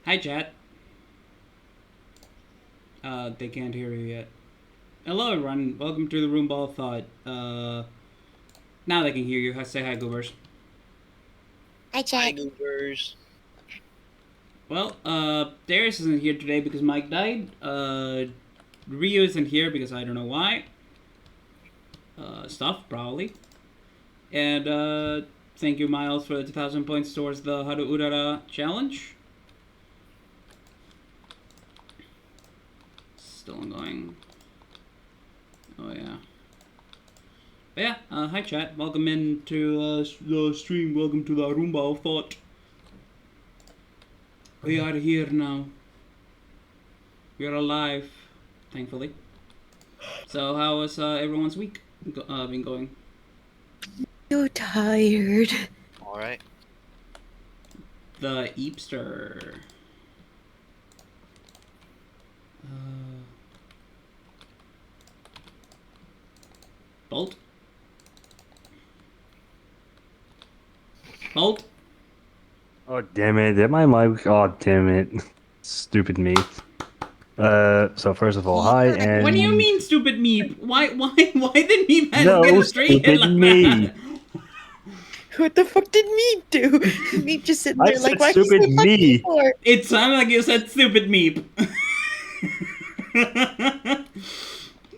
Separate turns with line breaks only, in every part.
Hi, chat. They can't hear you yet. Hello, everyone. Welcome to the Roomba of Thought. Now they can hear you. Say hi, Goobers.
Hi,
Hi,
Jack.
Goobers.
Well, Darius isn't here today because Mike died. Rio isn't here because I don't know why. Stuff, probably. And, thank you, Miles, for the 2,000 points towards the Haru Urara challenge. Still ongoing. Oh, yeah. But yeah, hi chat. Welcome into the stream. Welcome to the Roomba of Thought. We are here now. We are alive, thankfully. So, how was everyone's week been going?
You're tired.
All right.
The Eepster. Bolt? Bolt?
Oh, damn it. Did my mic? Oh, damn it. Stupid me. So first of all, hi,
What do you
and...
mean, stupid Meep? Why did Meep have to get
No,
a straight hit
stupid
like
me.
that?
What the fuck did Meep do? Meep just sitting
I
there like,
said
why'd you
stupid
say fuck me
me.
for?
It sounded like you said stupid Meep.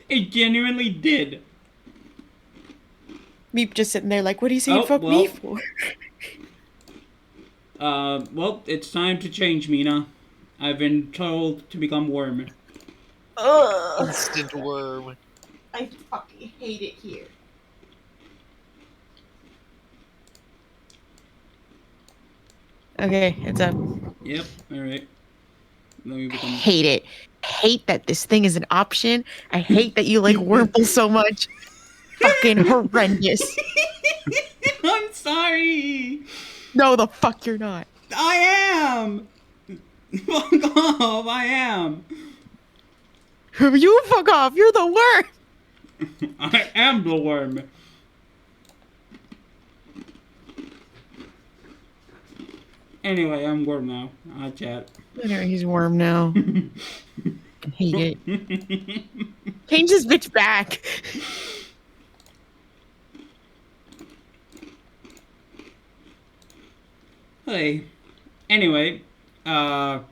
It genuinely did.
Meep just sitting there like, what are you saying
Oh,
fuck me
well.
for?
Well, it's time to change, Mina. I've been told to become worm.
Ugh.
Instant worm.
I fucking hate it here. Okay, it's up.
Yep, alright. Let me become...
Hate it. Hate that this thing is an option. I hate that you like Wurmple so much. Fucking horrendous.
I'm sorry!
No, the fuck you're not.
I am! Fuck off, I am!
You fuck off. You're the worst.
I am the worm. Anyway, I'm worm now. I'll chat.
Anyway, he's worm now. I hate it. Change this bitch back.
Hey. Anyway, so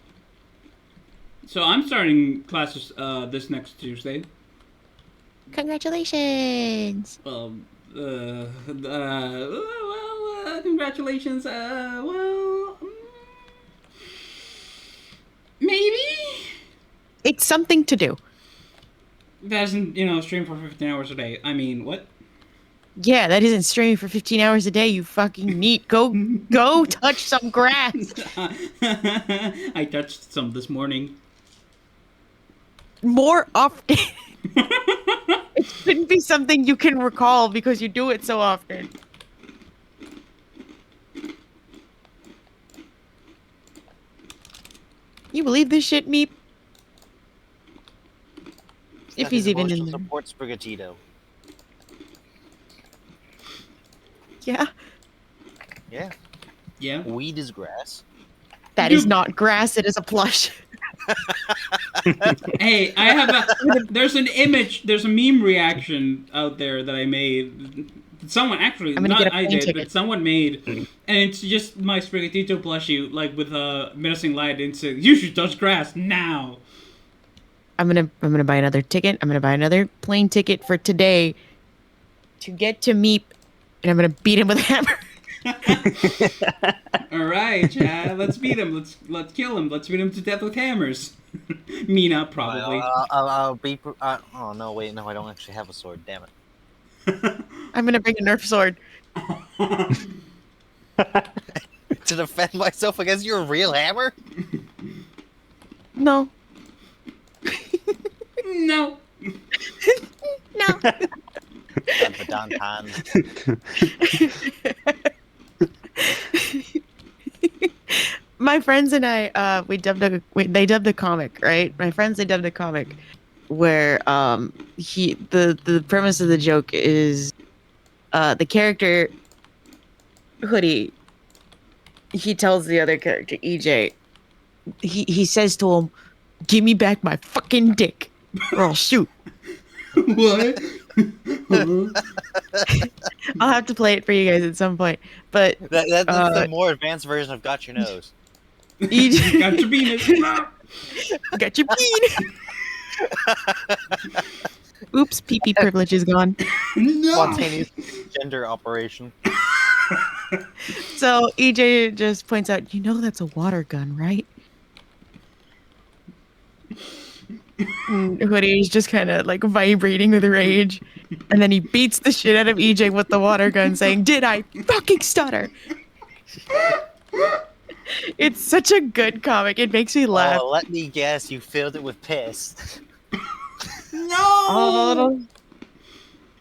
I'm starting classes this next Tuesday.
Congratulations.
Well, congratulations. Maybe?
It's something to do.
That isn't, stream for 15 hours a day. I mean, what?
Yeah, that isn't streaming for 15 hours a day, you fucking neat. Go touch some grass.
I touched some this morning.
More often. It shouldn't be something you can recall because you do it so often. You believe this shit, Meep? If he's even in there.
Support Sprigatito.
Yeah,
Yeah.
Yeah.
Weed is grass.
that is not grass, it is a plush.
Hey, I have there's an image, there's a meme reaction out there that I made. Someone actually,
I'm gonna
not
get a
I
plane
did,
ticket.
but someone made, and it's just my Sprigatito plushie, like with a menacing light, and says, "You should touch grass now."
I'm gonna buy another ticket. I'm gonna buy another plane ticket for today to get to Meep, and I'm gonna beat him with a hammer.
All right, Chad, let's beat him. Let's kill him. Let's beat him to death with hammers. Mina probably.
I'll be. Oh no! Wait, no, I don't actually have a sword. Damn it!
I'm gonna bring a Nerf sword.
To defend myself against your real hammer?
No.
No.
No. My friends and I, they dubbed a comic, right? My friends, they dubbed a comic where the premise of the joke is the character Hoodie, he tells the other character EJ, he says to him, "Give me back my fucking dick, or I'll shoot."
What? Huh?
I'll have to play it for you guys at some point. But
That's the more advanced version of Got Your Nose.
EJ
Got your penis.
got your bean. Oops, pee privilege is gone.
No.
Spontaneous gender operation.
So EJ just points out, that's a water gun, right? And Hoodie's just kind of like vibrating with rage. And then he beats the shit out of EJ with the water gun, saying, "Did I fucking stutter?" It's such a good comic. It makes me laugh.
Oh, let me guess, you filled it with piss.
No.
Oh,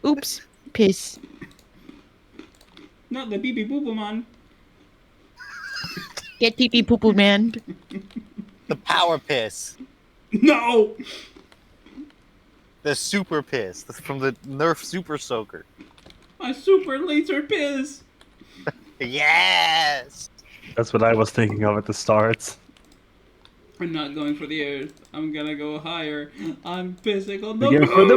oops, piss.
Not the pee pee poo poo man.
Get pee poo poo, man.
The power piss.
No.
The super piss. That's from the Nerf Super Soaker.
My super laser piss.
Yes!
That's what I was thinking of at the start.
I'm not going for the earth. I'm gonna go higher. I'm pissing on the
We're
moon.
going for the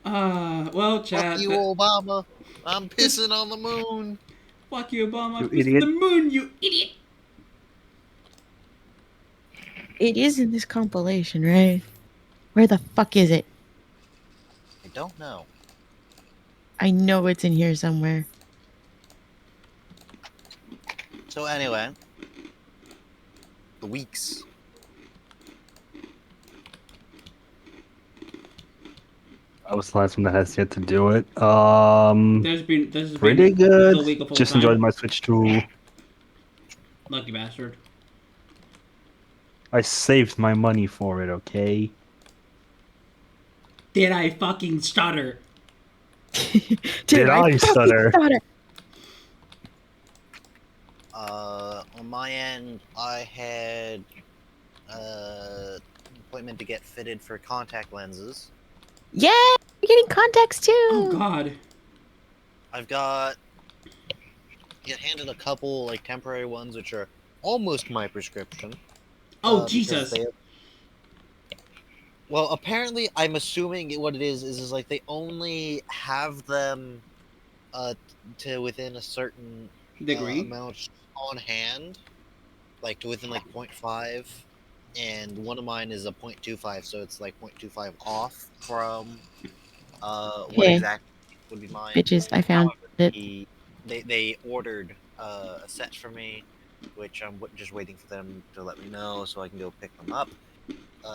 moon!
Well, chat.
Fuck you, Obama. I'm pissing on the moon.
Fuck you, Obama.
You
I'm pissing
idiot.
the moon, you idiot.
It is in this compilation, right? Where the fuck is it?
I don't know.
I know it's in here somewhere.
So anyway, the weeks.
I was the last one that has yet to do it.
This has
Pretty
been
good.
the week of all
Just
time.
enjoyed my Switch 2.
Lucky bastard.
I saved my money for it, okay?
Did I fucking stutter?
Did I
fucking
stutter?
On my end, I had an appointment to get fitted for contact lenses.
Yeah, you're getting contacts too.
Oh god.
I've got handed a couple like temporary ones, which are almost my prescription.
Oh
because
Jesus.
Well, apparently, I'm assuming what it is like they only have them to within a certain
Degree.
amount on hand, like to within like 0.5, and one of mine is a 0.25, so it's like 0.25 off from what
Okay.
exactly would be mine.
Bitches, I found
However,
it.
they ordered a set for me, which I'm just waiting for them to let me know so I can go pick them up.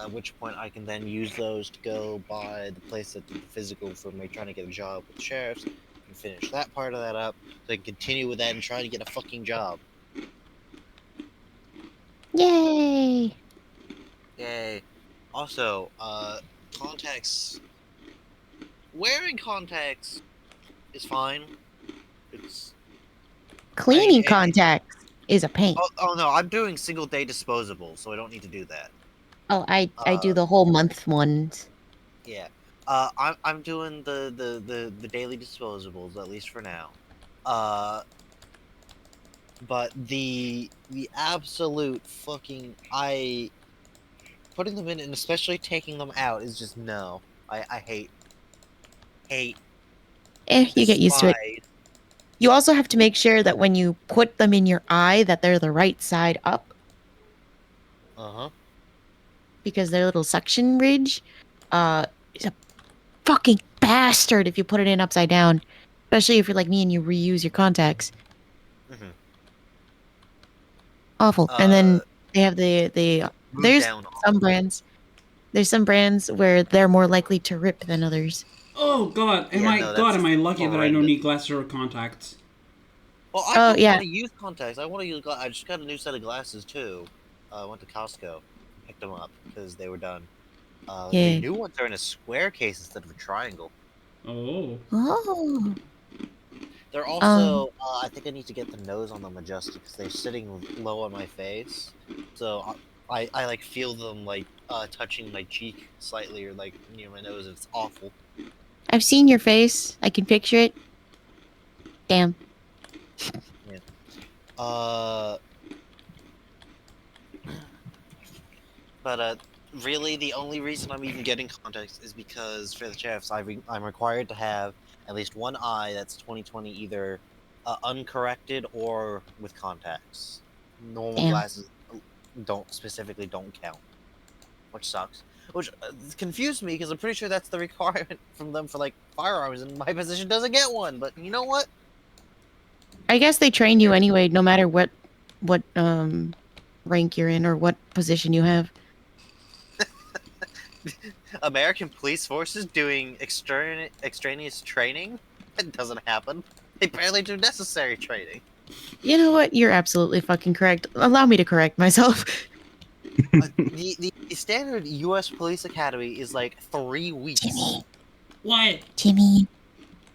At which point I can then use those to go by the place that did the physical for me trying to get a job with the sheriffs and finish that part of that up so I can continue with that and try to get a fucking job.
Yay!
Yay. Also, contacts. Wearing contacts is fine. It's.
Cleaning
I-
contacts is a pain.
Oh no, I'm doing single day disposable, so I don't need to do that.
Oh, I do the whole month ones.
Yeah. I'm doing the daily disposables, at least for now. But the absolute fucking putting them in and especially taking them out is just no. I hate
You get used to it.
despise.
You also have to make sure that when you put them in your eye that they're the right side up,
Uh-huh.
because their little suction ridge is a fucking bastard if you put it in upside down, especially if you're like me and you reuse your contacts.
Mhm.
Awful. And then they have
Move
there's
down.
some brands where they're more likely to rip than others.
Oh god.
Yeah, no, that's
Am I lucky that I don't
horrendous.
need glasses or contacts?
Well, I
Oh,
don't
yeah.
want to use contacts. I want to use. I just got a new set of glasses too. I went to Costco, picked them up because they were done.
Yeah.
The new ones are in a square case instead of a triangle.
Oh.
Oh.
They're also. I think I need to get the nose on them adjusted because they're sitting low on my face. So I like feel them like touching my cheek slightly or like near my nose. It's awful.
I've seen your face. I can picture it. Damn.
Uh, but really, the only reason I'm even getting contacts is because for the sheriffs, I'm required to have at least one eye that's 20/20 either uncorrected or with contacts. Normal
Damn.
glasses don't count, which sucks. Which confused me because I'm pretty sure that's the requirement from them for like firearms, and my position doesn't get one. But you know what?
I guess they train you anyway, no matter what rank you're in or what position you have.
American police forces doing extraneous training? It doesn't happen. They barely do necessary training.
You know what? You're absolutely fucking correct. Allow me to correct myself.
The standard U.S. Police Academy is like 3 weeks.
Jimmy,
What?
Jimmy,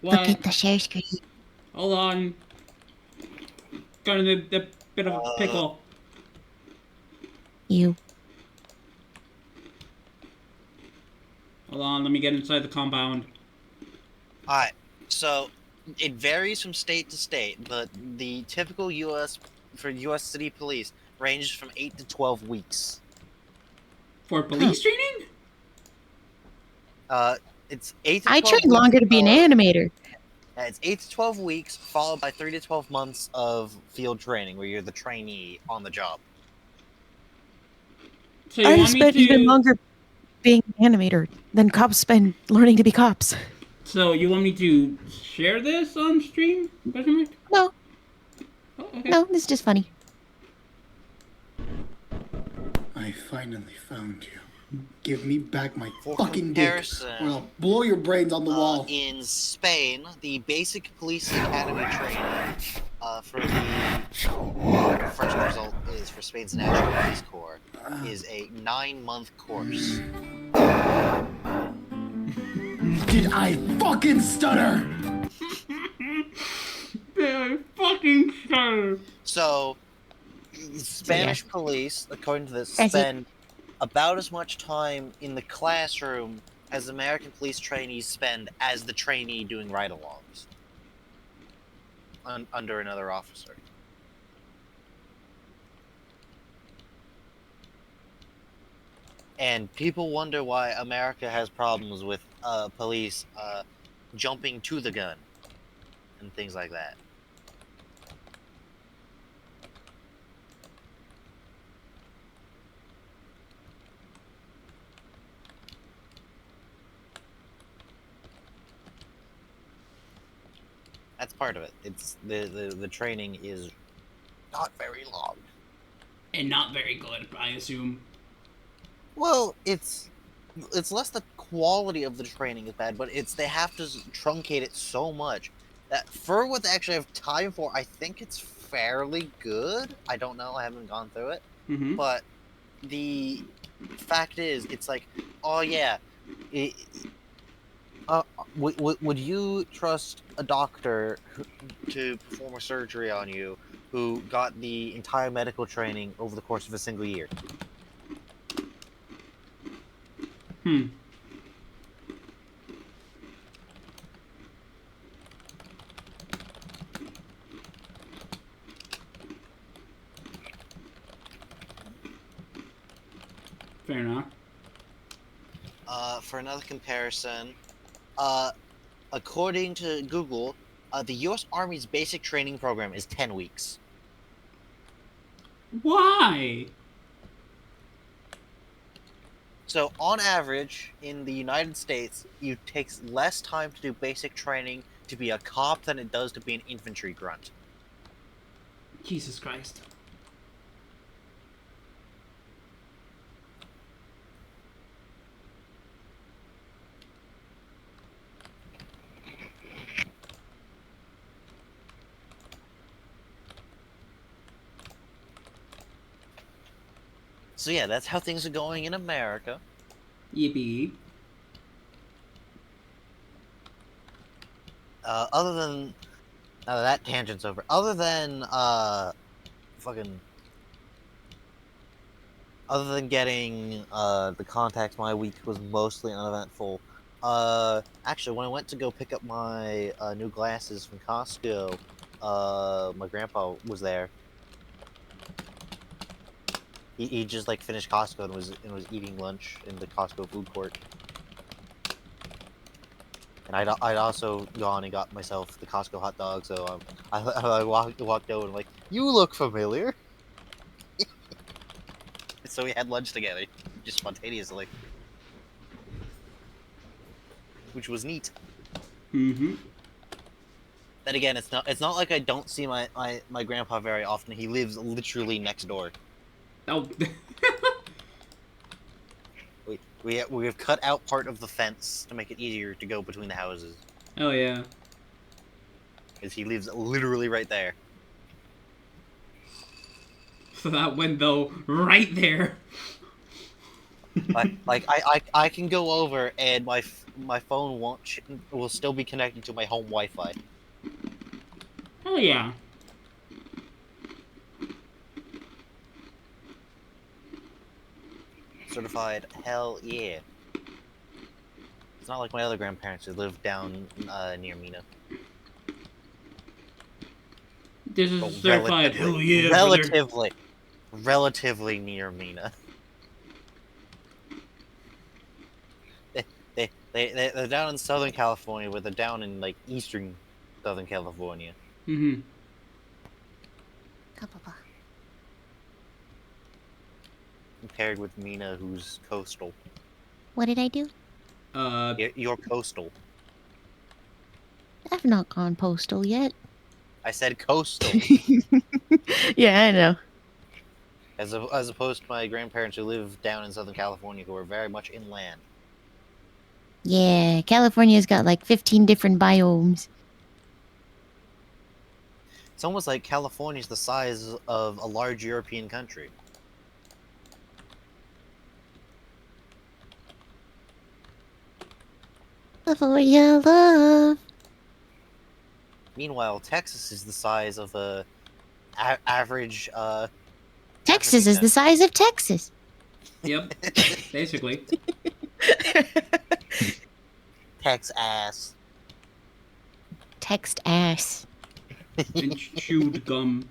look
What?
at the share screen.
Hold on. Got in a bit of a pickle.
You.
Hold on, let me get inside the compound.
Alright, so it varies from state to state, but the typical U.S. for U.S. city police ranges from 8 to 12 weeks.
For police training?
It's 8 to 12
I trained
weeks
longer to be an
of-
animator.
It's 8 to 12 weeks, followed by 3 to 12 months of field training, where you're the trainee on the job.
So you
I
want me
spent
to?
even longer being an animator than cops spend learning to be cops.
So you want me to share this on stream? Question mark?
No,
Oh, okay.
no, this is just funny.
I finally found you. Give me back my
For
fucking dick,
comparison,
or I'll blow your brains on the wall.
in Spain, the basic police academy training for the first result is for Spain's National Police Corps is a 9-month course.
Did I fucking stutter?
They fucking sure.
So, Spanish police, according to this,
That's it.
spend about as much time in the classroom as American police trainees spend as the trainee doing ride-alongs under another officer. And people wonder why America has problems with police jumping to the gun and things like that. That's part of it. It's the training is not very long.
And not very good, I assume.
Well, it's less the quality of the training is bad, but it's they have to truncate it so much that for what they actually have time for, I think it's fairly good. I don't know. I haven't gone through it,
Mm-hmm.
but the fact is, it's like, oh yeah, would you trust a doctor to perform a surgery on you who got the entire medical training over the course of a single year?
Hmm. Fair enough.
For another comparison, according to Google, the U.S. Army's basic training program is 10 weeks.
Why?
So, on average, in the United States, it takes less time to do basic training to be a cop than it does to be an infantry grunt.
Jesus Christ.
So yeah, that's how things are going in America.
Yippee.
Other than that tangent's over. Other than fucking. Other than getting the contacts, my week was mostly uneventful. Actually, when I went to go pick up my new glasses from Costco, my grandpa was there, He just like finished Costco and was eating lunch in the Costco food court. And I'd also gone and got myself the Costco hot dog, so I walked over and I'm like, you look familiar. So we had lunch together, just spontaneously, which was neat.
Mm-hmm.
Then again, it's not like I don't see my grandpa very often. He lives literally next door.
Oh.
We have cut out part of the fence to make it easier to go between the houses,
Oh yeah.
because he lives literally right there.
So that window right there.
I can go over and my phone will still be connected to my home Wi-Fi.
Oh yeah.
Certified, hell yeah. It's not like my other grandparents who live down near Mina.
This is
But
certified. Hell yeah, brother.
relatively near Mina. They're down in Southern California, but they're down in like eastern Southern California.
Mm-hmm.
Compared with Mina, who's coastal.
What did I do?
You're coastal.
I've not gone postal yet.
I said coastal,
Yeah, I know.
as opposed to my grandparents who live down in Southern California, who are very much inland.
Yeah, California's got like 15 different biomes.
It's almost like California's the size of a large European country.
California love.
Meanwhile, Texas is the size of a average.
Texas is the size of Texas.
Yep. Basically.
Tex ass.
Text ass.
And chewed gum.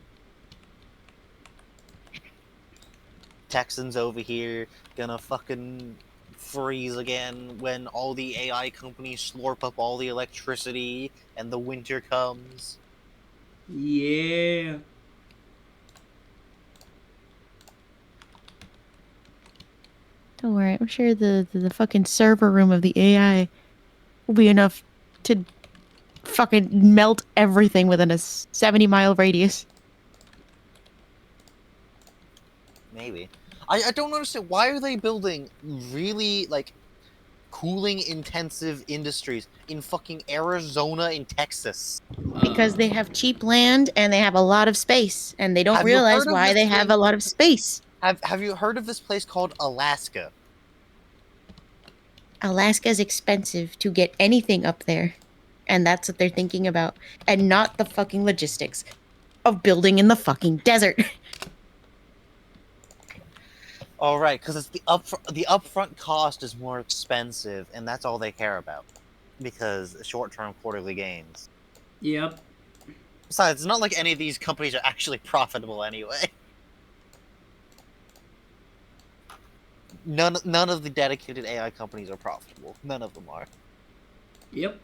Texans over here gonna fucking freeze again when all the AI companies slurp up all the electricity and the winter comes.
Yeah.
Don't worry, I'm sure the fucking server room of the AI will be enough to fucking melt everything within a 70-mile radius.
Maybe. I don't understand, why are they building really like cooling intensive industries in fucking Arizona and Texas?
Because they have cheap land and they have a lot of space, and they don't
Have you
realize
heard of
why
this
they have
thing?
a lot of space.
Have you heard of this place called Alaska?
Alaska's expensive to get anything up there, and that's what they're thinking about, and not the fucking logistics of building in the fucking desert.
All right, because it's the upfront cost is more expensive, and that's all they care about, because short-term quarterly gains.
Yep.
Besides, it's not like any of these companies are actually profitable anyway. None of the dedicated AI companies are profitable. None of them are.
Yep.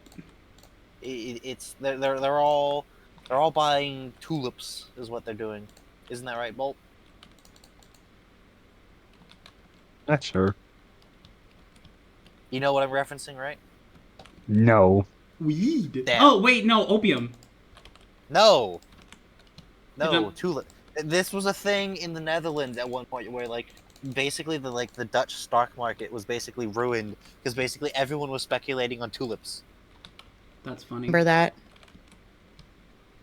They're all buying tulips is what they're doing. Isn't that right, Bolt?
Not sure.
You know what I'm referencing, right?
No.
Weed.
Damn.
Oh wait, no, opium.
No,
Is
tulip. This was a thing in the Netherlands at one point where like basically the Dutch stock market was basically ruined because basically everyone was speculating on tulips.
That's funny.
Remember that?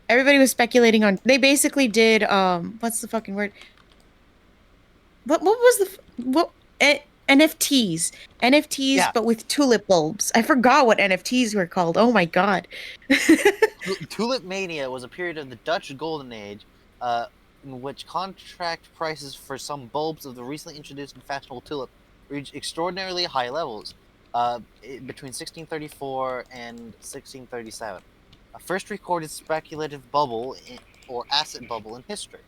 Everybody was speculating on. They basically did. What's the fucking word? What was NFTs? NFTs,
Yeah.
but with tulip bulbs. I forgot what NFTs were called. Oh my god.
Tulip mania was a period of the Dutch Golden Age, in which contract prices for some bulbs of the recently introduced and fashionable tulip reached extraordinarily high levels, between 1634 and 1637. A first recorded speculative bubble or asset bubble in history.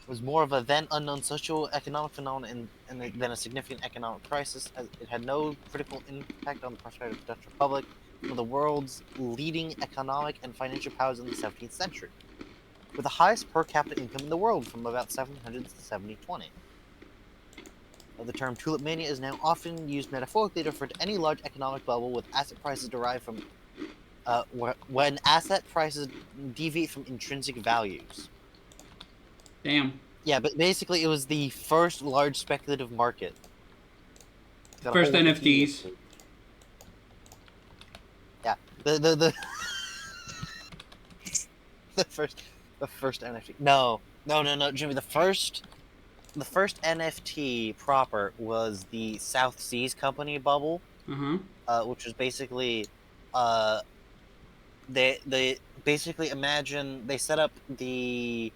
was more of a then unknown socio-economic phenomenon than a significant economic crisis, as it had no critical impact on the prosperity of the Dutch Republic, one of the world's leading economic and financial powers in the 17th century, with the highest per capita income in the world from about 1700 to 1720. The term tulip mania is now often used metaphorically to refer to any large economic bubble with asset prices derived from when asset prices deviate from intrinsic values.
Damn.
Yeah, but basically it was the first large speculative market. Got a
First
whole 50 years.
NFTs.
Yeah, the the first NFT. No, Jimmy. The first NFT proper was the South Seas Company bubble, which was basically, they basically imagine they set up the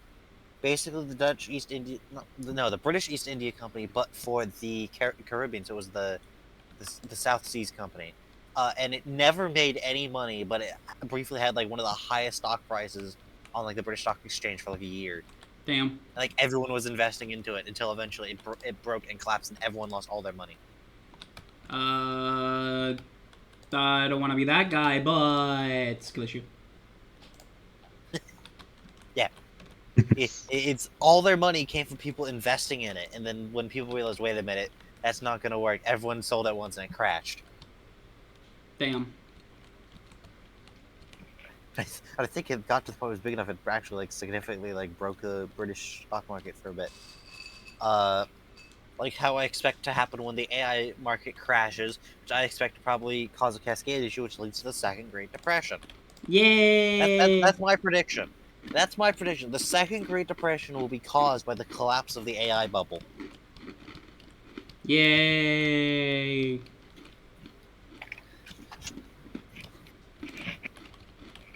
Dutch East India, no, the British East India Company, but for the Caribbean, so it was the South Seas Company, and it never made any money, but it briefly had like one of the highest stock prices on like the British Stock Exchange for like a year.
Damn.
Like everyone was investing into it until eventually it broke and collapsed, and everyone lost all their money.
I don't want to be that guy, but skill issue.
Yeah, it's all their money came from people investing in it, and then when people realized, wait a minute, that's not going to work, everyone sold at once and it crashed.
Damn.
I think it got to the point it was big enough it actually like significantly like broke the British stock market for a bit. Like how I expect to happen when the AI market crashes, which I expect to probably cause a cascade issue, which leads to the Second Great Depression.
Yay!
That's my prediction. That's my prediction. The Second Great Depression will be caused by the collapse of the AI bubble.
Yay!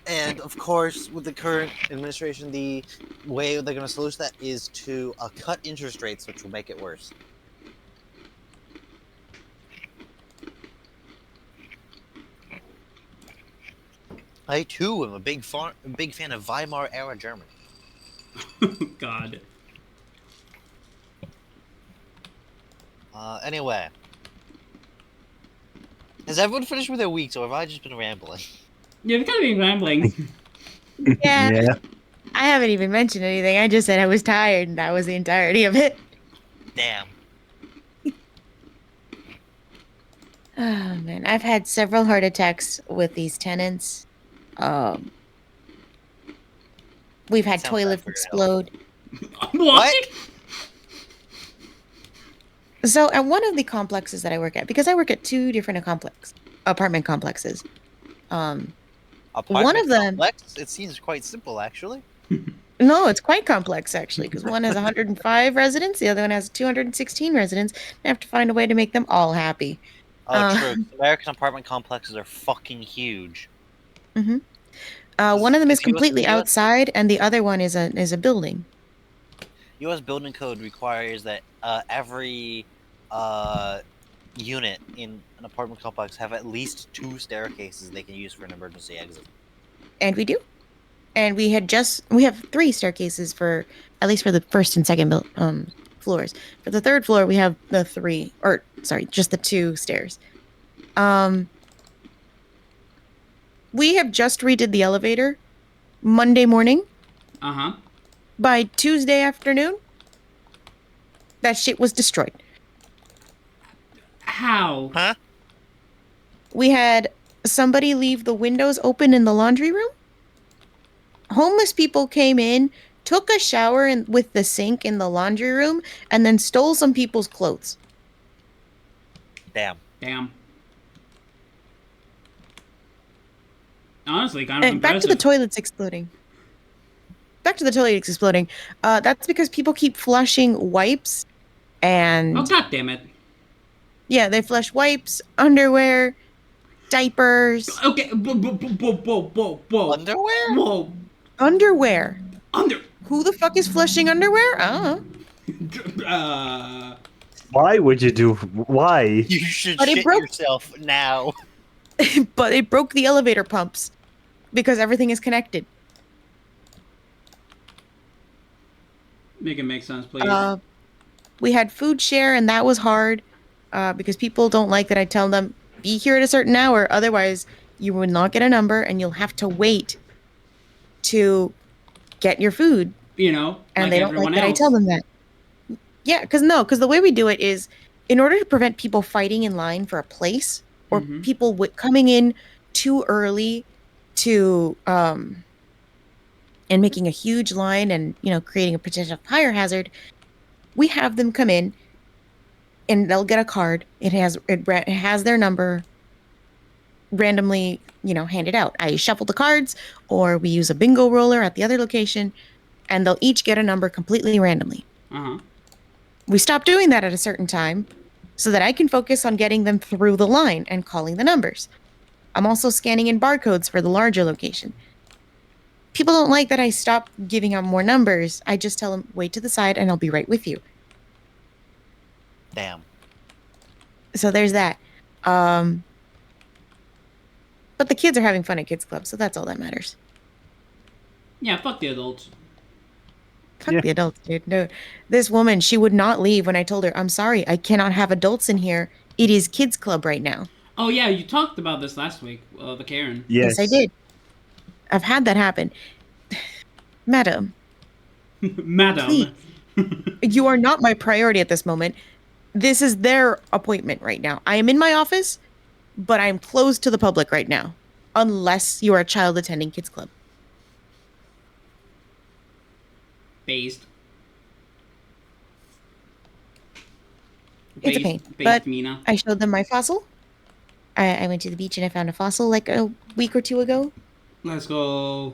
And of course, with the current administration, the way they're going to solution that is to cut interest rates, which will make it worse. I too am a big fan of Weimar era Germany.
God.
Anyway, has everyone finished with their weeks, or have I just been rambling?
Yeah, we've kind of been rambling.
Yeah.
Yeah.
I haven't even mentioned anything. I just said I was tired, and that was the entirety of it.
Damn.
Oh man, I've had several heart attacks with these tenants. We've had
Sounds bad
toilets
for your health.
explode.
What?
So at one of the complexes that I work at, because I work at two different apartment complexes. One
Apartment
of them,
complex? It seems quite simple, actually.
no, it's quite complex actually, because one has 105 residents, the other one has 216 residents. I have to find a way to make them all happy.
Oh, true. American apartment complexes are fucking huge.
One of them is
US
completely outside, and the other one is a building.
U.S. building code requires that every unit in an apartment complex have at least 2 staircases they can use for an emergency exit.
And we do. And we have 3 staircases for at least for the first and second floors. For the third floor, we have just the 2 stairs. We have just redid the elevator Monday morning.
Uh-huh.
By Tuesday afternoon, that shit was destroyed.
How?
Huh?
We had somebody leave the windows open in the laundry room. Homeless people came in, took a shower with the sink in the laundry room, and then stole some people's clothes.
Damn.
Honestly, kind of
And
impressive.
back to the toilets exploding. That's because people keep flushing wipes and...
Oh, God damn it.
Yeah, they flush wipes, underwear, diapers.
Okay, whoa.
Underwear?
Whoa.
Underwear.
Under...
Who the fuck is flushing underwear? I don't
Uh...
Why would you do? Why?
You should
But it
shit
broke-
yourself now.
know. But it broke the elevator pumps because everything is connected.
Make it make sense, please.
We had food share, and that was hard because people don't like that I tell them, be here at a certain hour, otherwise you will not get a number and you'll have to wait to get your food.
You know,
And
like
they don't like
everyone
that I tell
else.
them that. Yeah, because the way we do it is in order to prevent people fighting in line for a place or
Mhm.
people coming in too early to and making a huge line and creating a potential fire hazard, we have them come in and they'll get a card. It has their number randomly, handed out. I shuffle the cards, or we use a bingo roller at the other location, and they'll each get a number completely randomly.
Uh-huh.
We stop doing that at a certain time so that I can focus on getting them through the line and calling the numbers. I'm also scanning in barcodes for the larger location. People don't like that I stop giving out more numbers. I just tell them, wait to the side and I'll be right with you.
Damn.
So there's that. But the kids are having fun at Kids Club, so that's all that matters.
Yeah, fuck the adults.
Fuck the adults, dude. No, this woman, she would not leave when I told her, I'm sorry, I cannot have adults in here. It is Kids Club right now.
Oh yeah, you talked about this last week, the Karen.
Yes, I did. I've had that happen. Madam.
Madam.
Please. You are not my priority at this moment. This is their appointment right now. I am in my office, but I am closed to the public right now. Unless you are a child attending Kids Club.
Based.
It's a pain.
Based
But
Mina.
I showed them my fossil. I went to the beach and I found a fossil like a week or two ago.
Let's go.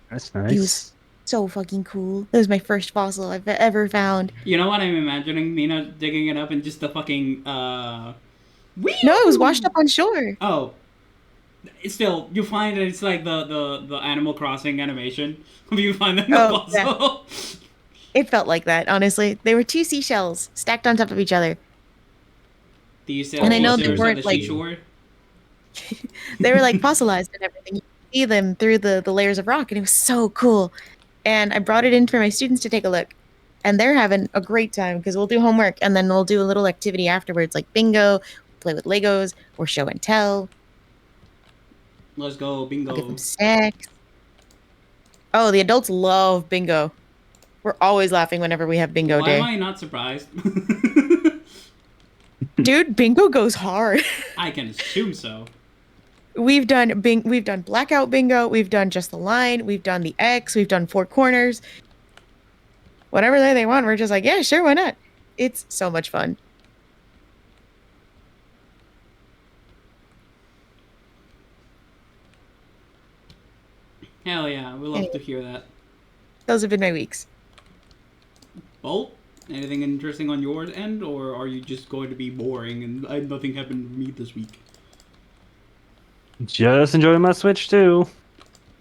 That's
It
nice.
was so fucking cool. It was my first fossil I've ever found.
You know what I'm imagining? Mina digging it up and just the fucking, Whee!
No, it was washed up on shore.
Oh. Still, you find it's like the Animal Crossing animation. You find them in the fossil.
Yeah. It felt like that, honestly. They were two seashells stacked on top of each other.
Do you still
And I know they
pictures of
weren't
the
like
seashore?
they were like fossilized and everything. You could see them through the layers of rock, and it was so cool. And I brought it in for my students to take a look. And they're having a great time because we'll do homework and then we'll do a little activity afterwards, like bingo, play with Legos, or show and tell.
Let's go, bingo.
I'll give them snacks. Oh, the adults love bingo. We're always laughing whenever we have bingo
Why
day.
am I not surprised?
Dude, bingo goes hard.
I can assume so.
We've done blackout bingo, we've done just the line, we've done the X, we've done four corners. Whatever they want, we're just like, yeah, sure, why not? It's so much fun.
Hell yeah, we love to hear that.
Those have been my weeks.
Bolt, anything interesting on your end, or are you just going to be boring and nothing happened to me this week?
Just enjoying my Switch too.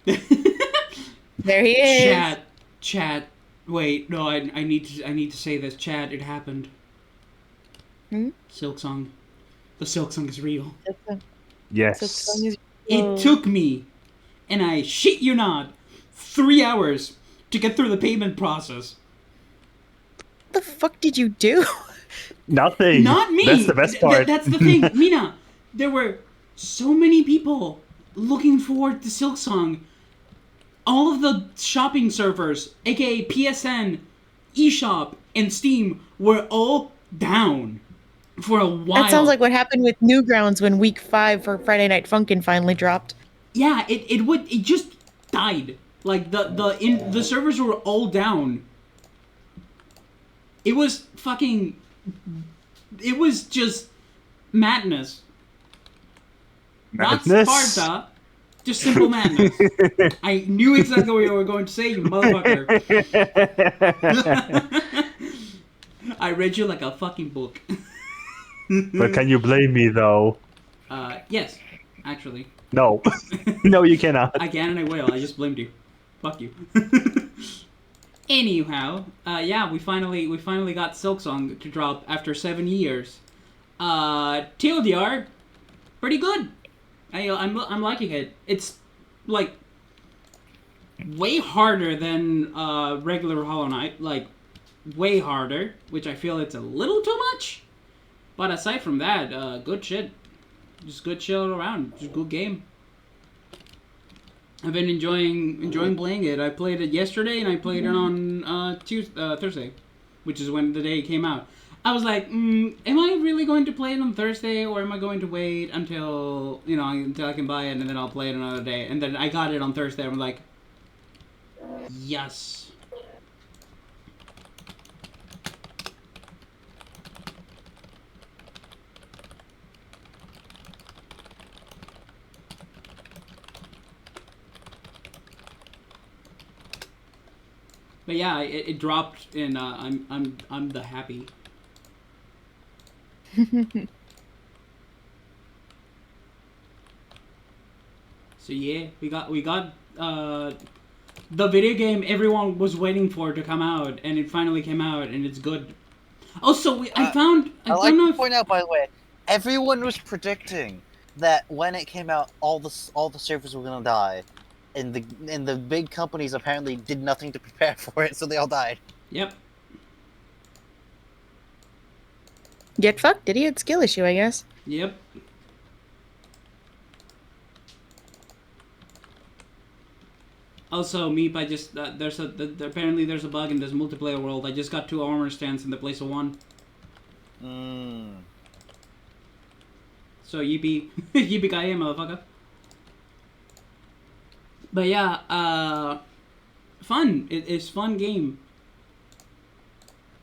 There he is.
Chat. Wait, no, I need to say this. Chat, it happened. Silk Song. The Silk Song is real.
Yes.
It took me, and I shit you not, 3 hours to get through the payment process.
What the fuck did you do?
Nothing.
Not me.
That's the best part.
That's the thing, Mina. There were so many people looking forward to Silk Song. All of the shopping servers, aka PSN, eShop, and Steam, were all down for a while.
That sounds like what happened with Newgrounds when week 5 for Friday Night Funkin' finally dropped.
Yeah, it just died. Like the servers were all down. It was just madness. Not Sparta, just simple madness. I knew exactly what you were going to say, you motherfucker. I read you like a fucking book.
But can you blame me though?
Yes, actually.
No. No, you cannot.
I can and I will. I just blamed you. Fuck you. Anyhow, yeah, we finally got Silksong to drop after 7 years. TLDR, pretty good. I'm liking it. It's like way harder than regular Hollow Knight, like way harder, which I feel it's a little too much. But aside from that, good shit. Just good shit all around. Just good game. I've been enjoying playing it. I played it yesterday and I played it on Thursday, which is when the day it came out. I was like, am I really going to play it on Thursday, or am I going to wait until I can buy it and then I'll play it another day? And then I got it on Thursday. I'm like, yes. But yeah, it dropped, and I'm the happy. So yeah, we got the video game everyone was waiting for to come out, and it finally came out, and it's good. Also, I found I
like
don't know
to
if
point out, by the way, everyone was predicting that when it came out, all the servers were gonna die, and the big companies apparently did nothing to prepare for it, so they all died.
Yep.
Get fucked, idiot. Skill issue, I guess.
Yep. Also, Meep, I just apparently there's a bug in this multiplayer world. I just got 2 armor stands in the place of 1. So yippee, yippee ki motherfucker. But yeah, fun. It's fun game.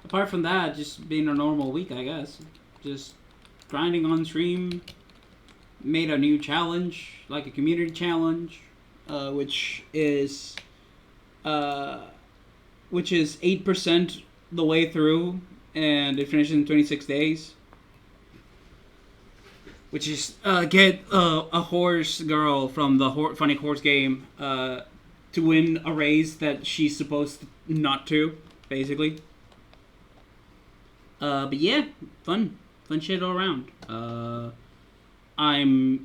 Apart from that, just being a normal week, I guess. Just grinding on stream. Made a new challenge, like a community challenge, which is 8% the way through, and it finishes in 26 days. Which is get a horse girl from the Funny Horse game to win a race that she's supposed not to, basically. But yeah, fun shit all around.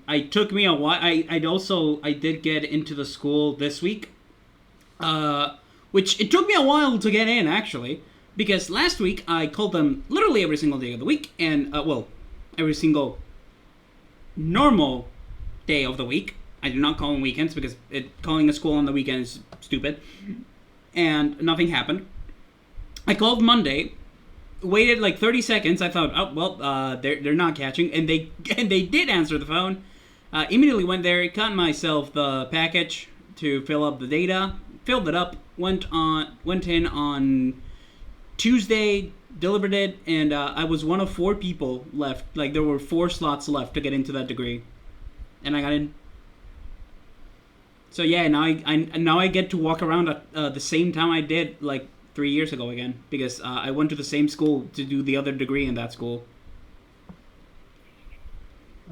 It took me a while. I did get into the school this week, which it took me a while to get in, actually, because last week I called them literally every single day of the week, and every single normal day of the week. I do not call them weekends because calling a school on the weekend is stupid, and nothing happened. I called Monday, waited like 30 seconds. I thought, oh well, they're not catching, and they did answer the phone. Immediately went there, got myself the package to fill up the data, filled it up, went in on Tuesday, delivered it, and I was one of 4 people left. Like, there were 4 slots left to get into that degree, and I got in. So yeah, now I get to walk around at the same time I did like 3 years ago again, because I went to the same school to do the other degree in that school.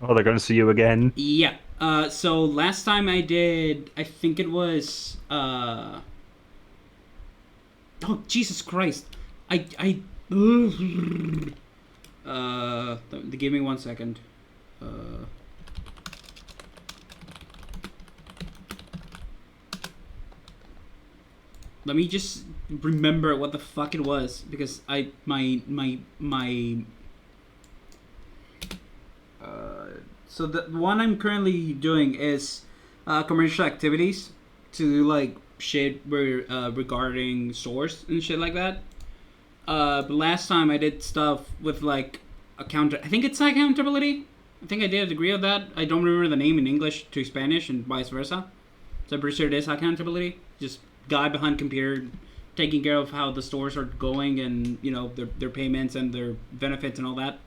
Oh, they're going to see you again?
Yeah. So last time I did, I think it was oh, Jesus Christ. Give me 1 second. Let me just remember what the fuck it was, because so the one I'm currently doing is commercial activities to do like shit regarding stores and shit like that. But last time I did stuff with like I think it's accountability. I think I did a degree of that. I don't remember the name in English to Spanish and vice versa. So I'm pretty sure it is accountability. Just guy behind computer taking care of how the stores are going, and their payments and their benefits and all that.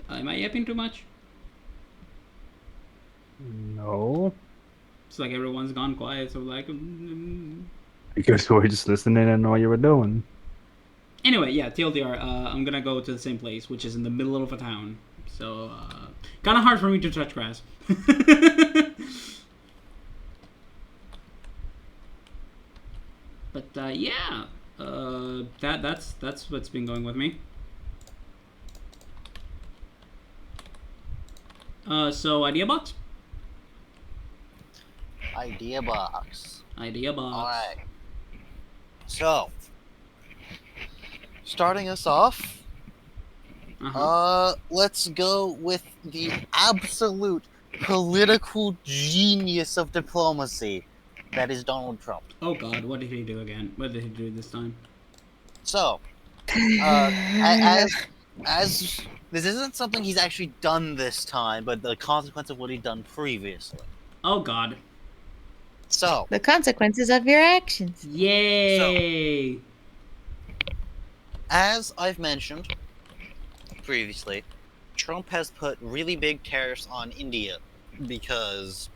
Am I yapping too much?
No.
It's like everyone's gone quiet, so like...
Because we were just listening and know what you were doing.
Anyway, yeah, TLDR, I'm gonna go to the same place, which is in the middle of a town. So, kind of hard for me to touch grass. But, yeah, that's what's been going with me. So, idea box?
idea box.
Idea box.
Alright. So, starting us off, let's go with the absolute political genius of diplomacy. That is Donald Trump.
Oh God, what did he do again? What did he do this time?
So, as this isn't something he's actually done this time, but the consequence of what he'd done previously.
Oh God.
So,
The consequences of your actions.
Yay!
as I've mentioned previously, Trump has put really big tariffs on India because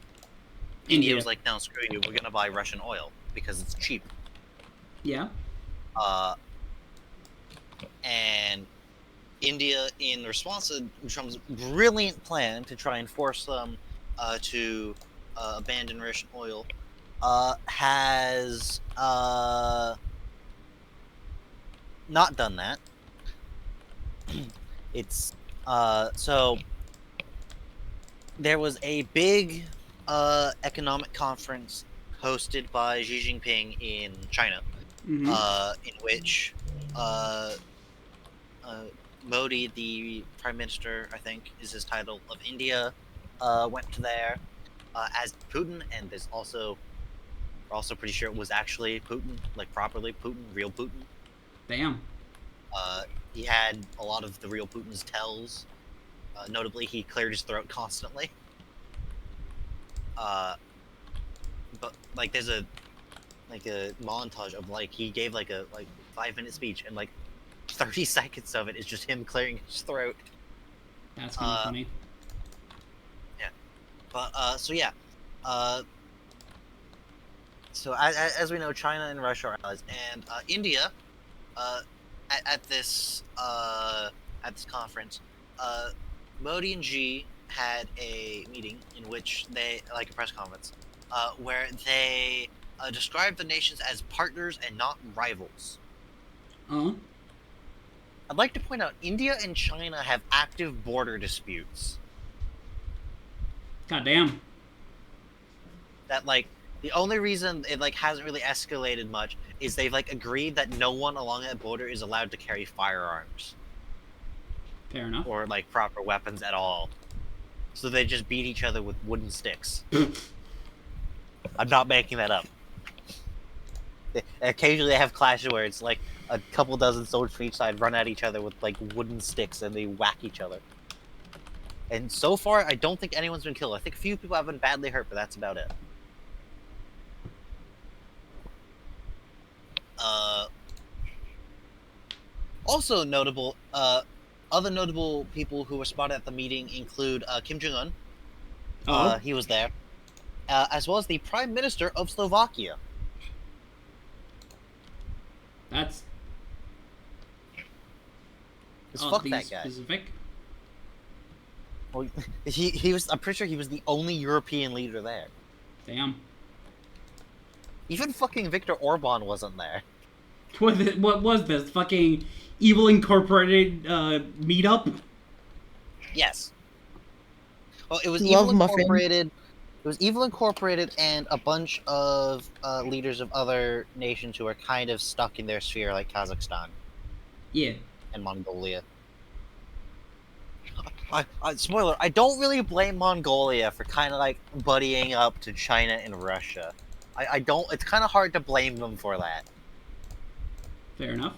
India was like, no, screw you, we're gonna buy Russian oil because it's cheap.
Yeah.
And India, in response to Trump's brilliant plan to try and force them to abandon Russian oil, has not done that. It's so there was a big economic conference hosted by Xi Jinping in China,
Mm-hmm.
in which Modi, the Prime Minister, I think is his title, of India, went to there as Putin, and there's also, we're also pretty sure it was actually Putin, like properly Putin, real Putin.
Damn.
He had a lot of the real Putin's tells. Notably, he cleared his throat constantly. But like, there's a montage of like he gave like a 5-minute speech, and like 30 seconds of it is just him clearing his throat.
That's kind of funny.
Yeah, but so yeah, so as we know, China and Russia are allies, and India, at this conference, Modi and Xi had a meeting in which they, like a press conference, where they described the nations as partners and not rivals. I'd like to point out, India and China have active border disputes.
God damn.
That, like, the only reason it, like, hasn't really escalated much is they've, like, agreed that no one along that border is allowed to carry firearms.
Fair enough.
Or, like, proper weapons at all. So they just beat each other with wooden sticks. I'm not making that up. Occasionally they have clashes where it's, like, a couple dozen soldiers from each side run at each other with, like, wooden sticks, and they whack each other. And so far, I don't think anyone's been killed. I think a few people have been badly hurt, but that's about it. Also notable, other notable people who were spotted at the meeting include Kim Jong-un. He was there. As well as the Prime Minister of Slovakia.
That's
fuck that guy.
Specific.
Well, he was. I'm pretty sure he was the only European leader there.
Damn.
Even fucking Viktor Orban wasn't there.
What was this? Fucking Evil Incorporated meetup?
Yes. Well, it was
Love
Evil
muffin.
Incorporated. It was Evil Incorporated and a bunch of leaders of other nations who are kind of stuck in their sphere, like Kazakhstan
Yeah.
and Mongolia. Spoiler, I don't really blame Mongolia for kind of like buddying up to China and Russia. I don't, it's kind of hard to blame them for that.
Fair enough.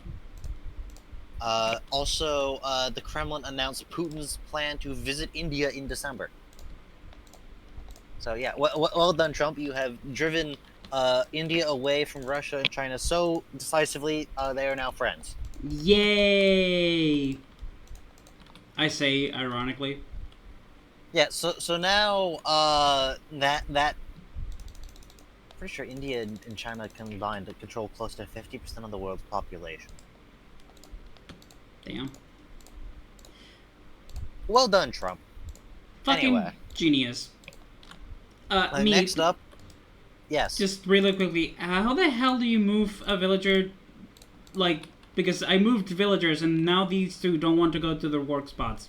Also, the Kremlin announced Putin's plan to visit India in December. So yeah, well done, Trump. You have driven India away from Russia and China so decisively, they are now friends.
Yay! I say ironically.
Yeah, so now, that pretty sure India and China combined to control close to 50% of the world's population.
Damn.
Well done, Trump.
Fucking
Anyway.
genius. Me,
Next up, yes.
just really quickly, how the hell do you move a villager, like, because I moved villagers and now these two don't want to go to their work spots.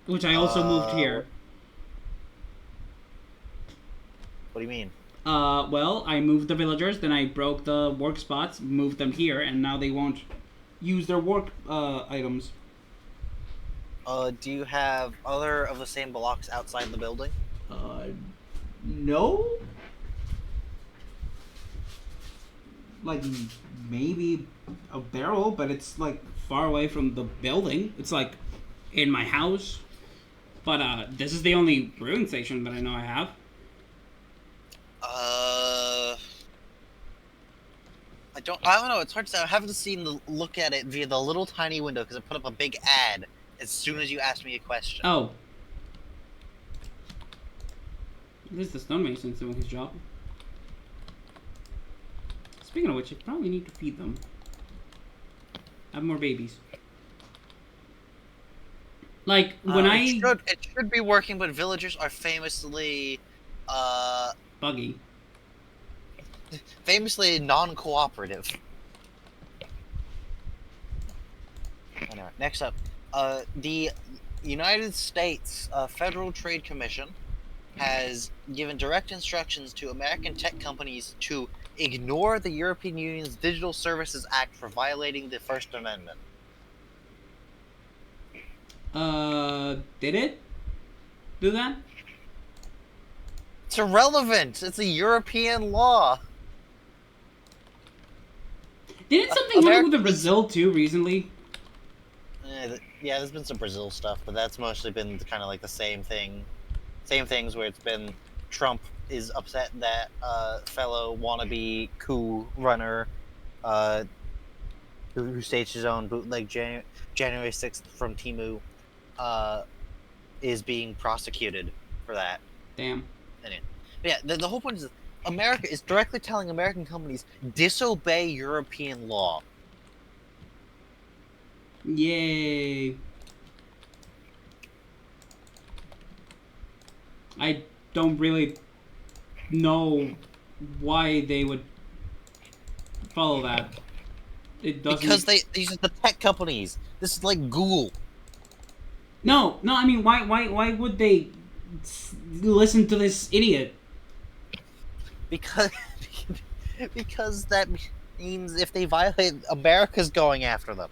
Which I also moved here.
What do you mean?
Well, I moved the villagers, then I broke the work spots, moved them here, and now they won't use their work items.
Do you have other of the same blocks outside the building?
No? Like, maybe a barrel, but it's, like, far away from the building. It's, like, in my house. But, this is the only brewing station that I know I have.
I don't know. It's hard to say. I haven't seen the look at it via the little tiny window because I put up a big ad as soon as you asked me a question.
Oh. At least the stonemason's doing his job. Speaking of which, I probably need to feed them. Have more babies. Like, when
it should be working, but villagers are famously
Buggy.
famously non-cooperative. Anyway, next up, the United States Federal Trade Commission has given direct instructions to American tech companies to ignore the European Union's Digital Services Act for violating the First Amendment.
Did it do that?
It's irrelevant. It's a European law.
Didn't something happen with Brazil too recently?
Yeah, there's been some Brazil stuff, but that's mostly been kind of like the same thing. Same things where it's been Trump is upset that fellow wannabe coup runner who staged his own bootleg January 6th from Temu is being prosecuted for that.
Damn.
Anyway. Yeah, the whole point is America is directly telling American companies disobey European law.
Yay. I don't really know why they would follow that. It doesn't.
Because these are the tech companies. This is like Google.
No, I mean, why would they listen to this idiot?
Because that means if they violate, America's going after them.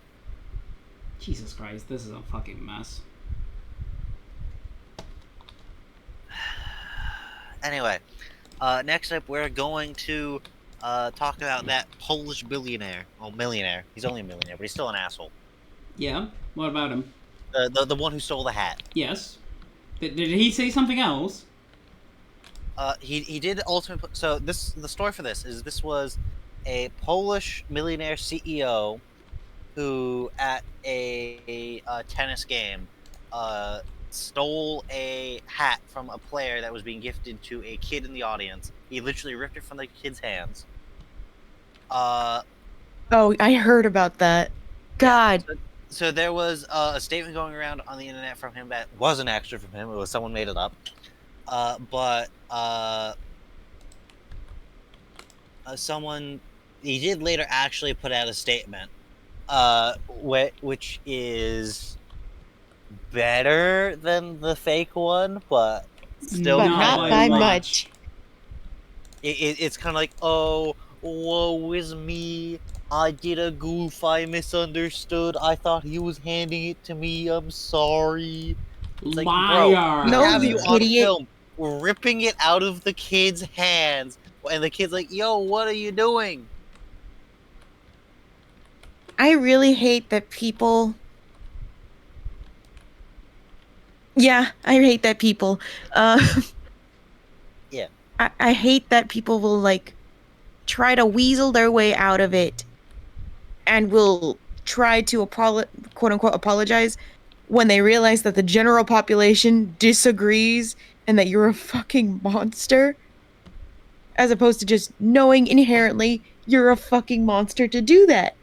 Jesus Christ, this is a fucking mess.
Anyway, next up we're going to talk about that Polish billionaire. Well, millionaire. He's only a millionaire, but he's still an asshole.
Yeah? What about him?
The one who stole the hat.
Yes. Did he say something else?
He did ultimately. So the story for this was a Polish millionaire CEO who at a tennis game stole a hat from a player that was being gifted to a kid in the audience. He literally ripped it from the kid's hands.
Oh, I heard about that. God.
So there was a statement going around on the internet from him that wasn't actually from him. It was someone made it up. But someone he did later actually put out a statement, which is better than the fake one, but still
But
No,
not
by
by
much.
much.
It's kind of like, oh, woe is me. I did a goof. I misunderstood. I thought he was handing it to me. I'm sorry. It's like, bro,
Liar.
we
No,
have
you
you on
idiot.
film ripping it out of the kid's hands, and the kid's like, "Yo, what are you doing?"
I really hate that people. Yeah, I hate that people.
Yeah.
I hate that people will like try to weasel their way out of it, and will try to quote unquote apologize when they realize that the general population disagrees and that you're a fucking monster, as opposed to just knowing inherently you're a fucking monster to do that.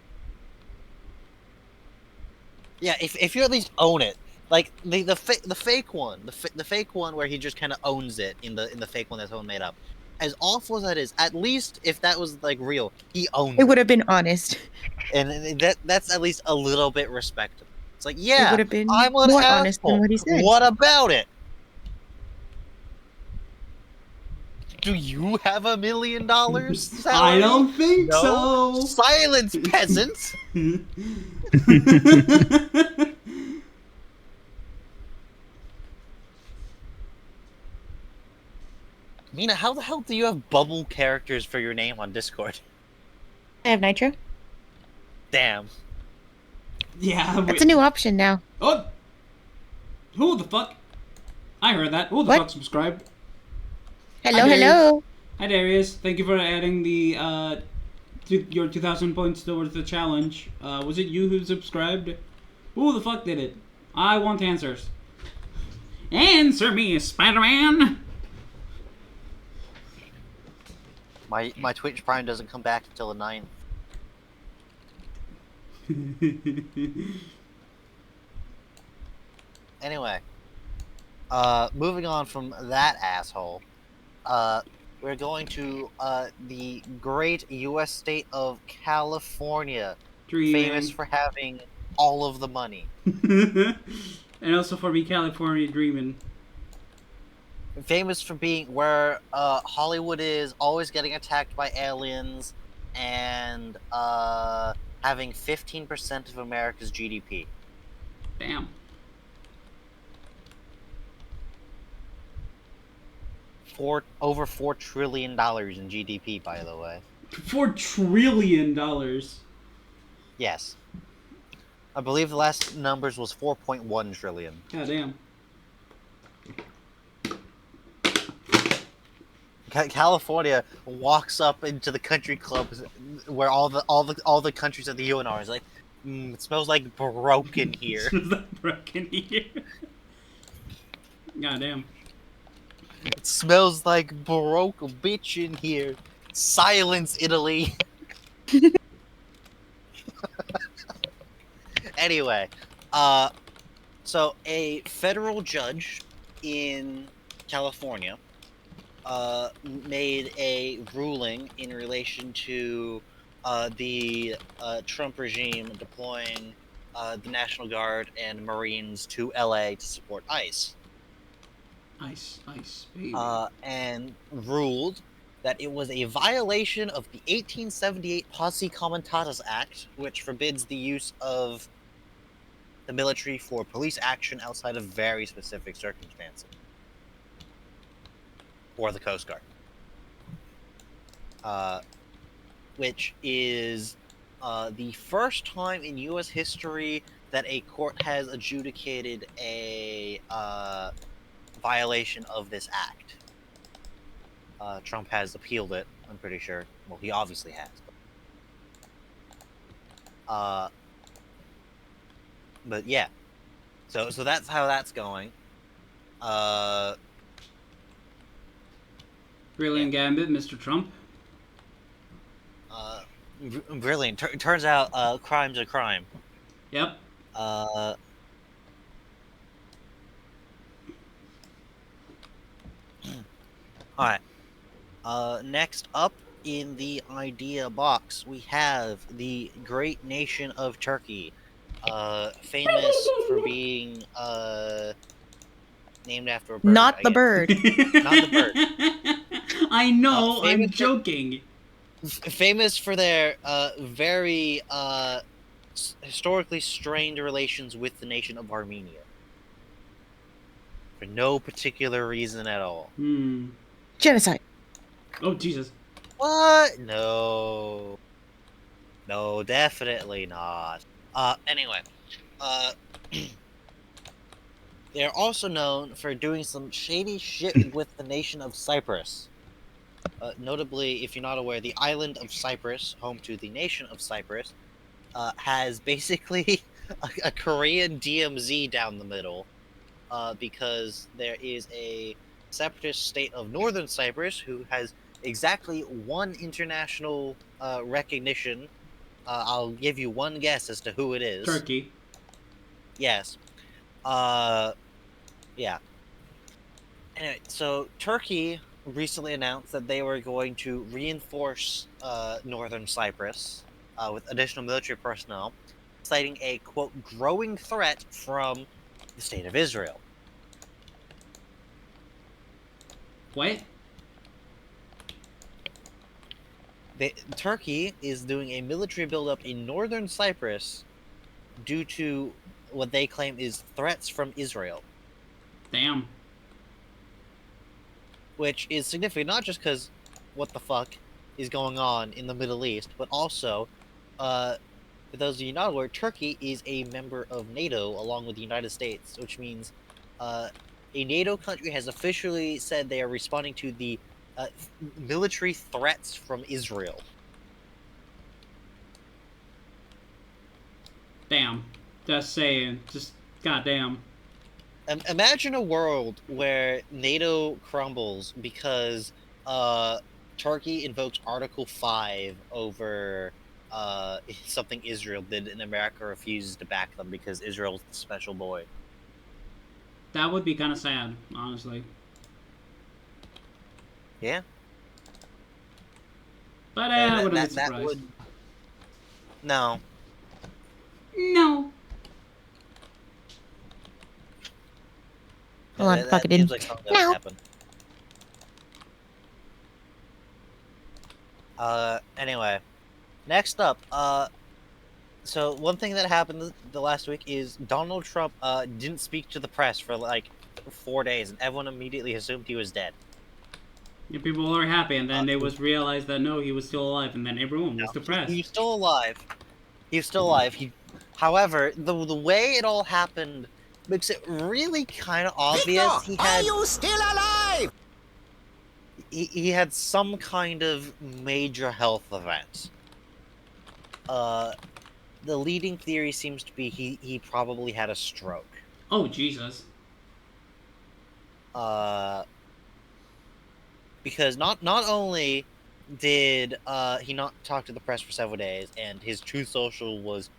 Yeah, if you at least own it, like the fake one, the fake one where he just kind of owns it in the fake one that someone made up. As awful as that is, at least if that was like real, he owned
It
it,
would have been honest.
and that's at least a little bit respectable. It's like,
It
yeah,
would have been
I'm an
more
asshole.
honest than what he said.
What about it? Do you have $1 million salary?
I don't think
No.
so.
Silence, peasant. Mina, how the hell do you have bubble characters for your name on Discord?
I have Nitro.
Damn.
Yeah.
That's a new option now.
Oh. Who the fuck? I heard that. Who the
What?
fuck subscribed?
Hello,
Darius.
hello.
Hi Darius. Thank you for adding the your 2,000 points towards the challenge. Was it you who subscribed? Who the fuck did it? I want answers. Answer me, Spider-Man.
My Twitch Prime doesn't come back until the 9th. Anyway, moving on from that asshole, we're going to the great U.S. state of California, famous for having all of the money.
And also for me, California dreaming.
Famous for being where Hollywood is always getting attacked by aliens and having 15% of America's GDP.
Damn.
Over $4 trillion in GDP, by the way.
$4 trillion.
Yes. I believe the last numbers was 4.1 trillion.
God damn.
California walks up into the country clubs where all the countries of the UN are. It's like, it smells like broken here.
Smells like broken here. God damn.
It smells like broke bitch in here. Silence, Italy. Anyway, so a federal judge in California made a ruling in relation to the Trump regime deploying the National Guard and Marines to LA to support ICE.
Ice, baby.
And ruled that it was a violation of the 1878 Posse Comitatus Act, which forbids the use of the military for police action outside of very specific circumstances. Or the Coast Guard. Which is the first time in U.S. history that a court has adjudicated a violation of this act. Trump has appealed it, I'm pretty sure. Well, he obviously has. But yeah. So that's how that's going.
Brilliant gambit, Mr. Trump.
Brilliant. Turns out crime's a crime.
Yep.
Alright. Next up in the idea box, we have the great nation of Turkey. Famous for being named after a bird.
Not the bird.
Not the bird.
I know, I'm
famous for-
joking.
Famous for their very historically strained relations with the nation of Armenia. For no particular reason at all.
Genocide.
Oh, Jesus.
What? No. No, definitely not. Anyway. They're also known for doing some shady shit with the nation of Cyprus. Notably, if you're not aware, the island of Cyprus, home to the nation of Cyprus, has basically a Korean DMZ down the middle, because there is a separatist state of northern Cyprus who has exactly one international recognition. I'll give you one guess as to who it is.
Turkey.
Yes. Yeah. Anyway, so Turkey recently announced that they were going to reinforce northern Cyprus with additional military personnel, citing a, quote, growing threat from the state of Israel.
What?
Turkey is doing a military buildup in northern Cyprus due to what they claim is threats from Israel,
Damn.
which is significant not just because what the fuck is going on in the Middle East, but also, for those of you not aware, Turkey is a member of NATO along with the United States, which means a NATO country has officially said they are responding to the military threats from Israel.
Damn. Just saying. Just goddamn.
Imagine a world where NATO crumbles because Turkey invokes Article 5 over something Israel did, and America refuses to back them because Israel's the special boy.
That would be kind of sad, honestly.
Yeah.
But I wouldn't be
That
surprised.
would... No.
No.
Hold on, fuck it in.
Seems like something that would
No.
happen. Anyway. Next up, so one thing that happened the last week is Donald Trump didn't speak to the press for like 4 days, and everyone immediately assumed he was dead.
Yeah, people were happy, and then they was realized that no, he was still alive, and then everyone was depressed.
He's still alive. He's still alive. However, the way it all happened makes it really kind of obvious
Are you still alive?
he had some kind of major health event. The leading theory seems to be he probably had a stroke.
Oh, Jesus.
Because not only did he not talk to the press for several days, and his Truth Social was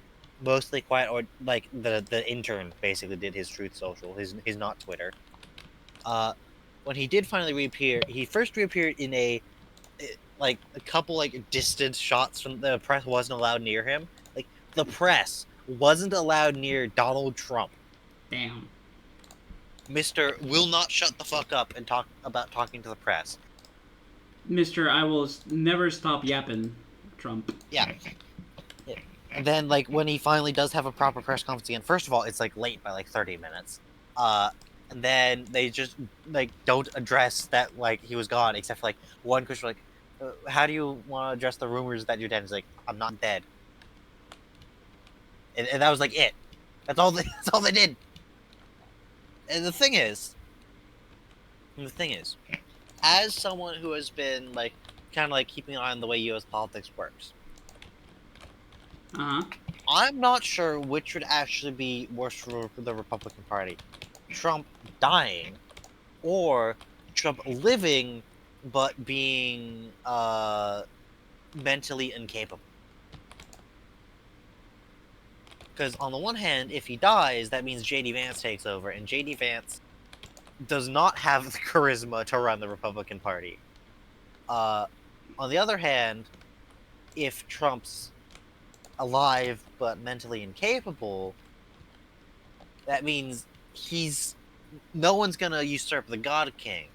mostly quiet, or like the intern basically did his Truth Social, his not Twitter. When he did finally reappear, he first reappeared in a couple like distant shots from the press wasn't allowed near him. Like the press wasn't allowed near Donald Trump.
Damn.
Mr. will not shut the fuck up and talk about talking to the press.
Mr. I will never stop yapping, Trump.
Yeah. And then, like, when he finally does have a proper press conference again, first of all, it's, like, late by, like, 30 minutes. And then they just, like, don't address that, like, he was gone, except for, like, one question, like, how do you want to address the rumors that you're dead? He's like, I'm not dead. And that was, like, it. That's all they did. And the thing is, as someone who has been, like, kind of, like, keeping an eye on the way U.S. politics works,
Uh-huh.
I'm not sure which would actually be worse for the Republican Party. Trump dying, or Trump living, but being, mentally incapable. Because on the one hand, if he dies, that means J.D. Vance takes over, and J.D. Vance does not have the charisma to run the Republican Party. On the other hand, if Trump's alive but mentally incapable, that means no one's gonna usurp the God King.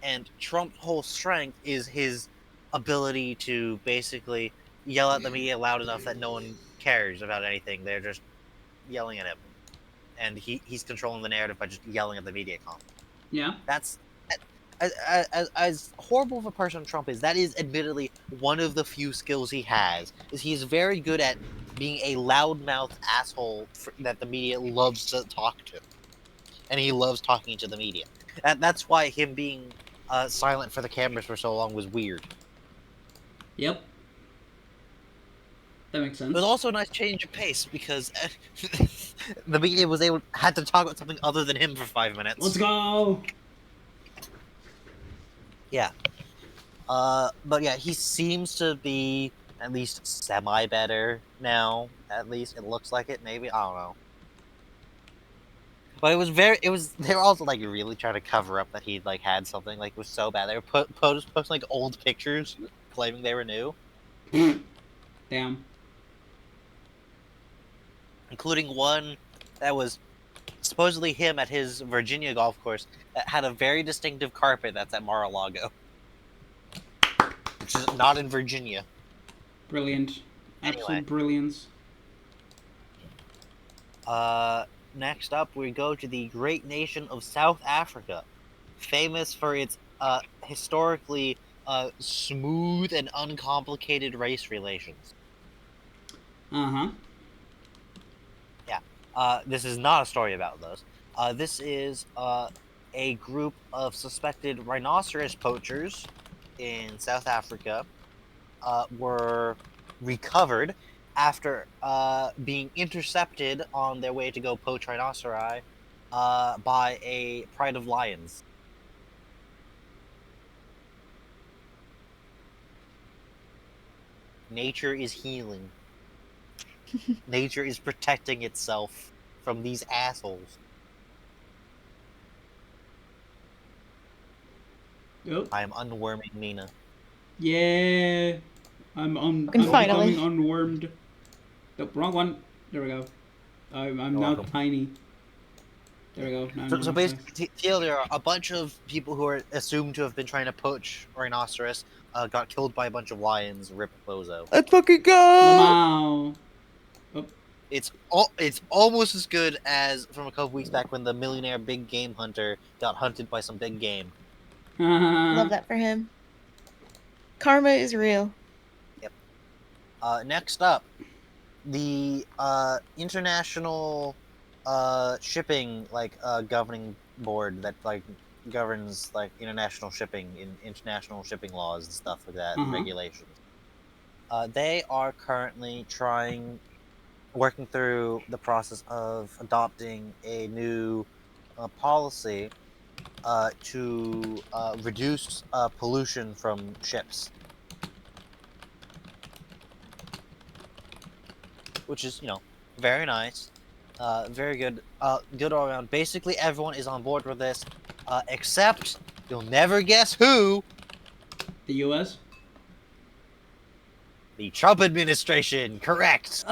And Trump's whole strength is his ability to basically yell at the media loud enough that no one cares about anything. They're just yelling at him. And he's controlling the narrative by just yelling at the media constantly.
Yeah.
That's as horrible of a person Trump is. That is admittedly one of the few skills he has. Is he's very good at being a loudmouth asshole that the media loves to talk to, and he loves talking to the media. That's why him being silent for the cameras for so long was weird.
Yep. That makes sense.
It was also a nice change of pace because the media had to talk about something other than him for 5 minutes.
Let's go!
Yeah. But yeah, he seems to be at least semi-better now. At least it looks like it, maybe. I don't know. But they were also like really trying to cover up that he like had something, like it was so bad. They were posting like old pictures claiming they were new.
Damn.
Including one that was supposedly him at his Virginia golf course that had a very distinctive carpet that's at Mar-a-Lago. which is not in Virginia.
Brilliant.
Anyway.
Absolute brilliance.
Next up, we go to the great nation of South Africa, famous for its historically smooth and uncomplicated race relations.
Uh-huh.
This is not a story about those. This is a group of suspected rhinoceros poachers in South Africa were recovered after being intercepted on their way to go poach rhinoceri by a pride of lions. Nature is healing. Nature is protecting itself from these assholes.
Oh.
I am unworming Mina.
Yeah. I'm
Finally.
becoming unwormed. Nope, wrong one. There we go. I'm
You're
now
welcome.
tiny. There we go. Now I'm
So
normal size.
basically, Teal, there are a bunch of people who are assumed to have been trying to poach rhinoceros, got killed by a bunch of lions, rip bozo.
Let's fucking go!
Lamau.
It's almost as good as from a couple weeks back when the millionaire big game hunter got hunted by some big game.
Love that for him. Karma is real.
Next up, the international shipping governing board that governs international shipping in international shipping laws and stuff like that and regulations. They are currently working through the process of adopting a new policy to reduce pollution from ships, which is very nice, very good, good all around. Basically, everyone is on board with this, except you'll never guess who.
The U.S.
The Trump administration, correct.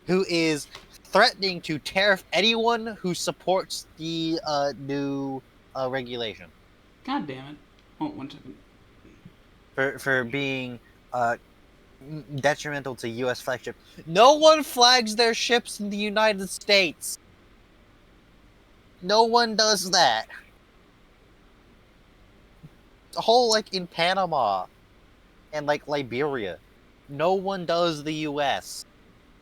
Who is threatening to tariff anyone who supports the new regulation
God damn it. Oh, 1 second.
for being detrimental to U.S. flagship. No one flags their ships in the United States. No one does that. The whole in Panama and Liberia, no one does the U.S.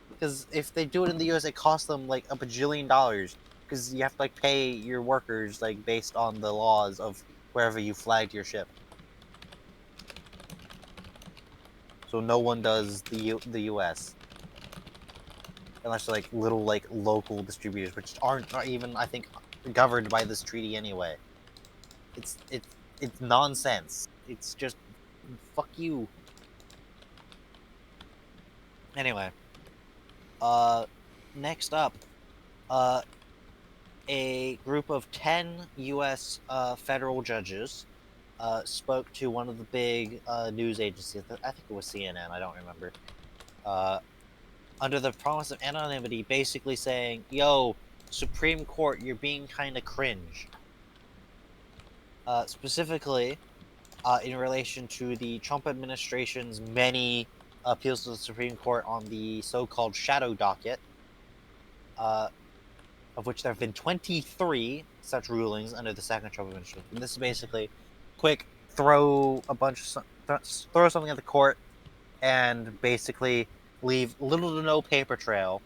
Because if they do it in the U.S., it costs them a bajillion dollars. Because you have to pay your workers based on the laws of wherever you flagged your ship. So no one does the U.S. unless they're little local distributors, which aren't even I think governed by this treaty anyway. It's nonsense. It's just fuck you. Anyway. Next up, a group of 10 U.S. Federal judges spoke to one of the big news agencies. I think it was CNN. I don't remember. Under the promise of anonymity, basically saying, "Yo, Supreme Court, you're being kind of cringe." Specifically, in relation to the Trump administration's many appeals to the Supreme Court on the so-called shadow docket, of which there have been 23 such rulings under the second Trump administration. And this is basically quick throw something at the court and basically leave little to no paper trail.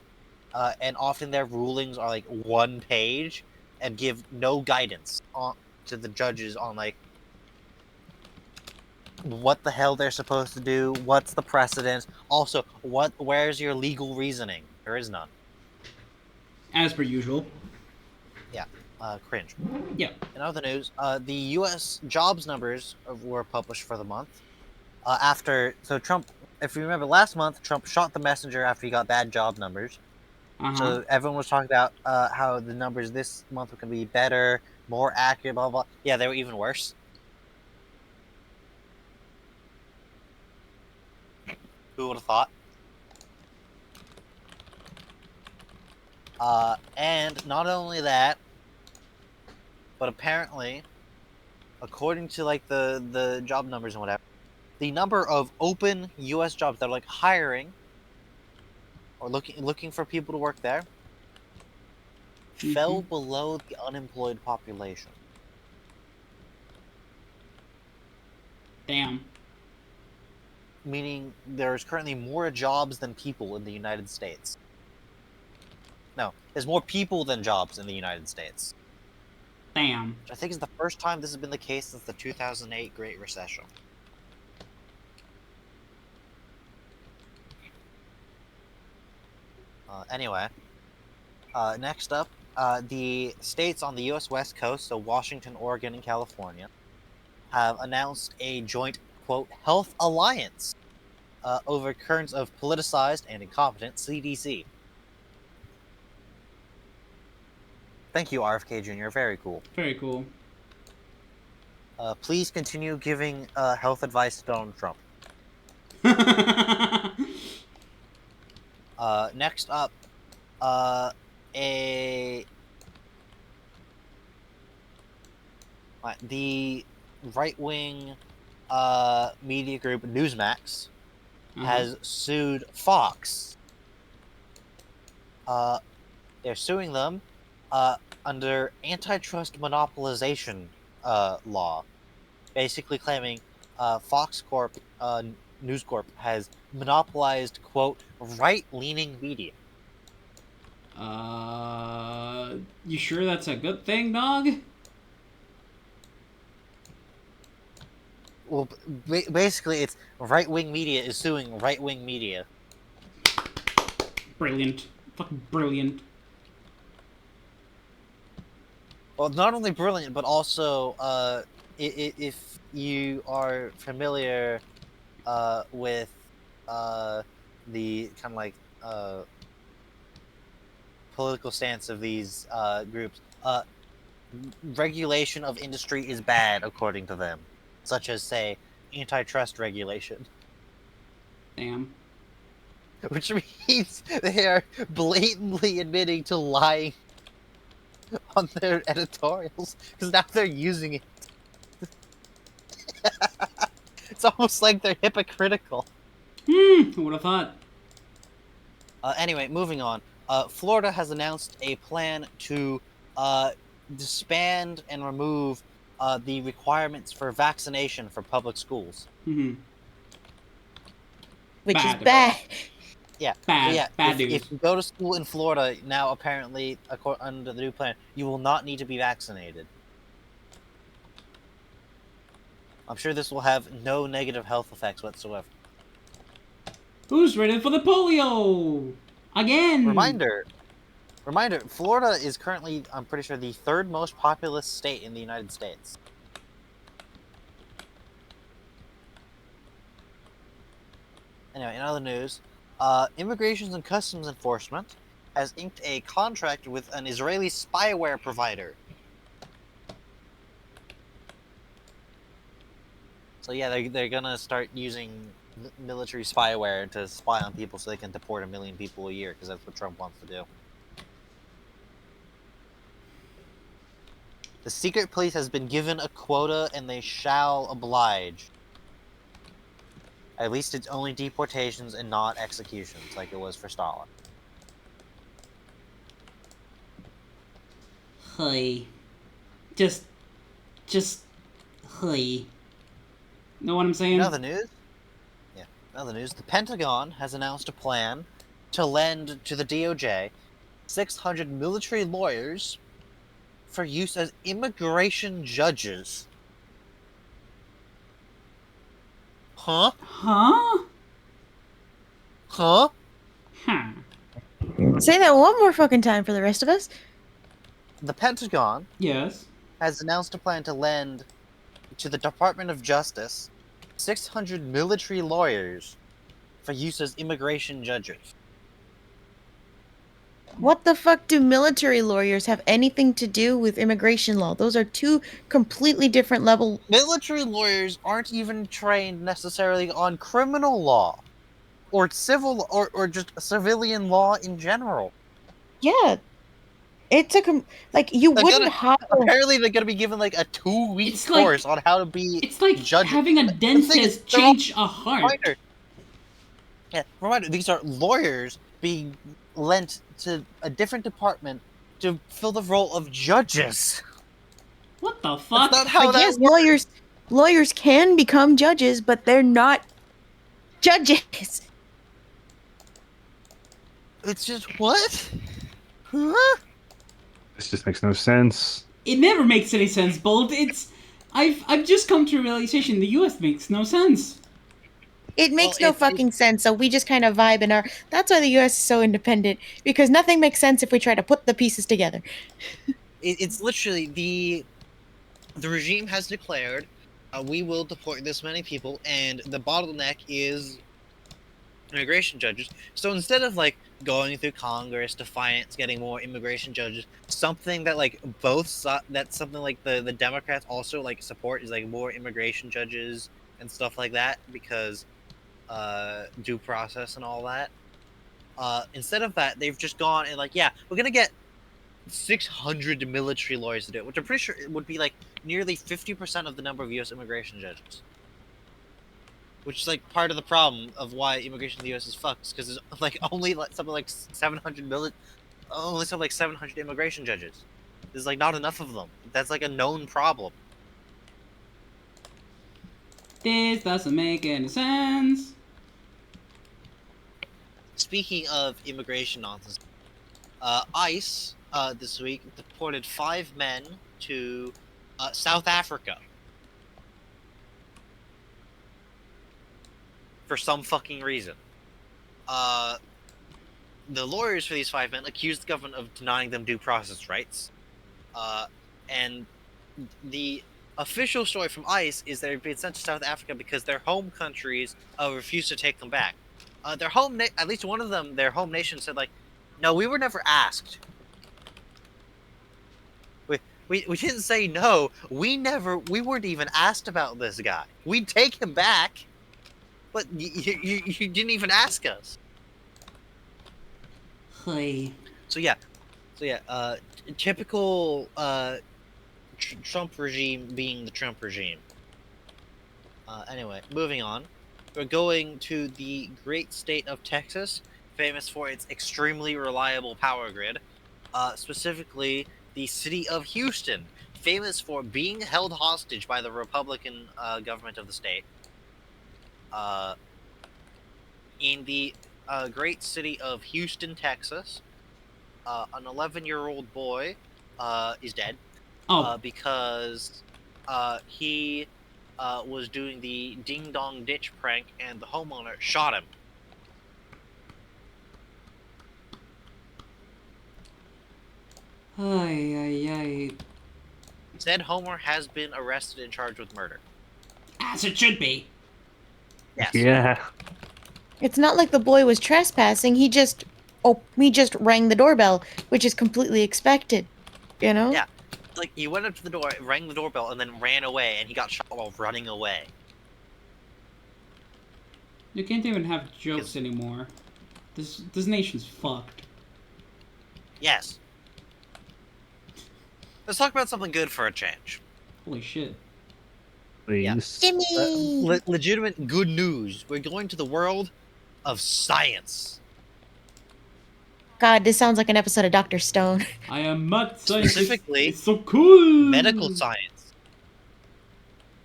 And often their rulings are 1 page and give no guidance to the judges on what the hell they're supposed to do, what's the precedent, also where's your legal reasoning? There is none.
As per usual.
Yeah, cringe.
Yeah.
In other news, the U.S. jobs numbers were published for the month. So Trump, if you remember last month, Trump shot the messenger after he got bad job numbers. So everyone was talking about how the numbers this month were going to be better, more accurate, blah, blah. Yeah, they were even worse. Who would have thought? And not only that, but apparently, according to the job numbers and whatever, the number of open U.S. jobs that are like hiring or looking for people to work there fell below the unemployed population.
Damn.
Meaning there's currently more jobs than people in the United States. No, there's more people than jobs in the United States.
Damn.
Which I think is the first time this has been the case since the 2008 Great Recession. Anyway, next up, the states on the U.S. West Coast, so Washington, Oregon, and California, have announced a joint, quote, health alliance over concerns of politicized and incompetent CDC. Thank you, RFK Jr. Very cool.
Very cool.
Please continue giving health advice to Donald Trump. Next up, the right-wing media group Newsmax has sued Fox. They're suing them under antitrust monopolization law, basically claiming Fox Corp, News Corp, has monopolized, quote, right-leaning media.
You sure that's a good thing, dog?
Well, basically, it's right-wing media is suing right-wing media.
Brilliant. Fucking brilliant.
Well, not only brilliant, but also, if you are familiar with the kind of like political stance of these groups, regulation of industry is bad, according to them, such as, say, antitrust regulation.
Damn.
Which means they are blatantly admitting to lying on their editorials, because now they're using it. It's almost like they're hypocritical.
Who would have thought?
Anyway, moving on. Florida has announced a plan to disband and remove the requirements for vaccination for public schools.
Which
Bad.
is bad.
Yeah.
Bad.
So yeah,
Bad
if
news.
you go to school in Florida, now apparently, under the new plan, you will not need to be vaccinated. I'm sure this will have no negative health effects whatsoever.
Who's ready for the polio? Again!
Reminder, Florida is currently, I'm pretty sure, the third most populous state in the United States. Anyway, in other news, Immigration and Customs Enforcement has inked a contract with an Israeli spyware provider. So yeah, they're gonna start using military spyware to spy on people so they can deport 1 million people a year, because that's what Trump wants to do. The secret police has been given a quota and they shall oblige. At least it's only deportations and not executions, like it was for Stalin.
Hey. Just. Hey. Know what I'm saying?
In other news, the Pentagon has announced a plan to lend to the DOJ 600 military lawyers for use as immigration judges. Huh?
Huh?
Huh?
Huh.
Say that one more fucking time for the rest of us.
The Pentagon
Yes.
has announced a plan to lend to the Department of Justice 600 military lawyers for use as immigration judges.
What the fuck do military lawyers have anything to do with immigration law? Those are two completely different level.
Military lawyers aren't even trained necessarily on criminal law or civil or just civilian law in general.
Yeah. It took him like you
They're
wouldn't
gonna-
have.
Apparently, they're gonna be given like a 2-week
It's like-
course on how to be
It's like
judges.
having a
The thing is,
dentist
they're all
change a heart.
Reminder. Yeah, reminder. These are lawyers being lent to a different department to fill the role of judges.
What the fuck?
That's not how
Like,
that
yes,
works.
lawyers can become judges, but they're not judges.
It's just what? Huh?
This just makes no sense.
It never makes any sense, Bolt. I've just come to a realization the U.S. makes no sense.
It makes
Well,
no fucking sense, so we just kind of vibe in our. That's why the U.S. is so independent, because nothing makes sense if we try to put the pieces together.
It's literally the regime has declared we will deport this many people, and the bottleneck is immigration judges. So instead of like going through Congress to finance getting more immigration judges, something that like that's something like the Democrats also like support is like more immigration judges and stuff like that, because due process and all that. Instead of that, they've just gone and like, yeah, we're gonna get 600 military lawyers to do it, which I'm pretty sure it would be like nearly 50% of the number of U.S. immigration judges. Which is like part of the problem of why immigration in the U.S. is fucked, because there's like only like something like 700 only something like 700 immigration judges. There's like not enough of them. That's like a known problem.
This doesn't make any sense.
Speaking of immigration nonsense, ICE this week deported 5 men to South Africa for some fucking reason. The lawyers for these 5 men accused the government of denying them due process rights, and the official story from ICE is they're being sent to South Africa because their home countries refused to take them back. At least one of them, their home nation said like, no, we were never asked. We didn't say no. We weren't even asked about this guy. We'd take him back, but you didn't even ask us.
Hey.
So yeah, typical Trump regime being the Trump regime. Anyway, moving on. We're going to the great state of Texas, famous for its extremely reliable power grid. Specifically, the city of Houston, famous for being held hostage by the Republican government of the state. In the great city of Houston, Texas, an 11-year-old boy is dead because he was doing the ding-dong ditch prank and the homeowner shot him.
Ay.
Said Homer has been arrested and charged with murder.
As it should be.
Yes.
Yeah.
It's not like the boy was trespassing. He just rang the doorbell, which is completely expected, you know?
Yeah. Like, he went up to the door, rang the doorbell, and then ran away, and he got shot while running away.
You can't even have jokes anymore. This nation's fucked.
Yes. Let's talk about something good for a change.
Holy shit.
Please.
Jimmy!
Legitimate good news. We're going to the world of science.
God, this sounds like an episode of Dr. Stone.
I am mad scientist.
Specifically,
It's so cool.
medical science.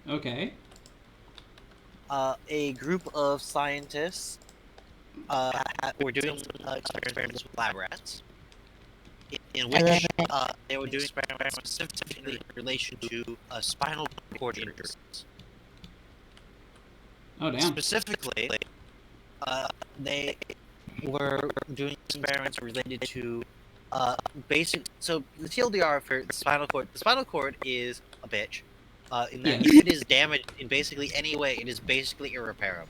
Okay.
A group of scientists were doing experiments with lab rats, in which they were doing experiments specifically in relation to spinal cord injuries.
Oh damn.
Specifically, they were doing experiments related to basic. So the TLDR for the spinal cord. The spinal cord is a bitch. In that if it is damaged in basically any way, it is basically irreparable.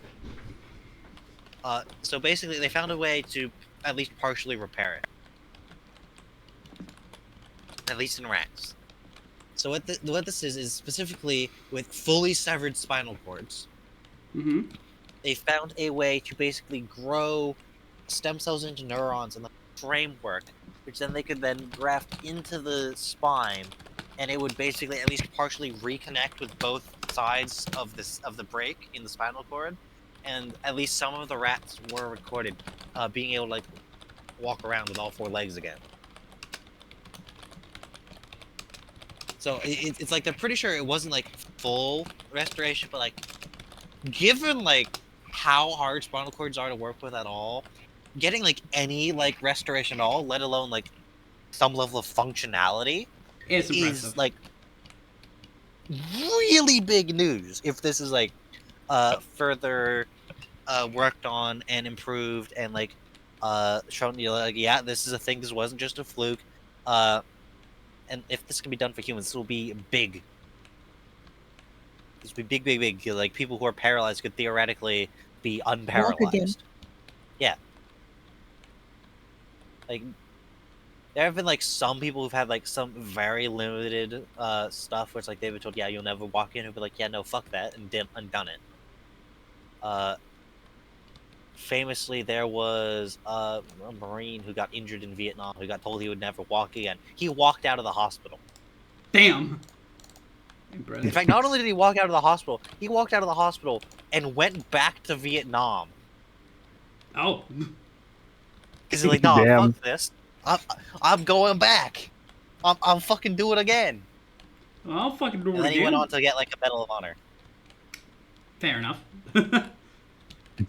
So basically, they found a way to at least partially repair it. At least in rats. So what this is specifically with fully severed spinal cords.
Mm-hmm.
They found a way to basically grow stem cells into neurons and the framework which then they could then graft into the spine, and it would basically at least partially reconnect with both sides of the break in the spinal cord, and at least some of the rats were recorded being able to like walk around with all 4 legs again. So it's like they're pretty sure it wasn't like full restoration, but like given like how hard spinal cords are to work with at all, getting like any like restoration at all, let alone like some level of functionality,
It's
is
impressive.
like really big news if this is like further worked on and improved and like shown you like, yeah, this is a thing, this wasn't just a fluke, and if this can be done for humans, this will be big. This will be big. Like people who are paralyzed could theoretically be
Walk again.
unparalyzed. Yeah. Like there have been like some people who've had like some very limited stuff where it's like they've been told, yeah, you'll never walk in, who've been like, yeah, no, fuck that, and done it. Famously, there was a Marine who got injured in Vietnam who got told he would never walk again. He walked out of the hospital.
Damn.
In fact, not only did he walk out of the hospital, he walked out of the hospital and went back to Vietnam.
Oh.
Because he's like, nah,
Damn.
fuck this. I'm going back. I'm fucking doing it again.
Well, I'll fucking do it
And then he
again.
went on to get like a Medal of Honor
Fair enough.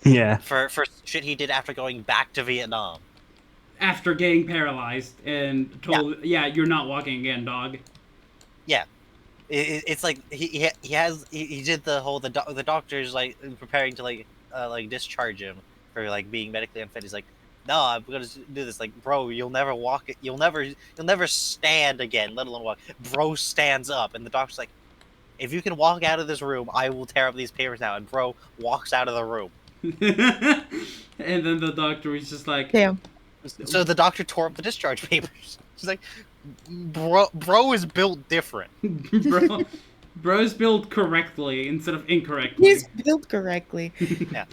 Yeah.
for shit he did after going back to Vietnam.
After getting paralyzed and told, yeah, you're not walking again, dog.
Yeah. It's like he did the whole the doctor's like preparing to like discharge him for like being medically unfit. He's like, no, I'm gonna do this. Like, bro, you'll never walk. You'll never stand again, let alone walk. Bro stands up, and the doctor's like, if you can walk out of this room, I will tear up these papers now. And bro walks out of the room.
And then the doctor was just like,
Damn.
So the doctor tore up the discharge papers. She's like, bro is built different.
bro's built correctly instead of incorrectly.
He's built correctly.
Yeah.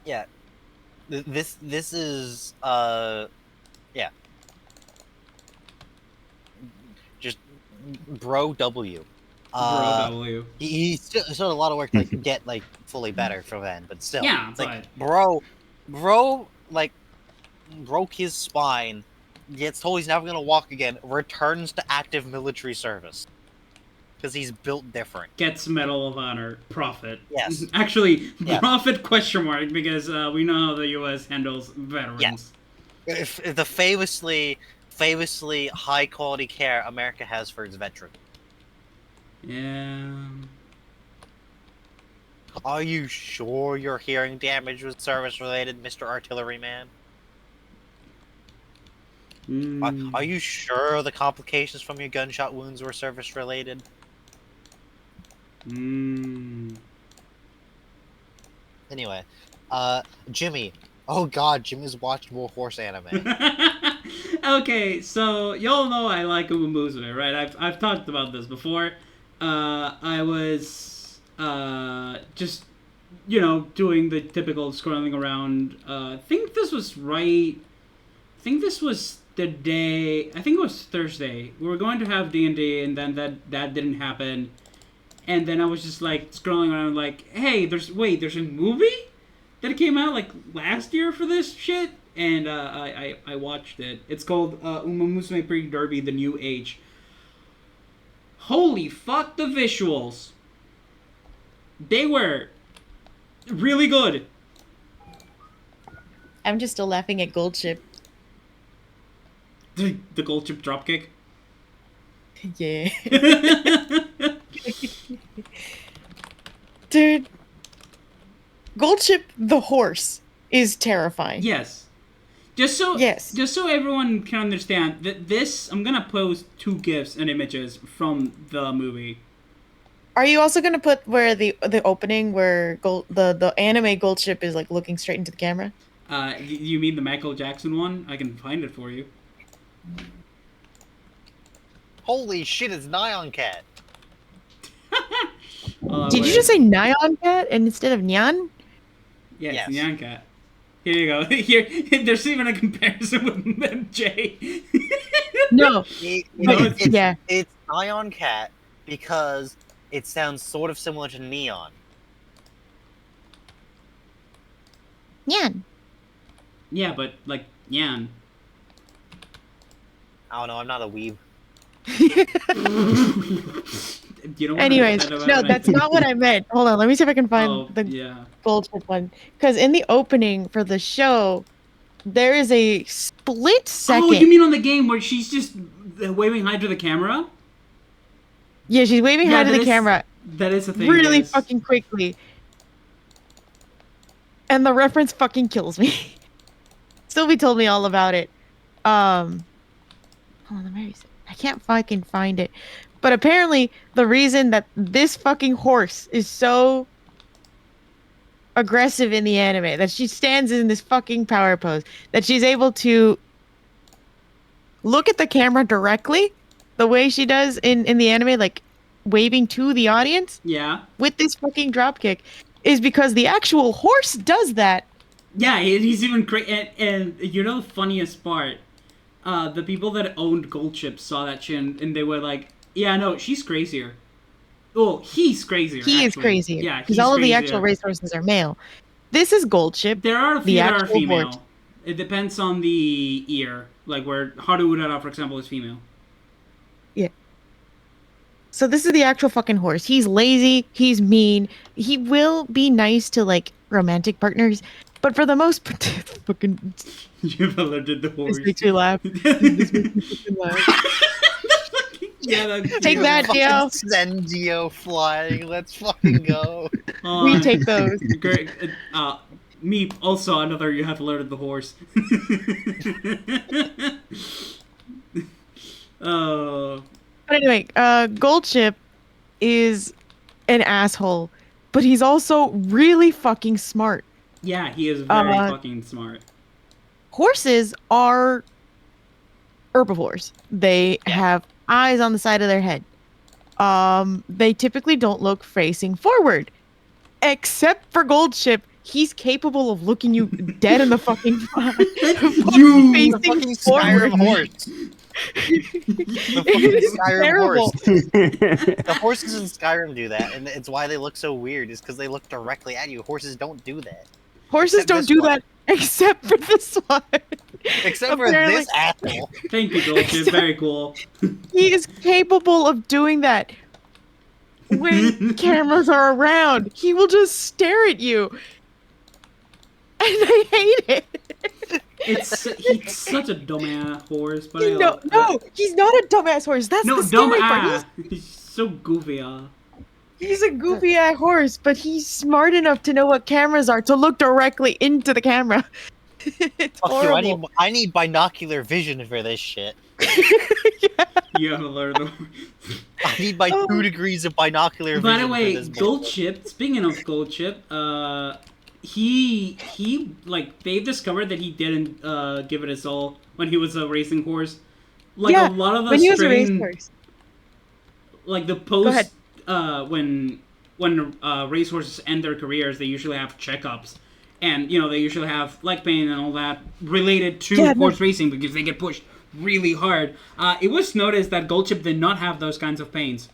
Yeah. This is yeah. Just bro W.
Bro W.
He still had a lot of work to like, get like fully better for then, but still.
Yeah,
it's like bro like broke his spine, gets told he's never gonna walk again, returns to active military service. Because he's built different.
Gets Medal of Honor. Profit.
Yes.
Actually,
Yeah.
profit question mark, because we know how the U.S. handles veterans.
If the famously high quality care America has for its veterans.
Yeah.
Are you sure your hearing damage was service related, Mr. Artilleryman? Are you sure the complications from your gunshot wounds were service related? Anyway, Jimmy. Oh god, Jimmy's watched more horse anime.
Okay, so y'all know I like Uma Musume, right? I've talked about this before. I was just doing the typical scrolling around. I think this was the day. I think it was Thursday. We were going to have D&D, and then that didn't happen. And then I was just like scrolling around, like, hey, there's a movie that came out like last year for this shit, and I watched it. It's called Uma Musume Pretty Derby: The New Age. Holy fuck, the visuals! They were really good.
I'm just still laughing at Gold Chip.
The gold chip dropkick.
Yeah. Dude, Gold Chip the horse is terrifying.
Yes. Just so everyone can understand that I'm gonna post 2 GIFs and images from the movie.
Are you also gonna put where the opening where the anime Gold Chip is like looking straight into the camera?
You mean the Michael Jackson one? I can find it for you.
Holy shit, it's Nyan Cat.
Did you just say Nyan Cat instead of Nyan?
Yeah, it's
Yes.
Nyan Cat. Here you go. Here, there's even a comparison with MJ.
No.
No,
It's
yeah.
it's Ion Cat because it sounds sort of similar to Neon.
Yan.
Yeah, but like Yan.
I don't know. I'm not a weeb.
You don't wanna
Anyways,
say that
no,
about
that's
anything.
not what I meant. Hold on, let me see if I can find
Oh,
the
yeah.
gold chip one. Because in the opening for the show, there is a split second.
Oh, you mean on the game where she's just waving hi to the camera?
Yeah, she's waving hi to
that
the
is-
camera
That is a thing.
really
yes.
fucking quickly. And the reference fucking kills me. Sylvie told me all about it. Hold on, where is it? I can't fucking find it. But apparently, the reason that this fucking horse is so aggressive in the anime, that she stands in this fucking power pose, that she's able to look at the camera directly, the way she does in the anime, like waving to the audience
Yeah.
with this fucking dropkick, is because the actual horse does that.
Yeah, he's even and you know the funniest part? The people that owned Gold Chip saw that shit and they were like, yeah, no, she's crazier. Oh, he's crazier.
He is
actually.
crazier.
Yeah,
because
he's
all of the
crazier.
actual racehorses are male. This is Gold Chip.
There are a
the
few that are
actual
female.
horse.
It depends on the ear. Like where Haru Urara, for example, is female.
So this is the actual fucking horse. He's lazy. He's mean. He will be nice to like romantic partners, but for the most part, fucking
You've alerted the horse.
this makes me laugh. This makes me fucking laugh.
Yeah, that's
Take that,
Fucking
Gio.
Send Gio flying. Let's fucking go.
We take those.
Great. Me also another. You have alerted the horse. Oh.
But anyway, Gold Chip is an asshole, but he's also really fucking smart.
Yeah, he is very
Uh,
fucking smart.
Horses are herbivores. They have eyes on the side of their head. They typically don't look facing forward. Except for Gold Chip, he's capable of looking you dead in the fucking
You-
facing
The fucking
forward.
Skyrim horse. The fucking
It's
Skyrim
terrible.
horse. The horses in Skyrim do that, and it's why they look so weird. Is because they look directly at you. Horses don't do that.
Horses
Except
don't
this
do
one.
that except for this one.
Except for
Apparently-
this asshole.
Thank you, Gold Chip. Very cool.
He is capable of doing that when cameras are around. He will just stare at you. And I hate it.
He's such a dumbass horse, but I
No, he's not a dumbass horse. That's
no,
the scary
dumb
part.
ass. He's so goofy.
He's a goofy ass horse, but he's smart enough to know what cameras are to look directly into the camera. It's
Fuck you,
horrible.
I need binocular vision for this shit.
You have alerted the horse.
I need my
Oh.
2 degrees of binocular vision
By the
for
way,
this
Gold
bullshit.
Chip. Speaking of Gold Chip, he like they've discovered that he didn't give it his all when he was a racing horse. Like
Yeah,
a lot of the
when he was a
strain,
racehorse.
like the
ahead.
post when racehorses end their careers, they usually have checkups, and you know they usually have leg pain and all that related to
Yeah, no.
horse racing because they get pushed really hard. It was noticed that Gold Chip did not have those kinds of pains.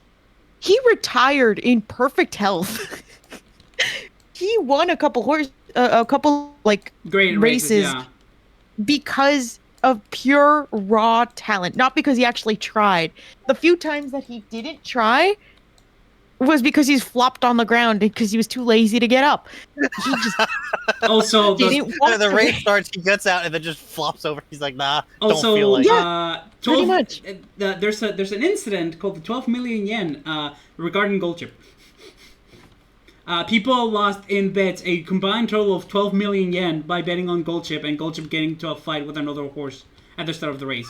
He retired in perfect health. He won a couple like
Great
races
yeah.
because of pure raw talent, not because he actually tried. The few times that he didn't try was because he's flopped on the ground because he was too lazy to get up. He just
Also, the,
didn't want
The
to.
race starts, he gets out, and then just flops over. He's like, nah, don't
also,
feel like it.
Yeah, pretty
12
much.
There's an incident called the 12 million yen regarding Gold Chip. People lost in bets a combined total of 12 million yen by betting on Gold Chip and Gold Chip getting into a fight with another horse at the start of the race.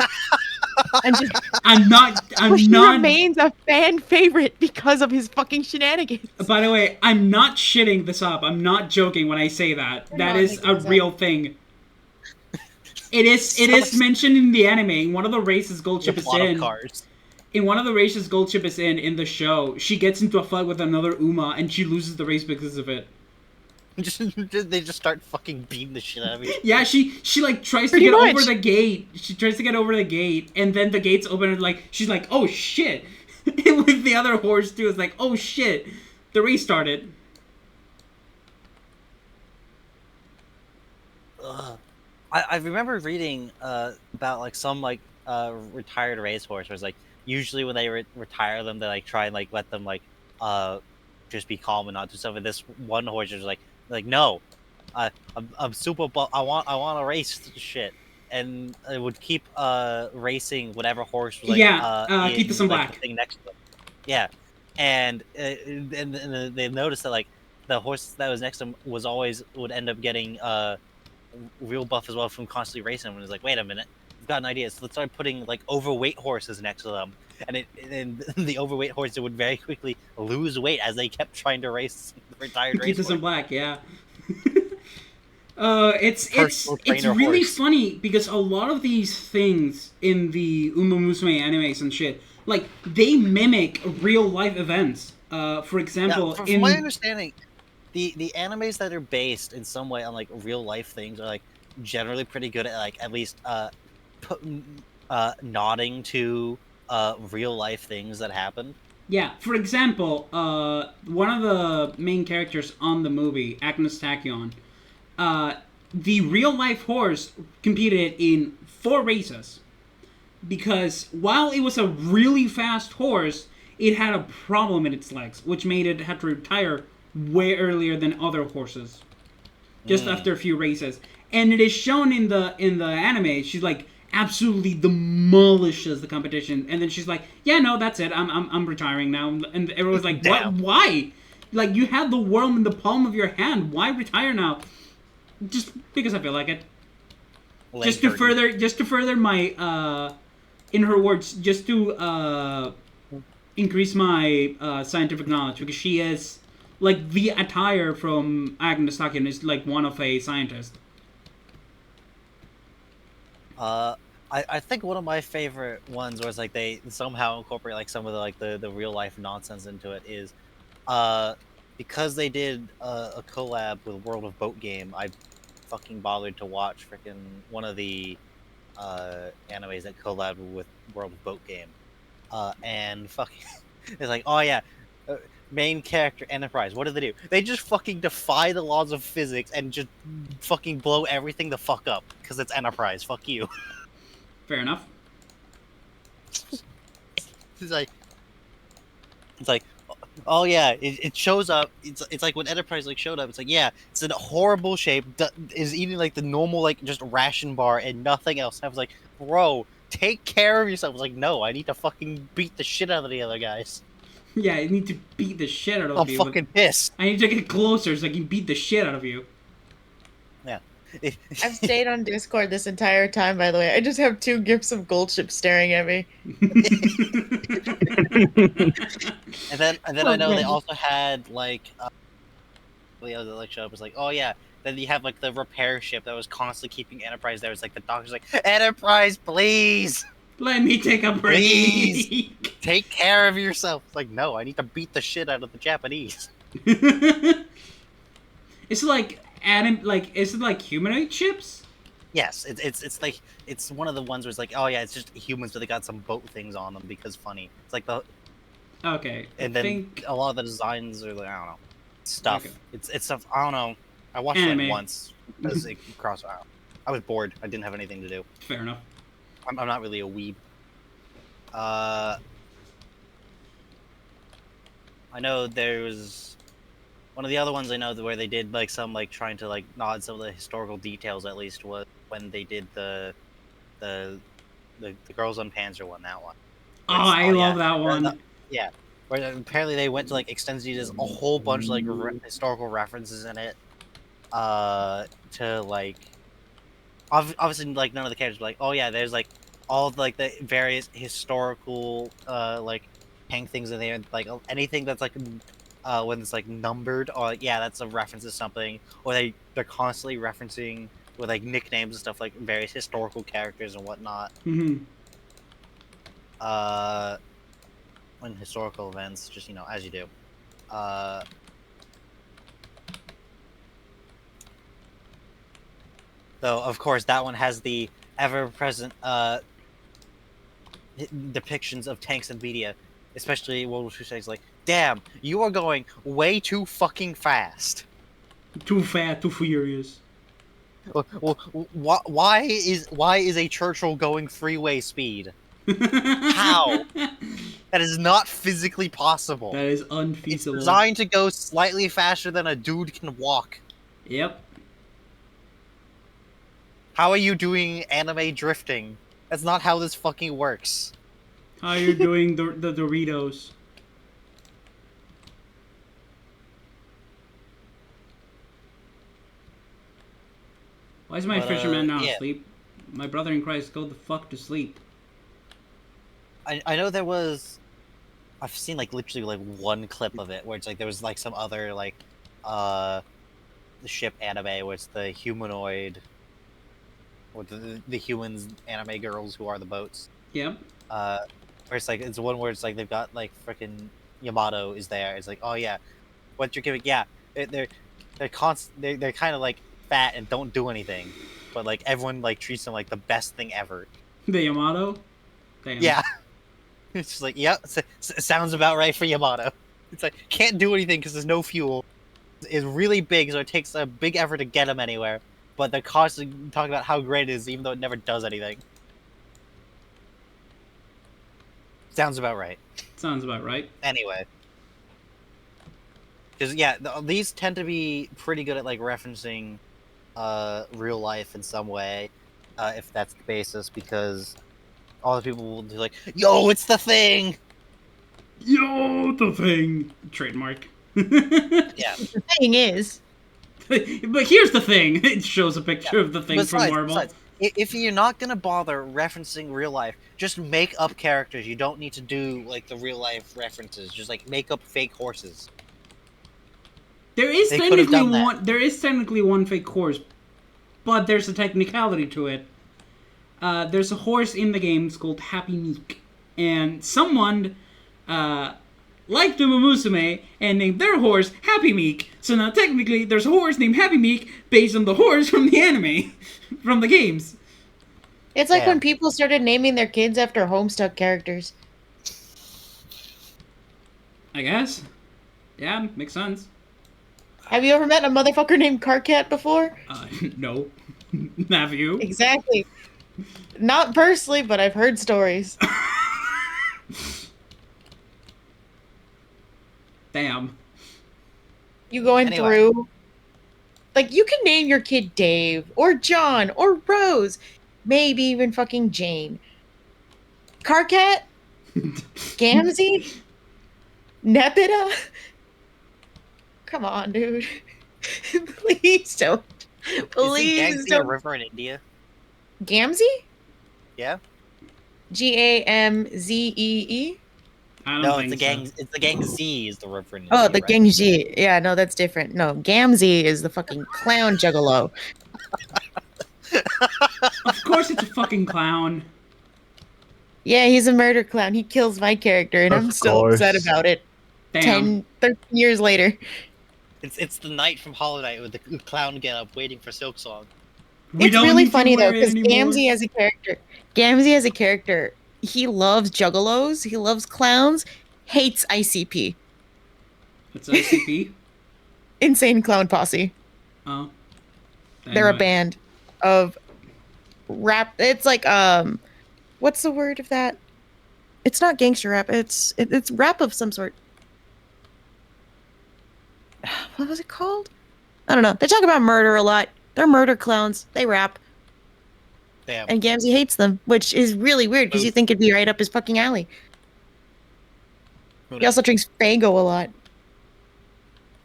And just,
I'm
he
not.
remains a fan favorite because of his fucking shenanigans.
By the way, I'm not shitting this up. I'm not joking when I say that. That
not
is
making
a
this up.
real thing. It is mentioned in the anime. In one of the races Gold Chip
A
is
lot of
in.
cars.
In one of the races Gold Chip is in the show, she gets into a fight with another Uma and she loses the race because of it.
They just start fucking beating the shit out of each other.
Yeah, she like tries to
Pretty
get over
much.
the gate. She tries to get over the gate, and then the gate's open, and like she's like, "Oh shit!" And with the other horse too, it's like, "Oh shit!" The race started.
I remember reading about like some like retired racehorse where it's like usually when they retire them they like try and like let them like just be calm and not do something. This one horse is like no, I'm super I want to race shit, and it would keep racing whatever horse was like
Yeah, keep this
in
in
like the
black.
thing next to them. Yeah, and they noticed that like the horse that was next to him was always would end up getting real buff as well from constantly racing them. And it's like, wait a minute, we've got an idea. So let's start putting like overweight horses next to them, and the overweight horses would very quickly lose weight as they kept trying to race the retired
Keep this in
racehorse.
black. Yeah. It's
Personal trainer
really
horse.
funny because a lot of these things in the Uma Musume animes and shit, like they mimic real life events. For
Yeah,
example,
from my understanding, the animes that are based in some way on like real life things are like generally pretty good at like at least nodding to real life things that happen.
yeah, for example, one of the main characters on the movie, Agnes Tachyon, uh, the real life horse competed in 4 races because while it was a really fast horse, it had a problem in its legs, which made it have to retire way earlier than other horses. Just after a few races, and it is shown in the anime. She's like absolutely demolishes the competition, and then she's like, "Yeah, no, that's it. I'm retiring now." And everyone's like, "What?
Damn.
Why? Like you had the world in the palm of your hand. Why retire now?" Just because I feel like it.
Leg dirty.
Just to further my in her words, just to increase my scientific knowledge, because she is like the attire from Agnes Tachyon is like one of a scientist.
I think one of my favorite ones was like they somehow incorporate like some of the real life nonsense into it is because they did a collab with World of Boat Game. I fucking bothered to watch freaking one of the animes that collabed with World of Boat Game. And fucking it's like, oh yeah, main character Enterprise. What do? They just fucking defy the laws of physics and just fucking blow everything the fuck up because it's Enterprise. Fuck you.
Fair enough.
It's like, it's like, oh yeah, it shows up. It's like when Enterprise like showed up. It's like, yeah, it's in a horrible shape. Is eating like the normal like just ration bar and nothing else. I was like, bro, take care of yourself. I was like, no, I need to fucking beat the shit out of the other guys.
Yeah, I need to beat the shit out of
I'm
you.
fucking pissed.
I need to get closer so I can beat the shit out of you.
Yeah.
I've stayed on Discord this entire time, by the way. I just have 2 gifs of gold ships staring at me.
And then I know they also had like the other like show up was like, oh yeah. Then you have like the repair ship that was constantly keeping Enterprise there. It's like the doctor's like, Enterprise, please,
Let me take a
Please.
break.
take care of yourself. It's like, no, I need to beat the shit out of the Japanese.
It's like Adam. Like, is it like humanoid ships?
Yes, it's like it's one of the ones where it's like, oh yeah, it's just humans, but they got some boat things on them because funny. It's like the
Okay.
and then a lot of the designs are like I don't know stuff.
Okay.
It's stuff I don't know. I watched it
Anime.
like once because it crossed. I was bored. I didn't have anything to do.
Fair enough.
I'm not really a weeb. I know there's one of the other ones I know where they did like some like trying to like nod some of the historical details at least was when they did the girls on Panzer one, that one.
Oh,
Where it's-
I love that one.
Yeah, where apparently they went to like extended details, a whole bunch of like historical references in it, to like obviously like none of the characters were like, oh yeah, there's like all of, like the various historical like tank things in there, like anything that's like when it's like numbered or like, yeah, that's a reference to something, or they're constantly referencing with like nicknames and stuff like various historical characters and whatnot.
Mm-hmm.
When historical events, just as you do. Though, of course, that one has the ever-present depictions of tanks and media, especially World War II tanks. Like, damn, you are going way too fucking fast.
Too fat, too furious.
Why is a Churchill going freeway speed? How? That is not physically possible.
That is
It's
unfeasible.
designed to go slightly faster than a dude can walk.
Yep.
How are you doing anime drifting? That's not how this fucking works.
How you're doing the Doritos. Why is my
But,
fisherman now
yeah.
asleep? My brother in Christ, go the fuck to sleep.
I know there was... I've seen, like, literally, like, one clip of it, where it's, like, there was, like, some other, like, the ship anime, where it's the humanoid... Or the humans anime girls who are the boats.
Yep.
Where it's, like, it's one where it's, like, they've got, like, frickin' Yamato is there. It's like, oh, yeah, what you're giving... Yeah, they're kind of, like, fat and don't do anything. But, like, everyone, like, treats them like the best thing ever.
The Yamato? Damn.
Yeah. It's just like, yep, sounds about right for Yamato. It's like, can't do anything because there's no fuel. It's really big, so it takes a big effort to get him anywhere. But they're constantly talking about how great it is, even though it never does anything. Sounds about right.
Sounds about right.
Anyway. Because, yeah, these tend to be pretty good at, like, referencing real life in some way, if that's the basis, because all the people will be like, yo, it's the thing!
Yo, the thing. Trademark.
Yeah.
The thing is,
But here's the thing. It shows a picture of the thing from Marvel.
If you're not gonna bother referencing real life, just make up characters. You don't need to do, like, the real life references. Just, like, make up fake horses.
There is
They could've
technically
done that.
one. There is technically one fake horse, but there's a technicality to it. There's a horse in the game called Happy Meek, and someone liked Uma Musume and named their horse Happy Meek. So now technically, there's a horse named Happy Meek based on the horse from the anime, from the games.
it's like
Yeah.
when people started naming their kids after Homestuck characters.
I guess. Yeah, makes sense.
Have you ever met a motherfucker named Carcat before?
No. Have you?
Exactly. Not personally, but I've heard stories.
Damn.
You going
Anyway.
through... Like, you can name your kid Dave, or John, or Rose. Maybe even fucking Jane. Carcat? Gamzee? Nebita? Come on, dude. Please don't. Please
Isn't Gangster a
don't.
river in India?
Gamzee?
Yeah?
Gamzee?
I don't
No,
think
it's the
so.
It's the Gang Z is the river in India.
Oh, the
right?
Genji. Yeah, no, that's different. No, Gamzee is the fucking clown juggalo.
Of course it's a fucking clown.
Yeah, he's a murder clown. He kills my character, and
Of
I'm still
course.
upset about it.
Damn.
13 years later.
It's the knight from Hollow Knight with the clown get up waiting for Silk Song.
We
It's
don't
really
need to
funny though,
worry
because
anymore.
Gamzee as a character, he loves juggalos, he loves clowns, hates ICP,
What's ICP?
Insane Clown Posse.
Oh.
They're a
Anyway.
band of rap. It's like what's the word of that? It's not gangster rap. It's rap of some sort. What was it called? I don't know. They talk about murder a lot. They're murder clowns. They rap.
Damn.
And Gamzee hates them, which is really weird because you think it'd be right up his fucking alley.
Who
He also drinks Fago a lot.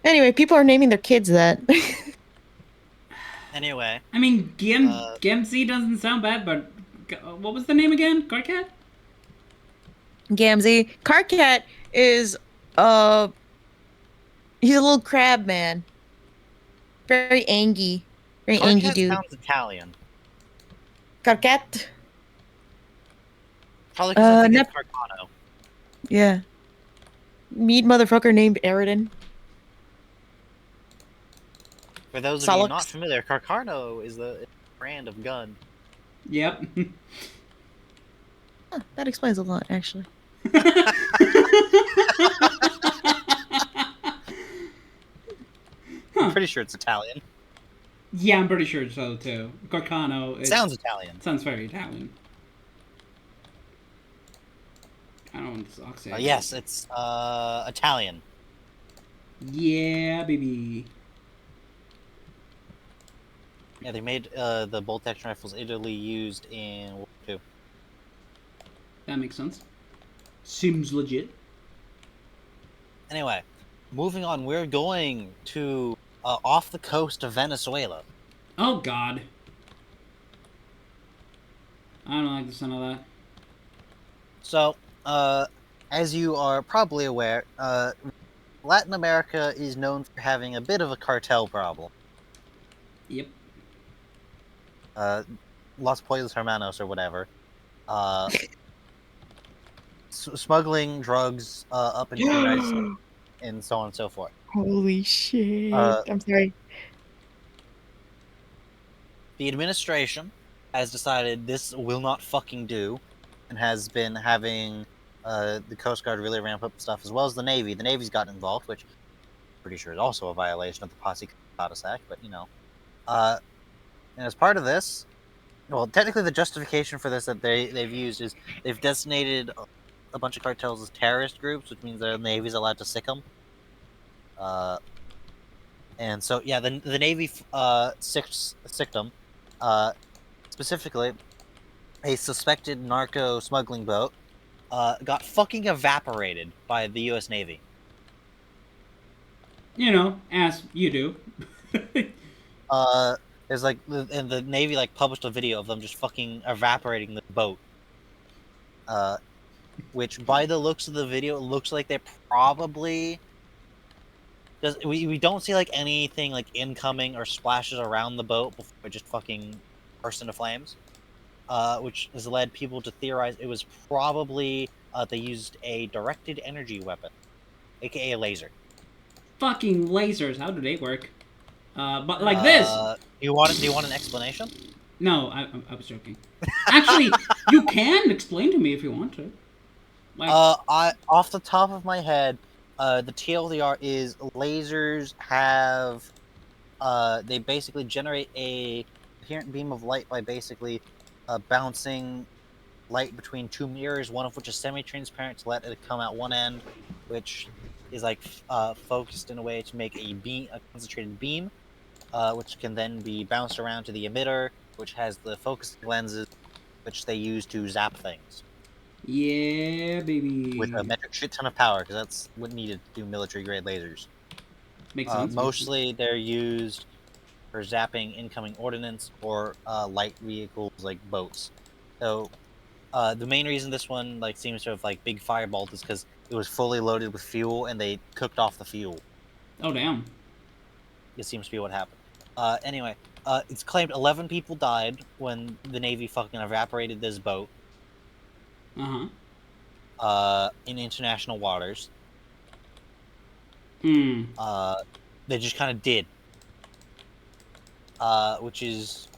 Anyway, people are naming their kids that.
Anyway,
I mean,
Uh,
Gamzee doesn't sound bad, but what was the name again? Carcat?
Gamzee. Carcat is he's a little crab man. Very angy. Very angy
Carcat
dude.
sounds Italian.
Carcat.
Probably because I think
Nep-
it's Carcano.
Yeah. Meat motherfucker named Eridan.
For those of you not
Solux.
familiar, Carcano is the brand of gun.
Yep.
Huh, that explains a lot, actually.
I'm pretty sure it's Italian.
Yeah, I'm pretty sure so too. Garcano. It
Sounds Italian.
sounds very Italian. I don't want this oxide.
Yes, it's Italian.
Yeah, baby.
Yeah, they made the bolt action rifles Italy used in World War II.
That makes sense. Seems legit.
Anyway, moving on, we're going to off the coast of Venezuela.
Oh God. I don't like the sound of that.
So, as you are probably aware, Latin America is known for having a bit of a cartel problem.
Yep.
Los Pollos Hermanos or whatever. Smuggling drugs up into the United States and so on and so forth.
Holy shit.
Uh,
I'm sorry.
The administration has decided this will not fucking do and has been having the Coast Guard really ramp up stuff as well as the Navy. The Navy's gotten involved, which I'm pretty sure is also a violation of the Posse Comitatus Act, but you know. And as part of this, well, technically the justification for this that they've used is they've designated a bunch of cartels as terrorist groups, which means the Navy's allowed to sick them. And so, yeah, the Navy sicked them. Specifically, a suspected narco smuggling boat got fucking evaporated by the U.S. Navy.
You know, as you do.
There's like, and the Navy like published a video of them just fucking evaporating the boat. Which, by the looks of the video, it looks like they're probably. We don't see like anything like incoming or splashes around the boat before it just fucking burst into flames. Which has led people to theorize it was probably they used a directed energy weapon, aka a laser.
Fucking lasers. How do they work? But like this.
Do you want an explanation?
No, I was joking. Actually, you can explain to me if you want to. Like,
I off the top of my head, the TLDR is lasers have they basically generate a coherent beam of light by basically bouncing light between two mirrors, one of which is semi-transparent to let it come out one end, which is like focused in a way to make a concentrated beam, which can then be bounced around to the emitter, which has the focusing lenses, which they use to zap things.
yeah, baby.
With a metric shit ton of power, because that's what needed to do military-grade lasers.
Makes sense.
Mostly, they're used for zapping incoming ordnance or light vehicles like boats. So, the main reason this one like seems to have like big fireballed is because it was fully loaded with fuel and they cooked off the fuel.
Oh, damn.
It seems to be what happened. Anyway, it's claimed 11 people died when the Navy fucking evaporated this boat. In international waters.
Hmm.
They just kind of did. Which is,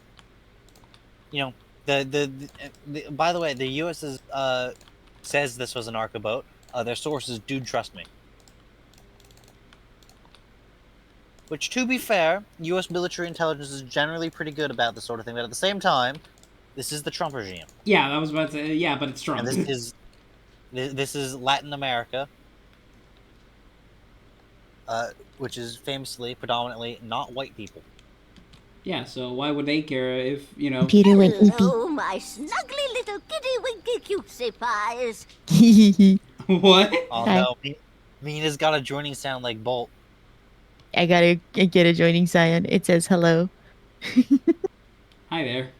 you know, the by the way, the U.S. is, says this was an narco boat. Their sources do trust me. Which, to be fair, U.S. military intelligence is generally pretty good about this sort of thing, but at the same time, this is the Trump regime.
Yeah, I was about to say, yeah, but it's Trump.
And this is Latin America, which is famously, predominantly, not white people.
Yeah, so why would they care if, you know...
Peter went
Hello, my snuggly little kitty winky cutesy pies.
oopy.
What?
Oh
Hi.
no, Mina's got a joining sound like Bolt.
I gotta get a joining sign. It says hello.
Hi there.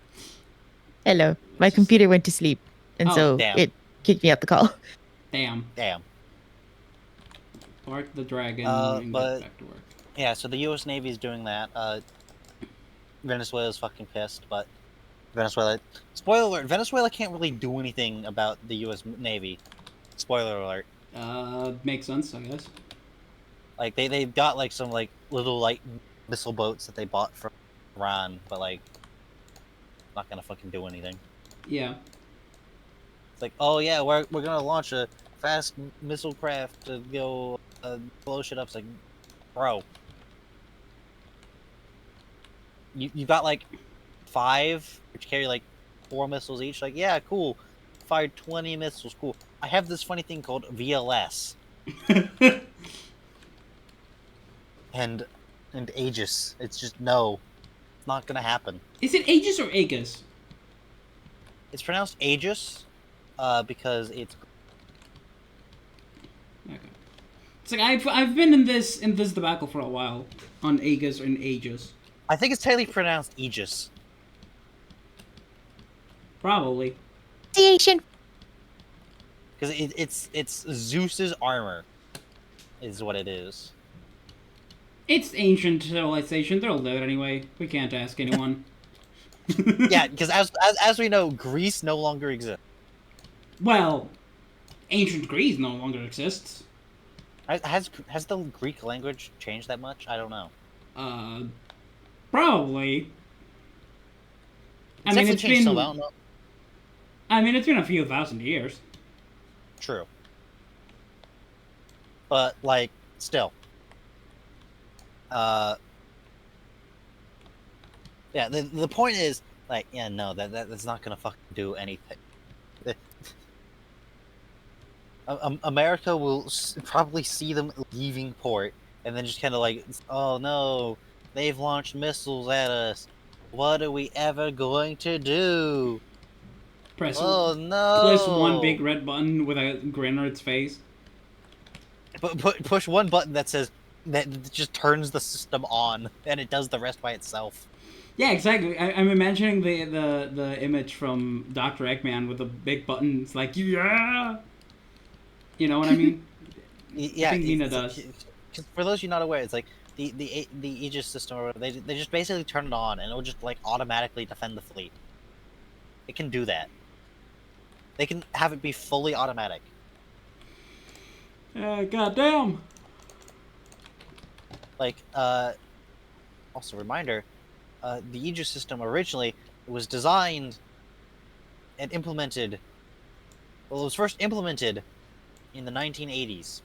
Hello. My computer went to sleep, and
Oh,
so
damn.
it kicked me out the call.
Damn.
Damn.
Park the dragon and
but-
get back to work.
Yeah, so the U.S. Navy is doing that. Venezuela's fucking pissed, but Venezuela... Spoiler alert, Venezuela can't really do anything about the U.S. Navy. Spoiler alert.
Makes sense, I guess.
Like, they've got, like, some, like, little light missile boats that they bought from Iran, but, like, Not gonna fucking do anything.
Yeah.
It's like, oh yeah, we're gonna launch a fast missile craft to go blow shit up. It's like, bro, you got like 5, which carry like 4 missiles each. Like, yeah, cool. Fired 20 missiles, cool. I have this funny thing called VLS and Aegis. It's just no, it's not gonna happen.
Is it Aegis or Aegis?
It's pronounced Aegis, because it's
Okay. It's like I've been in this debacle for a while on Aegis and Aegis.
I think it's technically pronounced Aegis.
Probably.
Pronunciation.
Because it's Zeus's armor, is what it is.
It's ancient civilization. They'll do it anyway. We can't ask anyone.
Yeah, because as we know, Greece no longer exists.
Well, ancient Greece no longer exists.
Has the Greek language changed that much? I don't know.
Probably.
It's definitely changed some. I don't know.
I mean, it's been a few thousand years.
True. But like, still. Yeah. The point is, like, yeah, no, that's not gonna fucking do anything. America will probably see them leaving port, and then just kind of like, oh no, they've launched missiles at us. What are we ever going to do?
Press one big red button with a grin on its face.
But push one button that says that just turns the system on, and it does the rest by itself.
Yeah, exactly. I'm imagining the image from Dr. Eggman with the big button. It's like, yeah! You know what I mean?
Yeah,
I think Nina does.
For those of you not aware, it's like the Aegis system, or whatever, they just basically turn it on, and it'll just like automatically defend the fleet. It can do that. They can have it be fully automatic.
Goddamn!
Like, also reminder, the Aegis system originally was designed and implemented. Well, it was first implemented in the 1980s.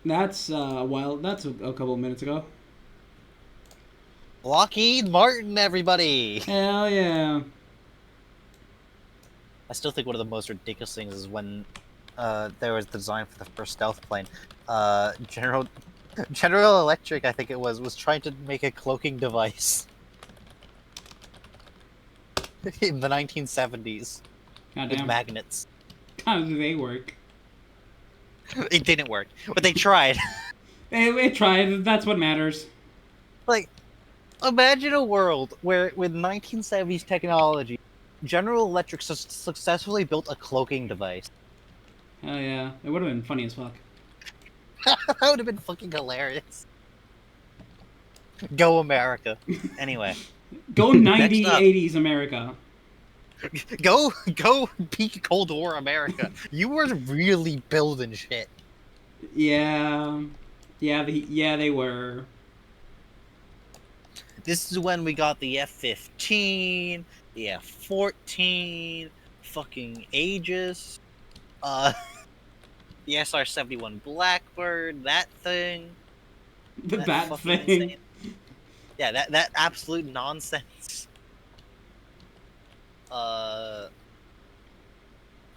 That's that's a couple of minutes ago.
Lockheed Martin, everybody!
Hell yeah!
I still think one of the most ridiculous things is when there was the design for the first stealth plane. General Electric, I think it was trying to make a cloaking device in the 1970s with
Goddamn.
magnets.
How do they work?
It didn't work, but they tried.
It tried. That's what matters.
Like, imagine a world where, with 1970s technology, General Electric successfully built a cloaking device.
Hell yeah! It would have been funny as fuck.
That would have been fucking hilarious. Go America. Anyway.
Go 90s, 80s America.
Go peak Cold War America. You were really building shit.
Yeah. Yeah, they were.
This is when we got the F-15, the F-14, fucking Aegis, the SR-71 Blackbird, that thing.
That thing.
Insane. Yeah, that absolute nonsense.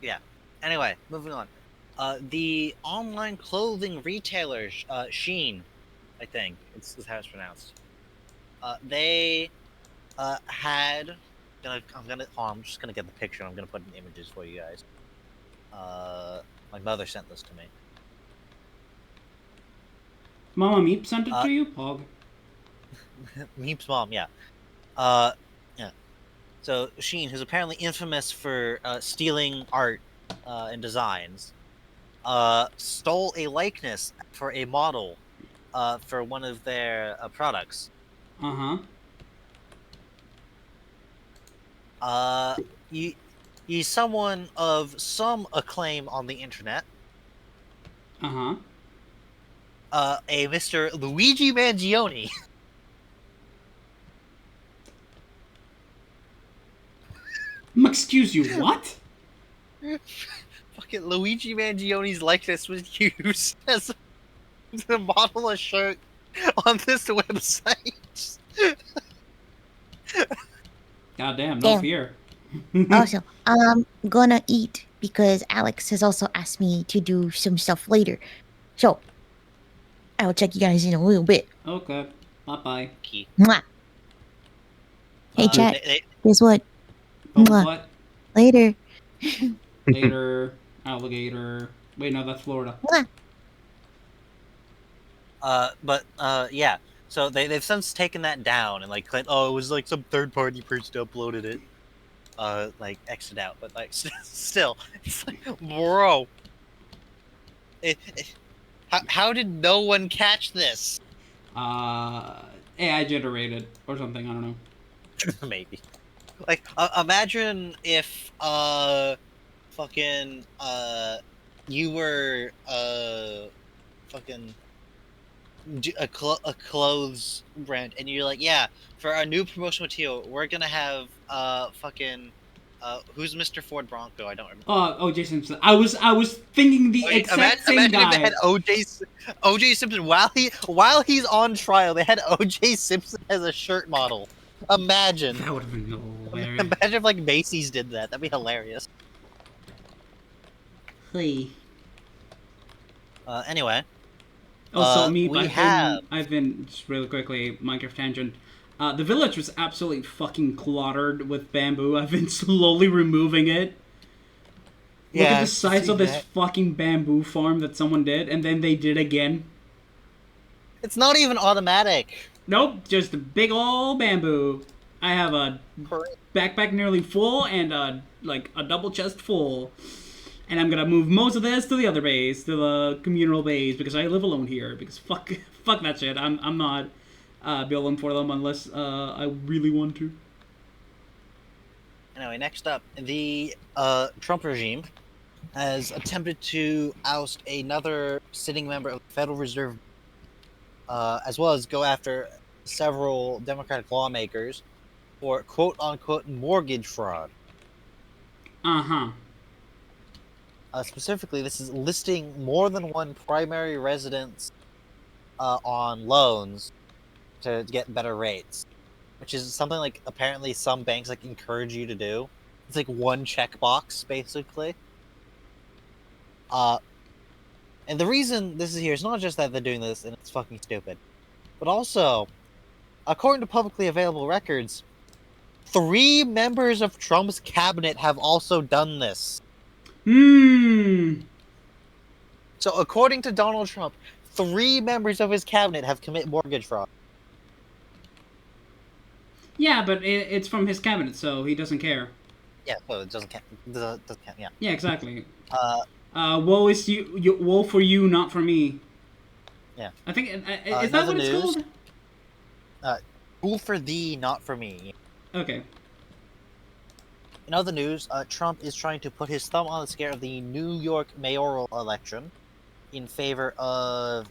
Yeah. Anyway, moving on. The online clothing retailer, Shein, I think it's how it's pronounced. They had. I'm just gonna get the picture. And I'm gonna put in images for you guys. My mother sent this to me.
Mama Meep sent it to you, Pog.
Meep's mom, yeah. Yeah. So Shein, who's apparently infamous for stealing art and designs, stole a likeness for a model for one of their products. He's someone of some acclaim on the internet. A Mr. Luigi Mangione.
Excuse you, what?
Fucking Luigi Mangioni's likeness was used as to model a shirt on this website.
Goddamn, no
Damn.
fear.
Also, I'm gonna eat because Alex has also asked me to do some stuff later. So, I'll check you guys in a little bit.
Okay, bye-bye.
Mwah. Hey,
Bye.
chat. Guess what?
Oh,
Mwah.
what?
Later.
Later, alligator. Wait, no, that's Florida.
Mwah.
Yeah. So they've since taken that down and like claimed, oh, it was like some third party person uploaded it, like X'd out, but like still, it's like, bro, how did no one catch this?
AI generated or something. I don't know.
Maybe. Like, imagine if fucking you were fucking a clothes brand, and you're like, yeah, for our new promotional material, we're gonna have fucking who's Mr. Ford Bronco? I don't remember.
O.J. Simpson. I was thinking the exact same
imagine
guy.
if they had OJ Simpson while he's on trial. They had OJ Simpson as a shirt model. Imagine.
That would have been hilarious.
Imagine if like Macy's did that. That'd be hilarious.
Hey.
Anyway.
Also, I've been just really quickly Minecraft tangent. The village was absolutely fucking cluttered with bamboo. I've been slowly removing it. Look at the size of this fucking bamboo farm that someone did, and then they did again.
It's not even automatic.
Nope, just a big ol' bamboo. I have a backpack nearly full and like a double chest full. And I'm gonna move most of this to the other base, to the communal base, because I live alone here. Because fuck that shit. I'm not building for them unless I really want to.
Anyway, next up, the Trump regime has attempted to oust another sitting member of the Federal Reserve, as well as go after several Democratic lawmakers for quote-unquote mortgage fraud.
Uh-huh.
Specifically, this is listing more than one primary residence on loans to get better rates, which is something like apparently some banks like encourage you to do. It's like one checkbox basically. And the reason this is here is not just that they're doing this and it's fucking stupid, but also, according to publicly available records, 3 members of Trump's cabinet have also done this. So according to Donald Trump, 3 members of his cabinet have committed mortgage fraud.
Yeah, but it's from his cabinet, so he doesn't care.
Yeah, so it doesn't count. Doesn't count. Yeah.
Yeah, exactly. Woe is you, woe for you, not for me.
Yeah.
I think is that what it's called?
Fool for thee, not for me.
Okay.
In other news, Trump is trying to put his thumb on the scale of the New York mayoral election in favor of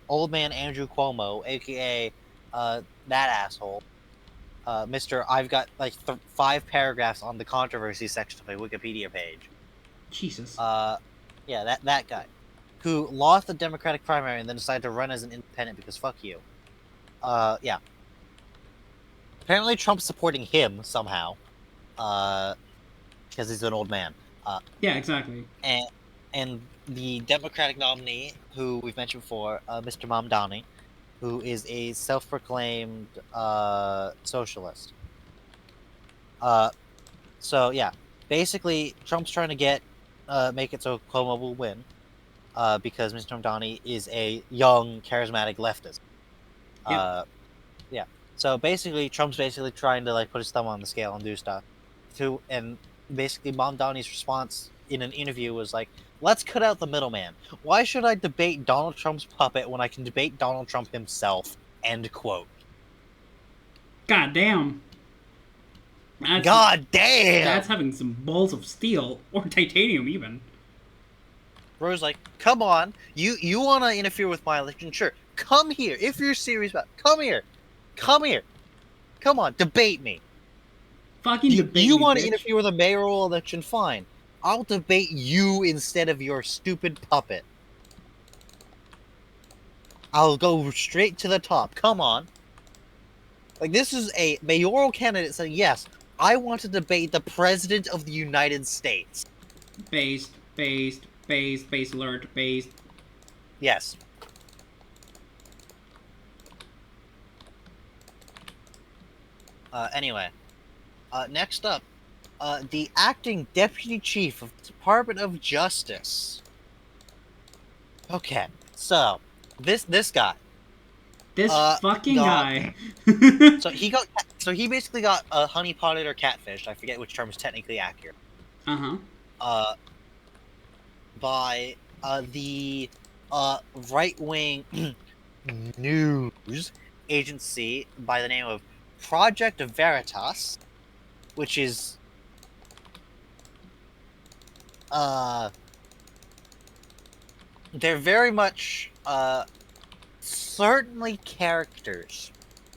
old man Andrew Cuomo, aka that asshole. Mr. I've got like 5 paragraphs on the controversy section of my Wikipedia page.
Jesus.
Yeah, that guy, who lost the Democratic primary and then decided to run as an independent because fuck you. Yeah. Apparently Trump's supporting him somehow. Because he's an old man.
Yeah, exactly.
And the Democratic nominee, who we've mentioned before, Mr. Mamdani, who is a self-proclaimed socialist. So yeah, basically Trump's trying to make it so Cuomo will win, because Mr. Mamdani is a young, charismatic leftist.
Yep.
Yeah. So basically, Trump's basically trying to like put his thumb on the scale and do stuff. And basically, Mamdani's response in an interview was like, "Let's cut out the middleman. Why should I debate Donald Trump's puppet when I can debate Donald Trump himself?" End quote.
God damn.
God damn.
That's having some balls of steel or titanium even.
Bro's like, "Come on, you want to interfere with my election? Sure, come here. If you're serious about it, come here. Come on, debate me."
Fucking debate
You
me,
want to
bitch.
interfere with a mayoral election? Fine. I'll debate you instead of your stupid puppet. I'll go straight to the top. Come on. Like, this is a mayoral candidate saying, yes, I want to debate the President of the United States.
Based alert, based.
Yes. Anyway. Next up. The acting deputy chief of the Department of Justice. Okay, so this guy.
This fucking
got-
guy.
So he basically got honey potted or catfished. I forget which term is technically accurate. By the right wing news agency by the name of Project Veritas, which is they're very much certainly characters,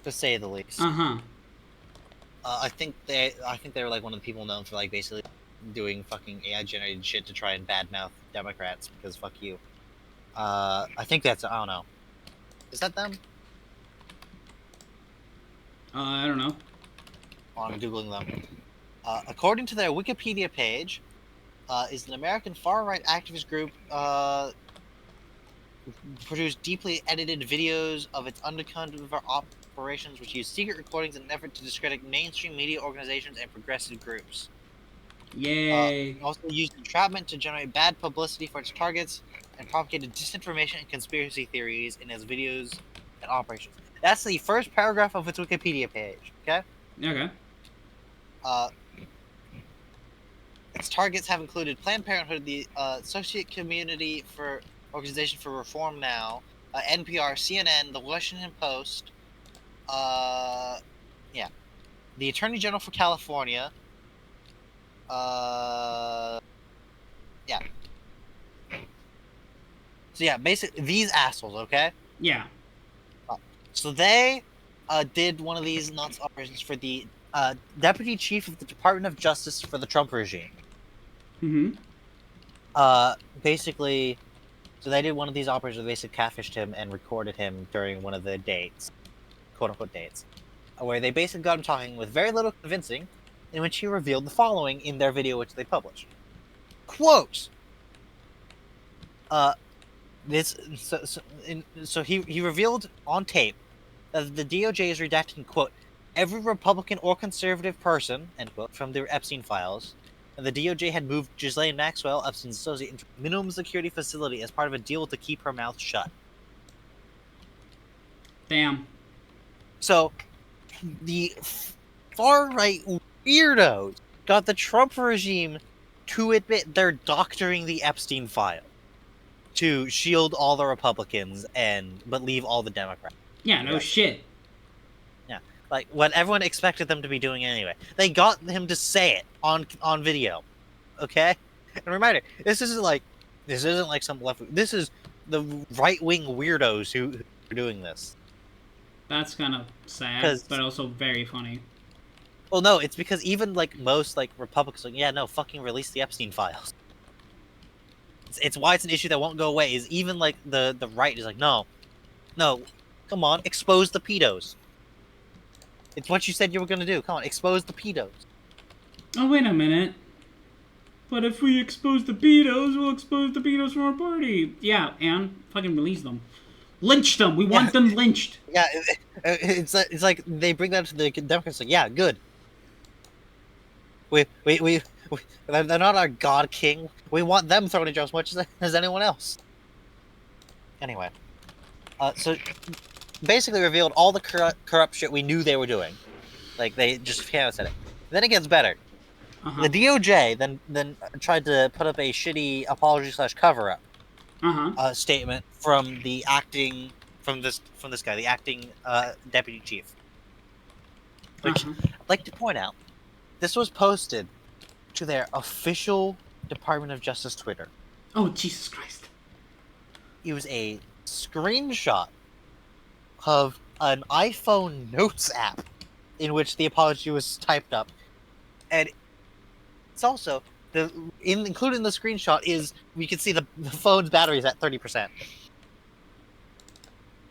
to say the least. I think they were like one of the people known for like basically doing fucking AI generated shit to try and badmouth Democrats because fuck you. I think that's, I don't know. Is that them?
I don't know.
I'm googling them. According to their Wikipedia page, is an American far-right activist group produced deeply edited videos of its undercover operations, which use secret recordings in an effort to discredit mainstream media organizations and progressive groups.
Yay.
Also used entrapment to generate bad publicity for its targets and propagated disinformation and conspiracy theories in its videos and operations. That's the first paragraph of its Wikipedia page, okay?
Okay.
Its targets have included Planned Parenthood, the Associate Community for Organization for Reform Now, NPR, CNN, The Washington Post, the Attorney General for California, So yeah, basically these assholes, okay?
Yeah.
So they did one of these nuts operations for the deputy chief of the Department of Justice for the Trump regime. Basically, so they did one of these operations where they basically catfished him and recorded him during one of the dates, quote-unquote dates, where they basically got him talking with very little convincing, in which he revealed the following in their video which they published. Quote! So he revealed on tape that the DOJ is redacting, quote, every Republican or conservative person, end quote, from their Epstein files, and the DOJ had moved Ghislaine Maxwell, Epstein's associate, into a minimum security facility as part of a deal to keep her mouth shut.
Damn.
So, the far-right weirdos got the Trump regime to admit they're doctoring the Epstein file to shield all the Republicans but leave all the Democrats.
Yeah, no shit.
Yeah, like what everyone expected them to be doing anyway. They got him to say it on video. Okay? And reminder, this isn't like some left. This is the right-wing weirdos who are doing this.
That's kind of sad, but also very funny.
Well, no, it's because even like most like Republicans, like, yeah, no, fucking release the Epstein files. It's why it's an issue that won't go away. Is even like the right is like, no, come on, expose the pedos. It's what you said you were gonna do. Come on, expose the pedos.
Oh, wait a minute. But if we expose the pedos, we'll expose the pedos from our party. Yeah, and fucking release them. Lynch them. We want them lynched.
Yeah, it's like they bring that to the Democrats. Like, yeah, good. We they're not our god king. We want them thrown in jail as much as anyone else. Anyway, so basically revealed all the corrupt shit we knew they were doing. Like they just came out and said it. Then it gets better. The DOJ then tried to put up a shitty apology / cover up statement from the acting this guy, the acting deputy chief. Which I'd like to point out, this was posted to their official Department of Justice Twitter.
Oh, Jesus Christ.
It was a screenshot of an iPhone Notes app in which the apology was typed up And it's also included in the screenshot is we can see the phone's battery is at 30%.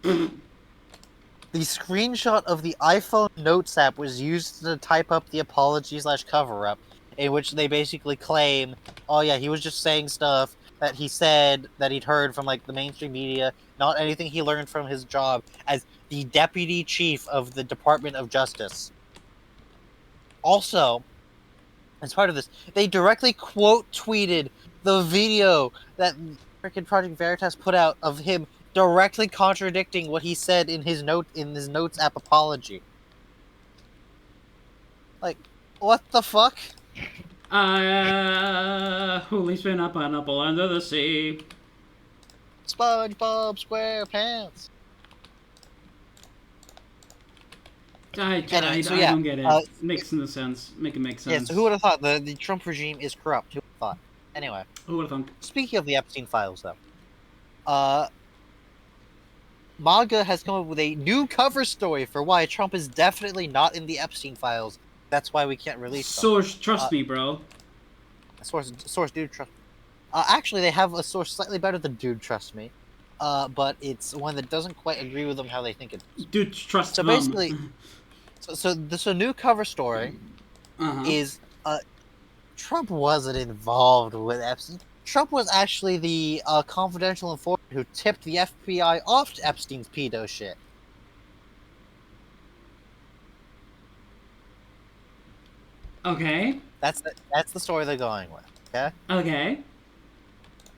The screenshot of the iPhone Notes app was used to type up the apology/cover-up, in which they basically claim, oh yeah, he was just saying stuff that he said that he'd heard from like the mainstream media, not anything he learned from his job as the deputy chief of the Department of Justice. Also, as part of this, they directly quote tweeted the video that frickin' Project Veritas put out of him directly contradicting what he said in his Notes app apology. Like, what the fuck?
Who leaves been up an apple under the sea?
SpongeBob SquarePants.
I
So yeah,
don't get it. Makes no sense. Make it make sense.
Yeah, so who would have thought the Trump regime is corrupt? Who would have thought? Anyway,
Who would have thunk?
speaking of the Epstein files, though, MAGA has come up with a new cover story for why Trump is definitely not in the Epstein files. That's why we can't release them.
Source, trust me, bro.
Source, dude, trust. Actually, they have a source slightly better than dude, trust me. But it's one that doesn't quite agree with them how they think it is.
Dude, trust
So
them.
basically, so new cover story is Trump wasn't involved with Epstein. Trump was actually the confidential informant who tipped the FBI off to Epstein's pedo shit.
Okay.
That's the story they're going with. Okay.
Okay.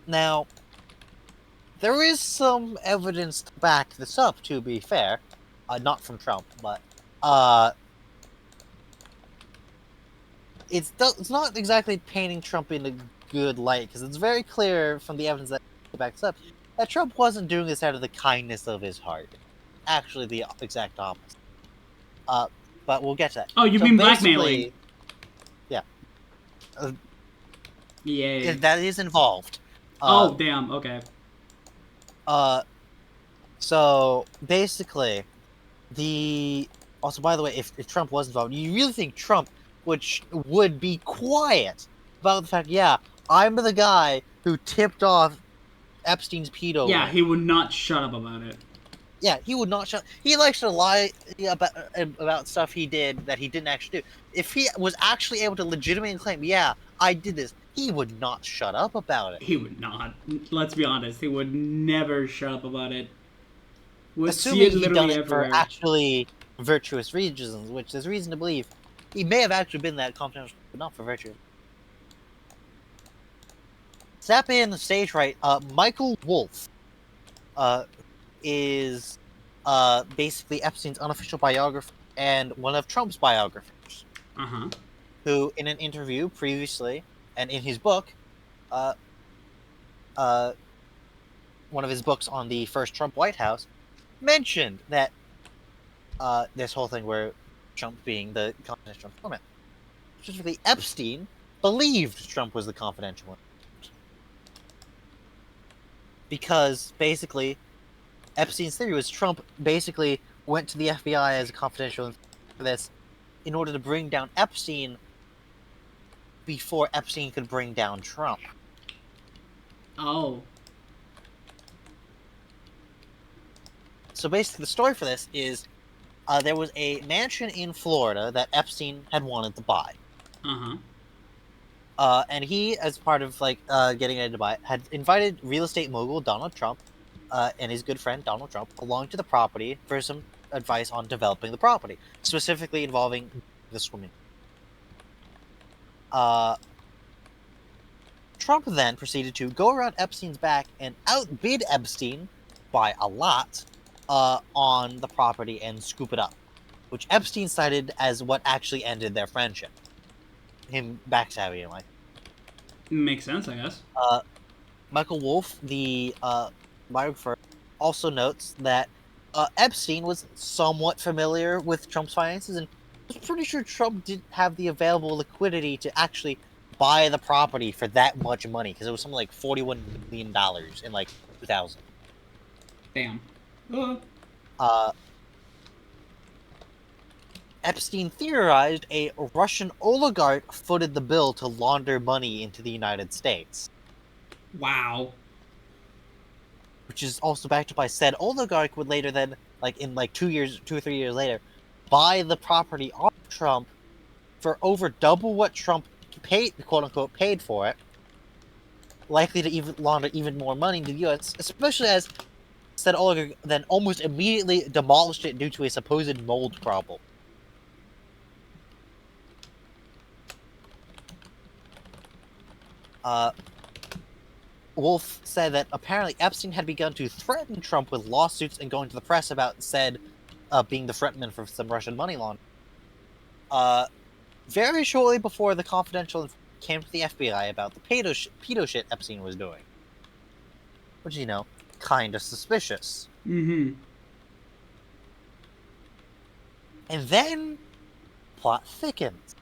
Now, there is some evidence to back this up. To be fair, not from Trump, but it's not exactly painting Trump in a good light because it's very clear from the evidence that backs up that Trump wasn't doing this out of the kindness of his heart. Actually, the exact opposite. But we'll get to that.
Oh, you mean blackmailing?
Yeah.
Yeah.
That is involved.
Oh, damn. Okay.
So basically, also, by the way, if Trump was involved, you really think Trump would be quiet about the fact, yeah, I'm the guy who tipped off Epstein's pedo.
Yeah, he would not shut up about it.
Yeah, he would not shut. He likes to lie about stuff he did that he didn't actually do. If he was actually able to legitimately claim, yeah, I did this, he would not shut up about it.
He would not. Let's be honest. He would never shut up about it. We'll
Assuming
see it
he'd done
literally
it
everywhere.
for actually virtuous reasons, which there's reason to believe he may have actually been that confidential, but not for virtue. Stepping in the stage right, Michael Wolff is basically Epstein's unofficial biographer and one of Trump's biographers. Who, in an interview previously and in his book, one of his books on the first Trump White House, mentioned that this whole thing where Trump being the confidential informant. Specifically, Epstein believed Trump was the confidential one. Because, basically, Epstein's theory was Trump basically went to the FBI as a confidential informant for this in order to bring down Epstein before Epstein could bring down Trump.
Oh.
So basically, the story for this is there was a mansion in Florida that Epstein had wanted to buy. And he, as part of getting ready to buy it, had invited real estate mogul Donald Trump and his good friend Donald Trump along to the property for some advice on developing the property, specifically involving the swimming. Trump then proceeded to go around Epstein's back and outbid Epstein by a lot on the property and scoop it up, which Epstein cited as what actually ended their friendship. Him backstabbing him, like.
Makes sense, I guess.
Michael Wolff, the biographer, also notes that Epstein was somewhat familiar with Trump's finances and was pretty sure Trump didn't have the available liquidity to actually buy the property for that much money, because it was something like $41 million in 2000.
Damn.
Epstein theorized a Russian oligarch footed the bill to launder money into the United States,
Wow.
which is also backed up by said oligarch would later then, like in like 2 or 3 years later, buy the property off Trump for over double what Trump paid, quote unquote, paid for it, likely to even launder even more money into the U.S., especially as said oligarch then almost immediately demolished it due to a supposed mold problem. Wolf said that apparently Epstein had begun to threaten Trump with lawsuits and going to the press about said being the threatman for some Russian money laundering. Very shortly before the confidential came to the FBI about the pedo shit Epstein was doing. Which, you know, kind of suspicious.
Mm-hmm.
And then, plot thickens.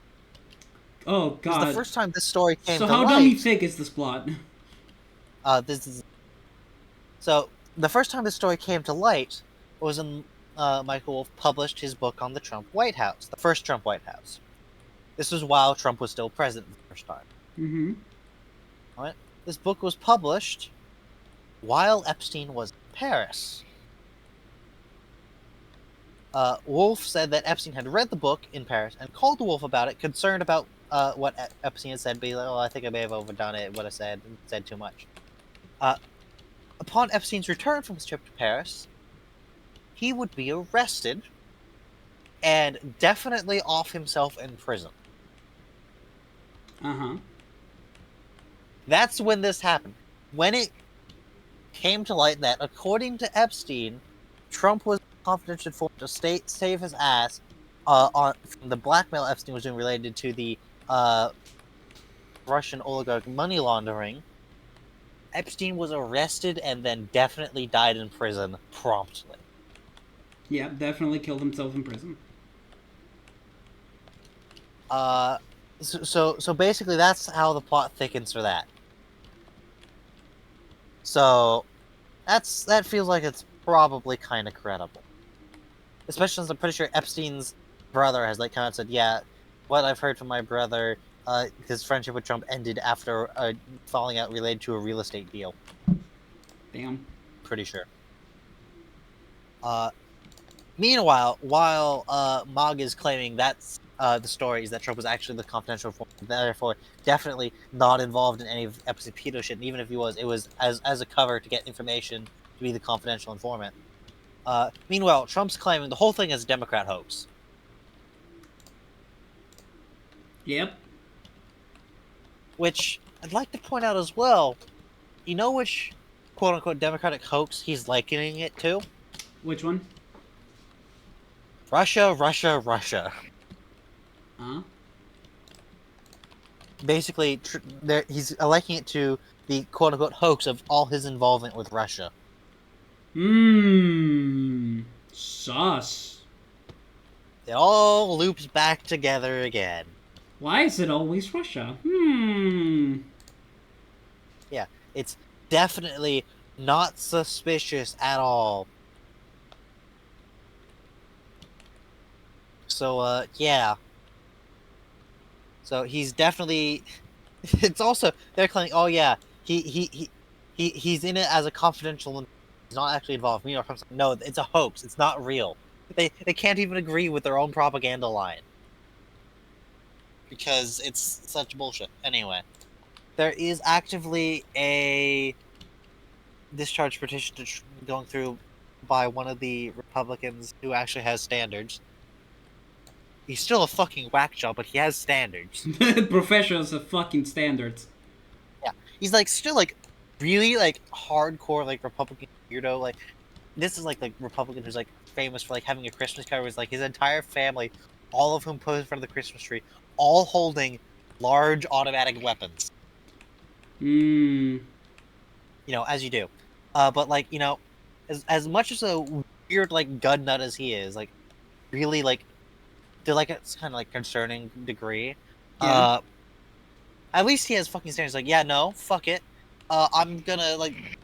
Oh,
This is
God.
the first time this story came
So
to
how
light.
dummy thick is this plot?
So, the first time this story came to light was when Michael Wolff published his book on the Trump White House, the first Trump White House. This was while Trump was still president the first time.
Mm-hmm.
Alright? This book was published while Epstein was in Paris. Wolff said that Epstein had read the book in Paris and called Wolff about it, concerned about what Epstein had said, being like, "Oh, I think I may have overdone it, what I said too much." Upon Epstein's return from his trip to Paris, he would be arrested and definitely off himself in prison.
Uh-huh.
That's when this happened. When it came to light that, according to Epstein, Trump was confidential informant to save his ass from the blackmail Epstein was doing related to the Russian oligarch money laundering. Epstein was arrested and then definitely died in prison promptly.
Yeah, definitely killed himself in prison.
So basically that's how the plot thickens for that. So that feels like it's probably kind of credible. Especially since I'm pretty sure Epstein's brother has like come out and said, yeah, what I've heard from my brother, his friendship with Trump ended after a falling out related to a real estate deal.
Damn.
Pretty sure. Meanwhile, while Mog is claiming that's the story is that Trump was actually the confidential informant, therefore definitely not involved in any of Epstein's pedo shit, and even if he was, it was as a cover to get information to be the confidential informant. Meanwhile, Trump's claiming the whole thing is a Democrat hoax.
Yep.
Which I'd like to point out as well, you know which quote-unquote Democratic hoax he's likening it to?
Which one?
Russia, Russia, Russia.
Huh?
Basically, he's likening it to the quote-unquote hoax of all his involvement with Russia.
Sus.
It all loops back together again.
Why is it always Russia?
Yeah, it's definitely not suspicious at all. So, yeah. So he's definitely. It's also they're claiming, oh yeah, he's in it as a confidential. He's not actually involved. New York Times, no, it's a hoax. It's not real. They can't even agree with their own propaganda line because it's such bullshit. Anyway, there is actively a discharge petition going through by one of the Republicans who actually has standards. He's still a fucking whack job, but he has standards.
Professionals have fucking standards.
Yeah, he's like still like really like hardcore like Republican weirdo. Like this is like Republican who's like famous for like having a Christmas card. Was like his entire family, all of whom posed in front of the Christmas tree, all holding large automatic weapons. You know, as you do. But like you know, as much as a weird like gun nut as he is, like really like to like it's kind of like concerning degree.
Yeah.
At least he has fucking standards. Like, yeah, no, fuck it. I'm gonna like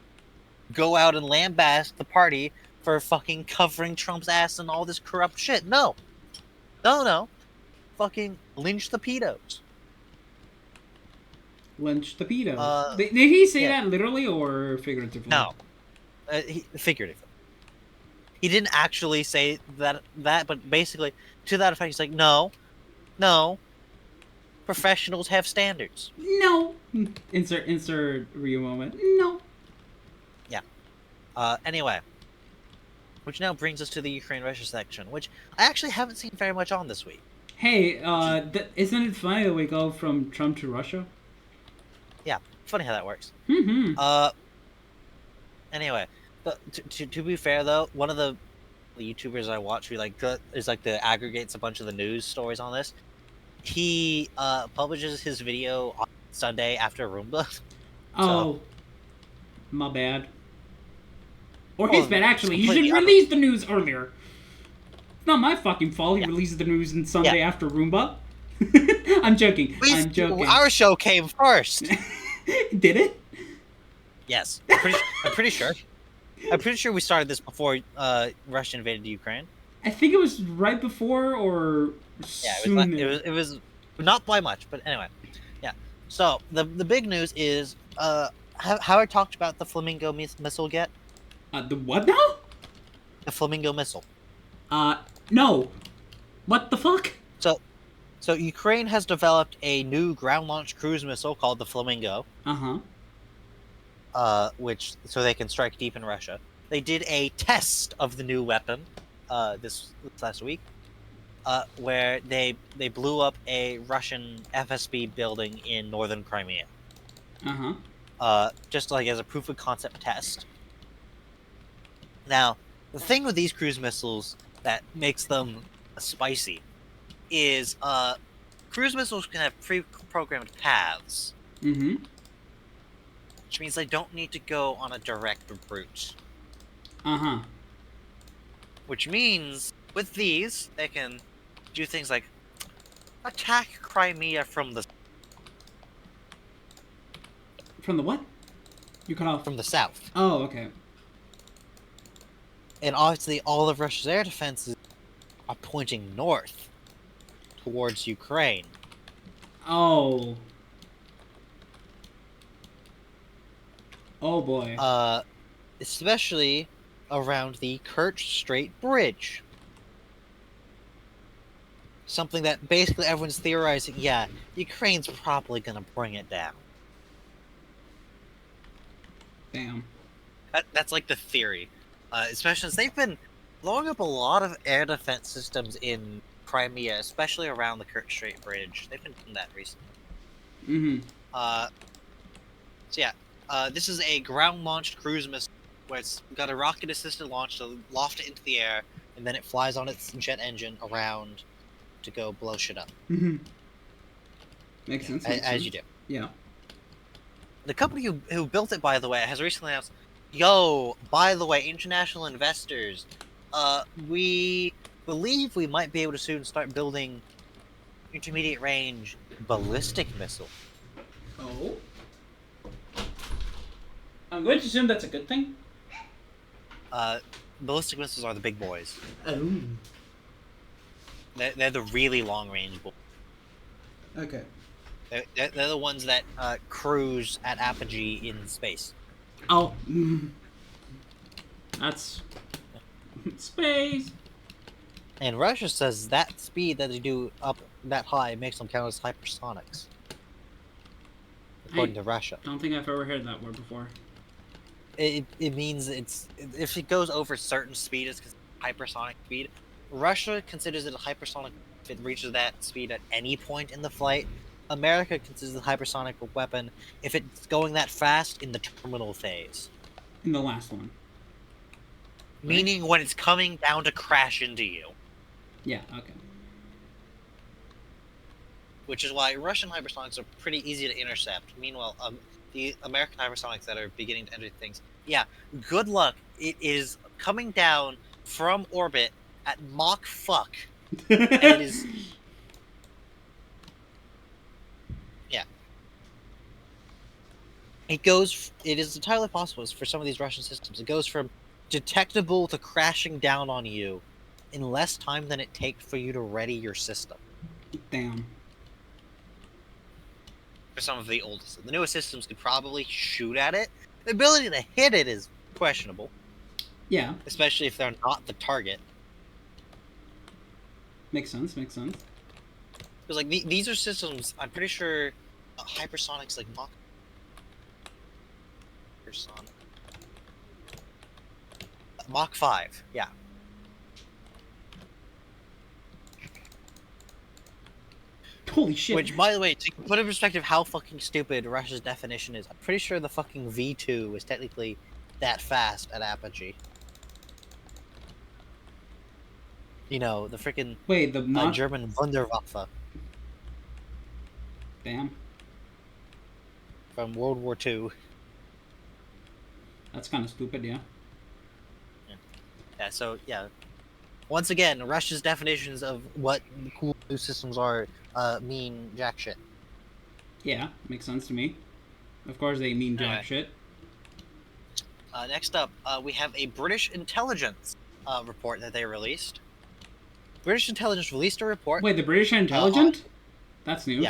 go out and lambaste the party for fucking covering Trump's ass and all this corrupt shit. No, No. Fucking lynch the pedos.
Lynch the pedos.
Uh,
Did he say
yeah.
that literally or figuratively?
No. Figuratively. He didn't actually say that, but basically, to that effect, he's like, no. Professionals have standards.
No. Insert Ryu moment. No.
Yeah. Anyway. Which now brings us to the Ukraine-Russia section, which I actually haven't seen very much on this week.
Hey, isn't it funny that we go from Trump to Russia?
Yeah, funny how that works.
Mm-hmm.
Anyway, to be fair though, one of the YouTubers I watch who that aggregates a bunch of the news stories on this. He publishes his video on Sunday after Roomba.
Oh, my bad. Or his bad, actually. He should
completely
release the news earlier. It's not my fucking fault he
Yeah.
releases the news on Sunday after Roomba. I'm joking. I'm joking.
Our show came first.
Did it?
Yes, I'm pretty sure. I'm pretty sure we started this before Russia invaded Ukraine.
I think it was right before or
Yeah,
soon.
it was not by much, but anyway. Yeah. So the big news is how I talked about the Flamingo missile yet?
The what now?
The Flamingo missile.
No. What the fuck?
So Ukraine has developed a new ground-launched cruise missile called the Flamingo.
Uh-huh.
Which so they can strike deep in Russia. They did a test of the new weapon this last week, where they blew up a Russian FSB building in northern Crimea.
Uh-huh.
Just like as a proof of concept test. Now, the thing with these cruise missiles that makes them spicy is cruise missiles can have pre-programmed paths.
Mm-hmm.
Which means they don't need to go on a direct route.
Uh-huh.
Which means, with these, they can do things like attack Crimea from the
From the what? You cut off.
from the south.
Oh, okay.
And obviously, all of Russia's air defenses are pointing north towards Ukraine.
Oh. Oh boy.
Especially around the Kerch Strait Bridge. Something that basically everyone's theorizing, yeah, Ukraine's probably gonna bring it down.
Damn.
That's like the theory. Especially since they've been blowing up a lot of air defense systems in Crimea, especially around the Kerch Strait Bridge. They've been doing that recently.
Mm-hmm.
So yeah, this is a ground-launched cruise missile where it's got a rocket-assisted launch to loft it into the air, and then it flies on its jet engine around to go blow shit up.
Mm-hmm. Makes sense.
As you do.
Yeah.
The company who built it, by the way, has recently announced, yo, by the way, international investors, we believe we might be able to soon start building intermediate-range ballistic missile.
Oh. I'm going to assume that's a good thing.
Ballistic missiles are the big boys.
Oh.
They're the really long-range boys.
Okay.
They're the ones that cruise at apogee in space.
Oh. That's space.
And Russia says that speed that they do up that high makes them count as hypersonics. According to Russia.
Don't think I've ever heard that word before.
It means if it goes over certain speed, it's hypersonic speed. Russia considers it a hypersonic if it reaches that speed at any point in the flight. America considers it a hypersonic weapon if it's going that fast in the terminal phase.
In the last one.
Meaning when it's coming down to crash into you.
Yeah, okay.
Which is why Russian hypersonics are pretty easy to intercept. Meanwhile, the American hypersonics that are beginning to enter things, yeah, good luck. It is coming down from orbit at Mach fuck. And it is... Yeah. It is entirely possible for some of these Russian systems. It goes from detectable to crashing down on you in less time than it takes for you to ready your system.
Damn.
For some of the oldest. The newest systems could probably shoot at it. The ability to hit it is questionable,
Yeah,
especially if they're not the target.
makes sense. Makes sense.
Because like these are systems, I'm pretty sure hypersonics like Mach 5, yeah.
Holy shit.
Which, by the way, to put in perspective how fucking stupid Russia's definition is, I'm pretty sure the fucking V2 is technically that fast at apogee. You know, the freaking
Wait, the not.
German Wunderwaffe
Damn.
from World War II.
That's kind of stupid, yeah.
Yeah, so, yeah. Once again, Russia's definitions of what cool new systems are mean jack shit.
Yeah, makes sense to me. Of course they mean jack
Alright.
shit.
Next up, we have a British intelligence report that they released. British intelligence released a report.
Wait, the British are intelligent? That's news.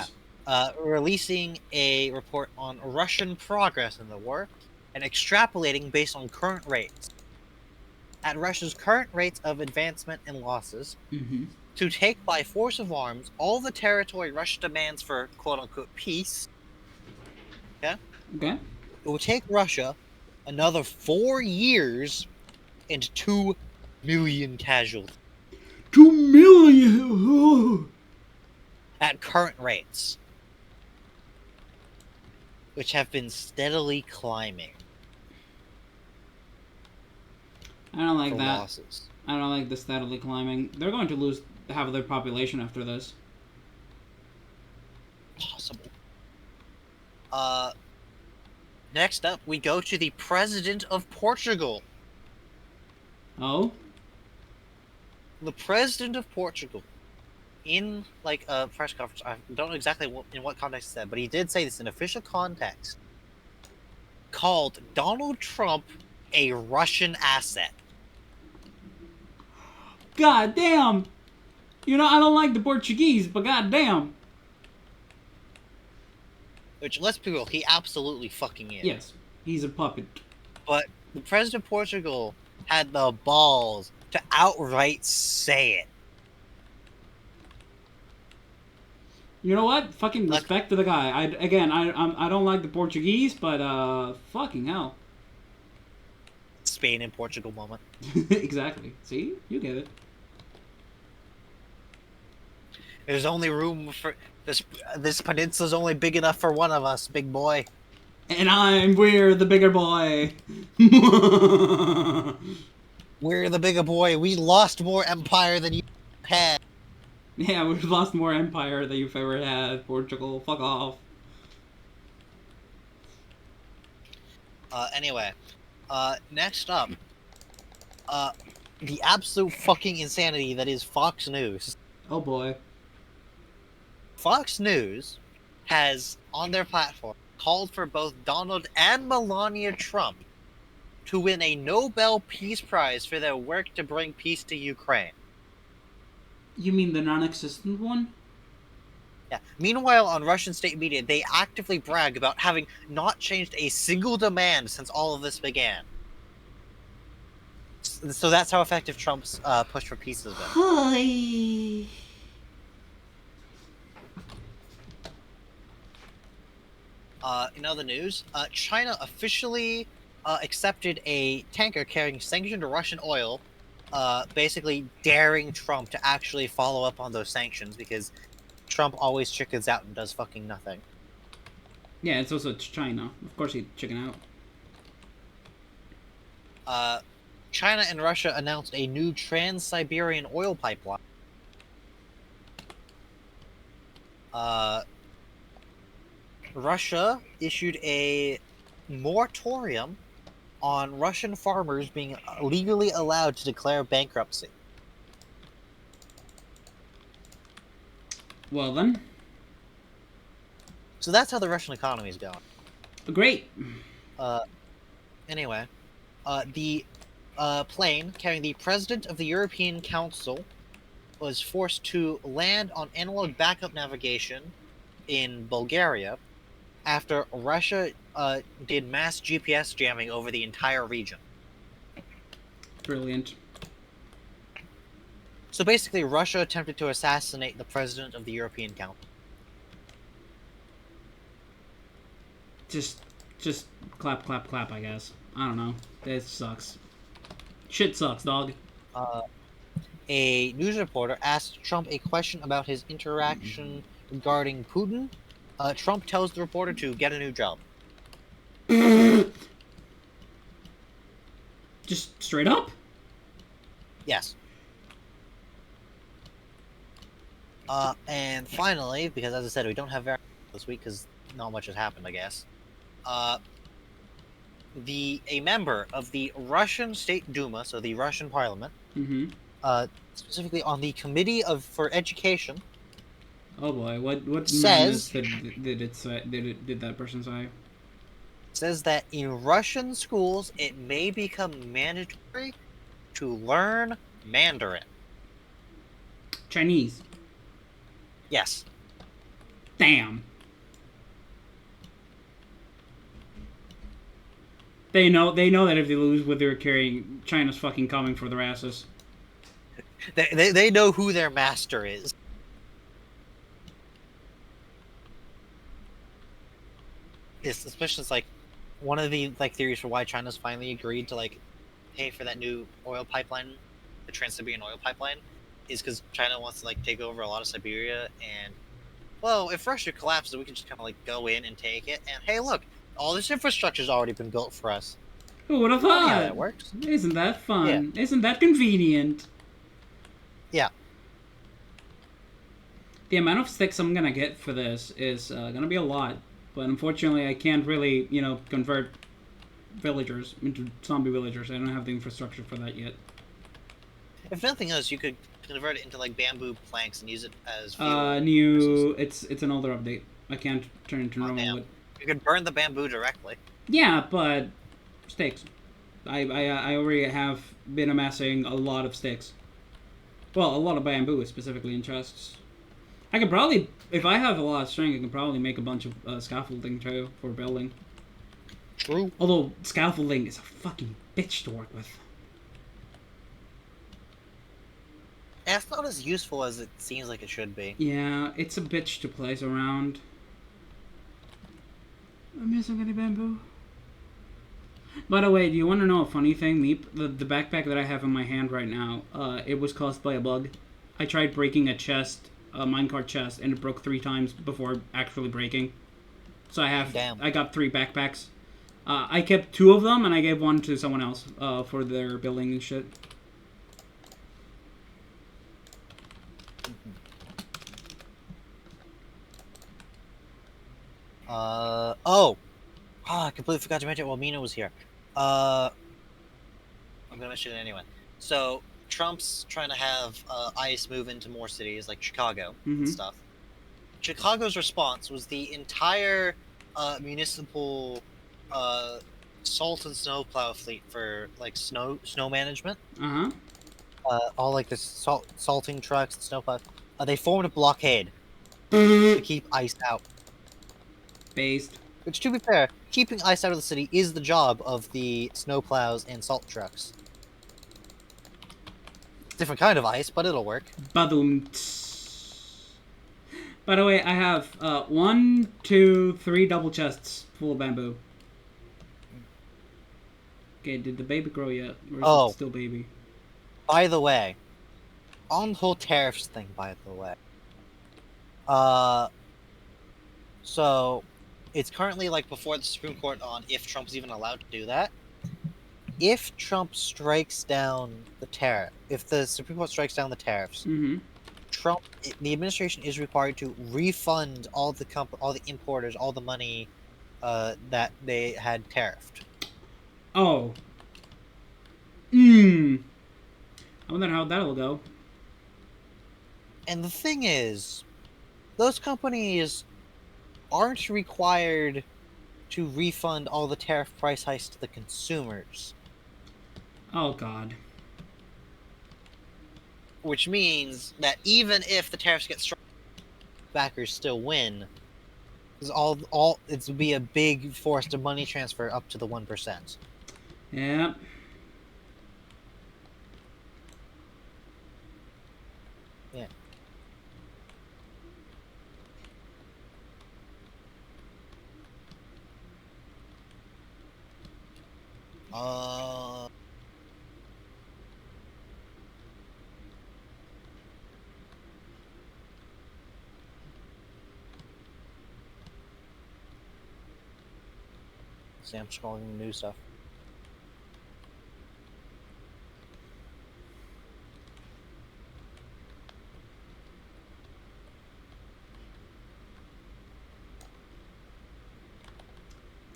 Yeah. Releasing a report on Russian progress in the war and extrapolating based on current rates. At Russia's current rates of advancement and losses,
Mm-hmm.
to take by force of arms all the territory Russia demands for quote-unquote peace,
Okay.
it will take Russia another 4 years and 2 million casualties
2 million!
at current rates, which have been steadily climbing
I don't like
for
that.
losses.
I don't like the steadily climbing. They're going to lose half of their population after this.
Possible. Next up, we go to the President of Portugal.
Oh?
The President of Portugal, in like a press conference, I don't know exactly in what context he said, but he did say this in official context, called Donald Trump a Russian asset.
God damn! You know, I don't like the Portuguese, but god damn.
Which, let's be real, he absolutely fucking is.
Yes, he's a puppet.
But the President of Portugal had the balls to outright say it.
You know what? Fucking
Like-
respect to the guy. I don't like the Portuguese, but fucking hell.
Spain and Portugal moment.
Exactly. See? You get it.
There's only room for this peninsula's only big enough for one of us, big boy.
And we're the bigger boy.
We're the bigger boy. We lost more empire than you had.
Yeah, we've lost more empire than you've ever had, Portugal. Fuck off.
Anyway, next up, the absolute fucking insanity that is Fox News.
Oh boy.
Fox News has, on their platform, called for both Donald and Melania Trump to win a Nobel Peace Prize for their work to bring peace to Ukraine.
You mean the non-existent one?
Yeah. Meanwhile, on Russian state media, they actively brag about having not changed a single demand since all of this began. So that's how effective Trump's push for peace has been.
Hi.
In other news, China officially accepted a tanker carrying sanctioned Russian oil, basically daring Trump to actually follow up on those sanctions because Trump always chickens out and does fucking nothing.
Yeah, it's also China. Of course he'd chicken out.
China and Russia announced a new Trans-Siberian oil pipeline. Russia issued a moratorium on Russian farmers being legally allowed to declare bankruptcy.
Well then.
So that's how the Russian economy is going.
Great.
Anyway, the plane carrying the President of the European Council was forced to land on analog backup navigation in Bulgaria after Russia did mass GPS jamming over the entire region.
Brilliant.
So basically, Russia attempted to assassinate the President of the European Council.
Just clap, clap, clap, I guess. I don't know. This sucks. Shit sucks, dog.
A news reporter asked Trump a question about his interaction regarding Putin. Trump tells the reporter to get a new job.
Just straight up?
Yes. And finally, because as I said, we don't have very much this week because not much has happened, I guess. A member of the Russian State Duma, so the Russian Parliament,
Mm-hmm.
specifically on the Committee for Education,
Oh boy, what
Says-
madness did that person say?
says that in Russian schools it may become mandatory to learn Mandarin.
Chinese.
Yes.
Damn. They know that if they lose what they're carrying, China's fucking coming for their asses.
They know who their master is. Yes, especially it's like one of the theories for why China's finally agreed to pay for that new oil pipeline, the Trans-Siberian oil pipeline, is because China wants to take over a lot of Siberia, and well, if Russia collapses, we can just kind of go in and take it, and hey, look, all this infrastructure's already been built for us.
Who would have
You know
thought?
how that works.
Isn't that fun? Isn't that convenient?
Yeah.
The amount of sticks I'm gonna get for this is gonna be a lot, but unfortunately I can't really, convert villagers into zombie villagers. I don't have the infrastructure for that yet.
If nothing else, you could convert it into bamboo planks and use it as fuel.
It's an older update. I can't turn it into normal
damn.
wood.
You could burn the bamboo directly.
Yeah, but sticks. I already have been amassing a lot of sticks. Well, a lot of bamboo, specifically in chests. I could probably, if I have a lot of string, I can probably make a bunch of scaffolding too for building.
True.
Although scaffolding is a fucking bitch to work with.
And it's not as useful as it seems like it should be.
Yeah, it's a bitch to place around. I'm missing any bamboo. By the way, do you want to know a funny thing, Meep? The backpack that I have in my hand right now, it was caused by a bug. I tried breaking a minecart chest, and it broke 3 times before actually breaking. So I got 3 backpacks. I kept 2 of them, and I gave 1 to someone else for their building and shit.
I completely forgot to mention it while Mina was here. I'm gonna mention it anyway. So, Trump's trying to have ICE move into more cities like Chicago and stuff. Chicago's response was the entire municipal salt and snowplow fleet for snow management. All the salting trucks and snowplow. They formed a blockade to keep ICE out.
Based.
Which, to be fair, keeping ice out of the city is the job of the snowplows and salt trucks. Different kind of ice, but it'll work.
Badoom. By the way, I have 1, 2, 3 double chests full of bamboo. Okay, did the baby grow yet? Or is it still baby?
By the way, on the whole tariffs thing, so it's currently before the Supreme Court on if Trump's even allowed to do that. If Trump strikes down if the Supreme Court strikes down the tariffs, the administration is required to refund all the importers all the money that they had tariffed.
Oh. I wonder how that'll go.
And the thing is, those companies aren't required to refund all the tariff price hikes to the consumers.
Oh God.
Which means that even if the tariffs get struck, backers still win. Because all it would be a big forced money transfer up to the 1%.
Yeah.
Yeah. See, I'm scrolling new stuff.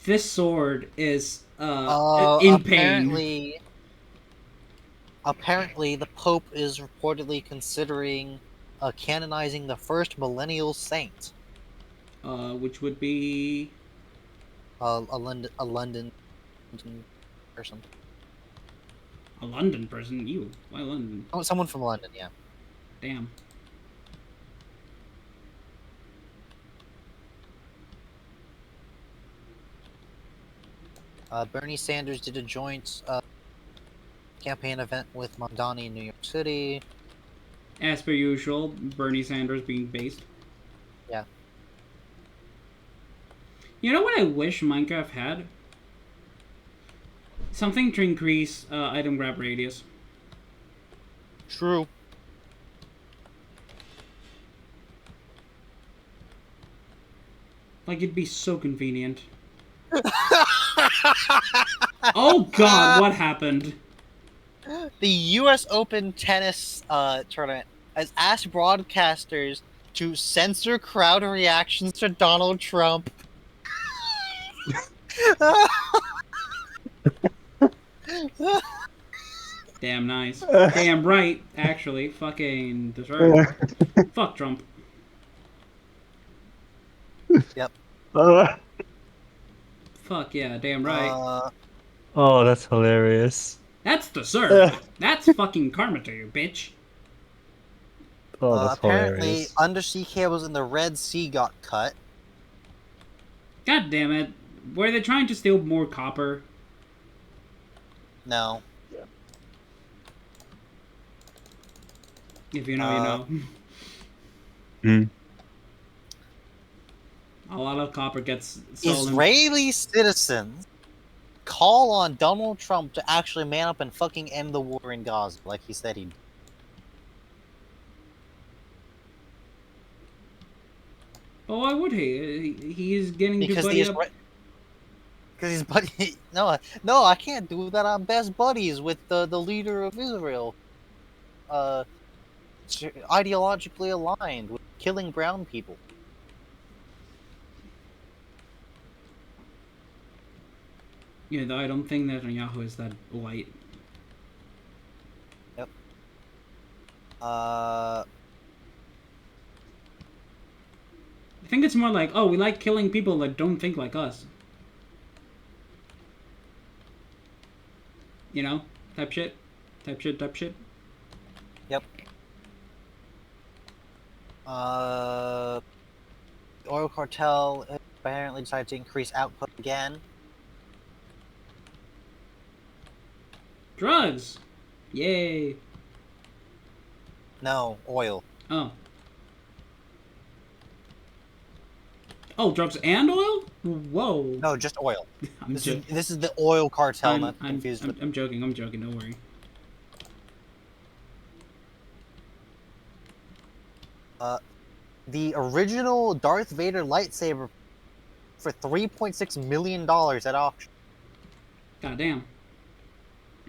This sword is in pain.
Apparently, the Pope is reportedly considering canonizing the first millennial saint.
Which would be
A London person.
a London person. You? Why London?
Oh, someone from London, yeah.
Damn.
Bernie Sanders did a joint campaign event with Mamdani in New York City.
As per usual, Bernie Sanders being based.
Yeah.
You know what I wish Minecraft had? Something to increase item grab radius.
True.
Like, it'd be so convenient. Oh God, what happened?
The U.S. Open tennis tournament has asked broadcasters to censor crowd reactions to Donald Trump.
Damn nice. Damn right, actually. Fucking deserved. Fuck Trump.
Yep.
Fuck yeah, damn right.
Oh, that's hilarious.
That's deserved. That's fucking karma to you, bitch.
Oh, that's
Apparently,
hilarious.
undersea cables in the Red Sea got cut.
God damn it. Were they trying to steal more copper?
No.
If you know, you know.
Hmm.
A lot of copper gets stolen.
Israeli citizens call on Donald Trump to actually man up and fucking end the war in Gaza, like he said he'd.
Oh, why would he? He is getting to
Because
buddy up.
Because he's buddy. No, I can't do that. I'm best buddies with the leader of Israel. Ideologically aligned with killing brown people.
Yeah, though I don't think Netanyahu is that white.
Yep.
I think it's more like, oh, we like killing people that don't think like us. You know? Type shit. Type shit, type shit.
Yep. The oil cartel apparently decided to increase output again.
Drugs! Yay!
No, oil.
Oh. Oh, drugs and oil? Whoa.
No, just oil.
I'm
This is the oil cartel, not confused with.
I'm joking, don't worry.
The original Darth Vader lightsaber for $3.6 million at auction.
God damn.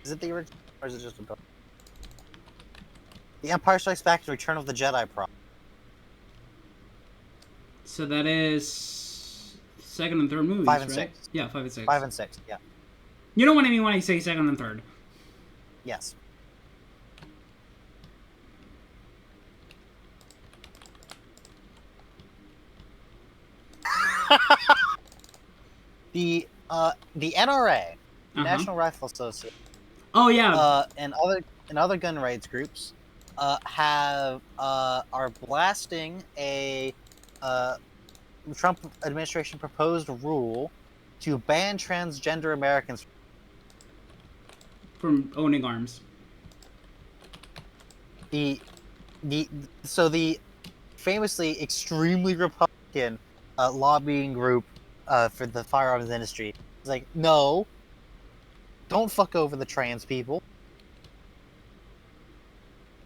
Is it the original, or is it just a Darth? The Empire Strikes Back and Return of the Jedi prop.
So that is second and third movies,
5 and
right?
6.
Yeah, 5 and 6.
5 and 6, yeah.
You know what I mean when I say second and third.
Yes. The NRA,
Uh-huh.
National Rifle Association,
Oh yeah.
And other gun rights groups are blasting a Trump administration proposed rule to ban transgender Americans.
From owning arms.
The the famously extremely Republican lobbying group for the firearms industry is like, no, don't fuck over the trans people.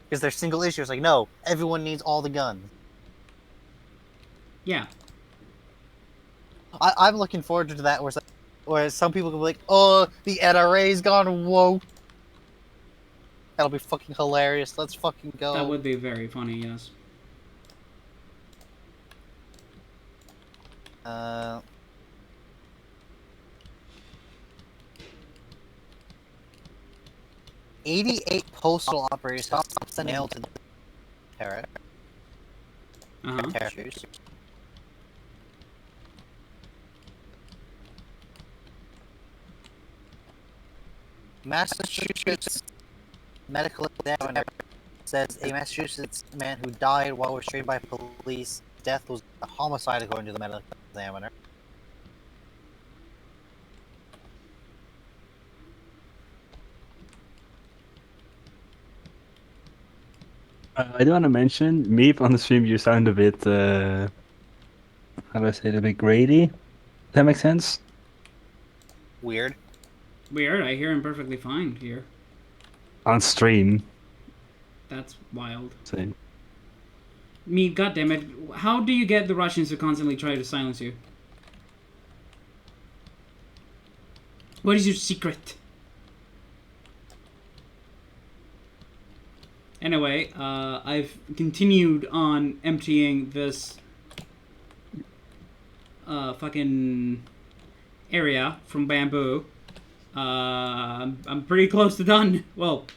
Because they're single issue. It's like, no, everyone needs all the guns.
Yeah.
I'm looking forward to that where some people can be like, oh, the NRA's gone woke. That'll be fucking hilarious. Let's fucking go.
That would be very funny, yes.
Uh, 88 postal operators stopped sending mail to the characters. Massachusetts medical examiner says a Massachusetts man who died while restrained by police. Death was a homicide, according to the medical examiner.
I do want to mention, Meep, on the stream, you sound a bit, how do I say it, a bit grady? Does that make sense?
Weird.
Weird. I hear him perfectly fine here.
On stream.
That's wild.
So,
Me, goddammit, how do you get the Russians to constantly try to silence you? What is your secret? Anyway, I've continued on emptying this fucking area from bamboo. I'm pretty close to done. Well,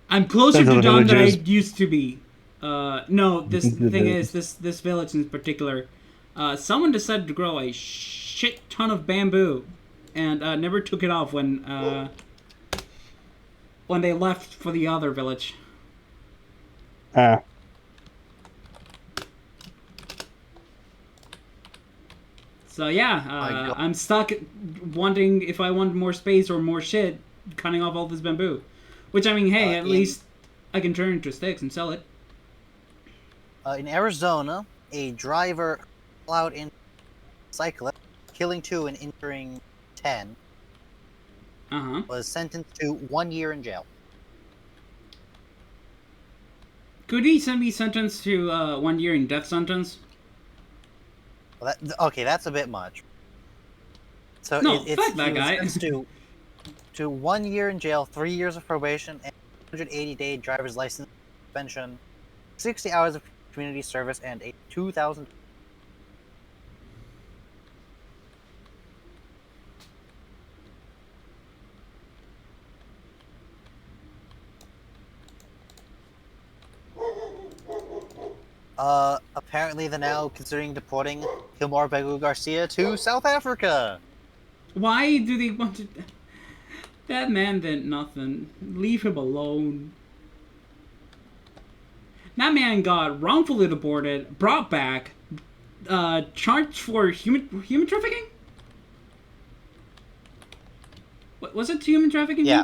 I'm closer to done than I used to be. No, this thing is, this village in particular, someone decided to grow a shit ton of bamboo, and never took it off when they left for the other village. So yeah, I'm stuck wanting, if I want more space or more shit, cutting off all this bamboo. Which, I mean, hey, at least I can turn it into sticks and sell it.
In Arizona, a driver plowed in cyclist, killing 2 and injuring 10, was sentenced to 1 year in jail.
Could he be sentenced to 1 year in death sentence?
Well, okay, that's a bit much. So
no, fuck that guy.
Sentenced to 1 year in jail, 3 years of probation, and 180-day driver's license suspension, 60 hours of community service, and a $2,000. Apparently they're now considering deporting Kilmore Begu Garcia to South Africa.
Why do they want to... That man did nothing. Leave him alone. That man got wrongfully deported, brought back, charged for human trafficking? What, was it human trafficking?
Yeah.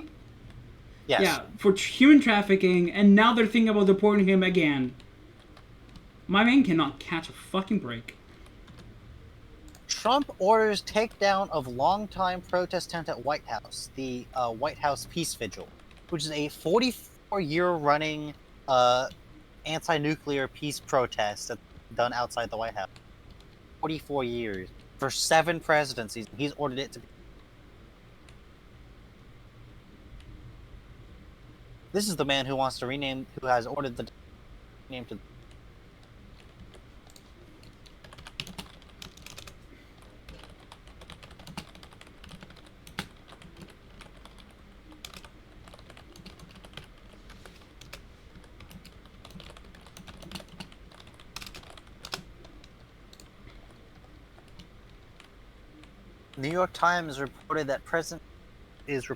Yes.
Yeah, for human trafficking, and now they're thinking about deporting him again. My man cannot catch a fucking break.
Trump orders takedown of longtime protest tent at White House, the White House Peace Vigil, which is a 44-year running anti-nuclear peace protest that's done outside the White House. 44 years for 7 presidencies. He's ordered it to be. This is the man who wants to rename, who has ordered the name to. New York Times reported that President is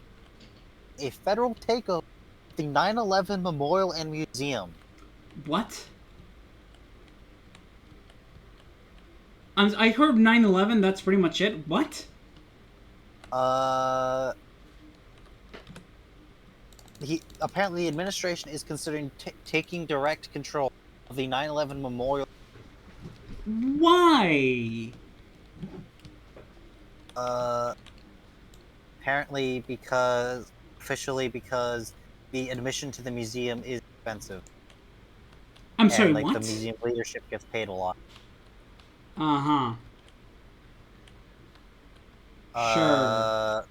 a federal takeover of the 9/11 Memorial and Museum.
What? I heard 9/11. That's pretty much it. What?
Apparently the administration is considering taking direct control of the 9/11 Memorial.
Why?
Apparently officially because the admission to the museum is expensive.
I'm sorry,
and,
what?
The museum leadership gets paid a lot.
Uh-huh. Sure.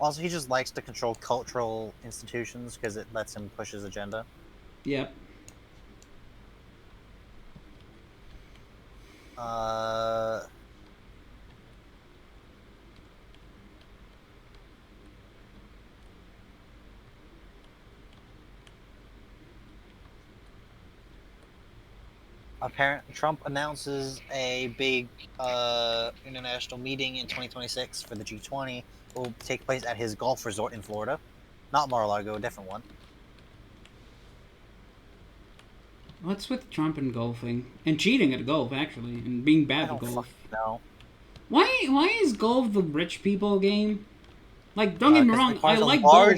Also, he just likes to control cultural institutions because it lets him push his agenda.
Yep.
Apparently, Trump announces a big international meeting in 2026 for the G20. It will take place at his golf resort in Florida. Not Mar-a-Lago, a different one.
What's with Trump and golfing? And cheating at golf, actually. And being bad at golf.
No.
Why is golf the rich people game? Like, don't get me wrong, I like
golf.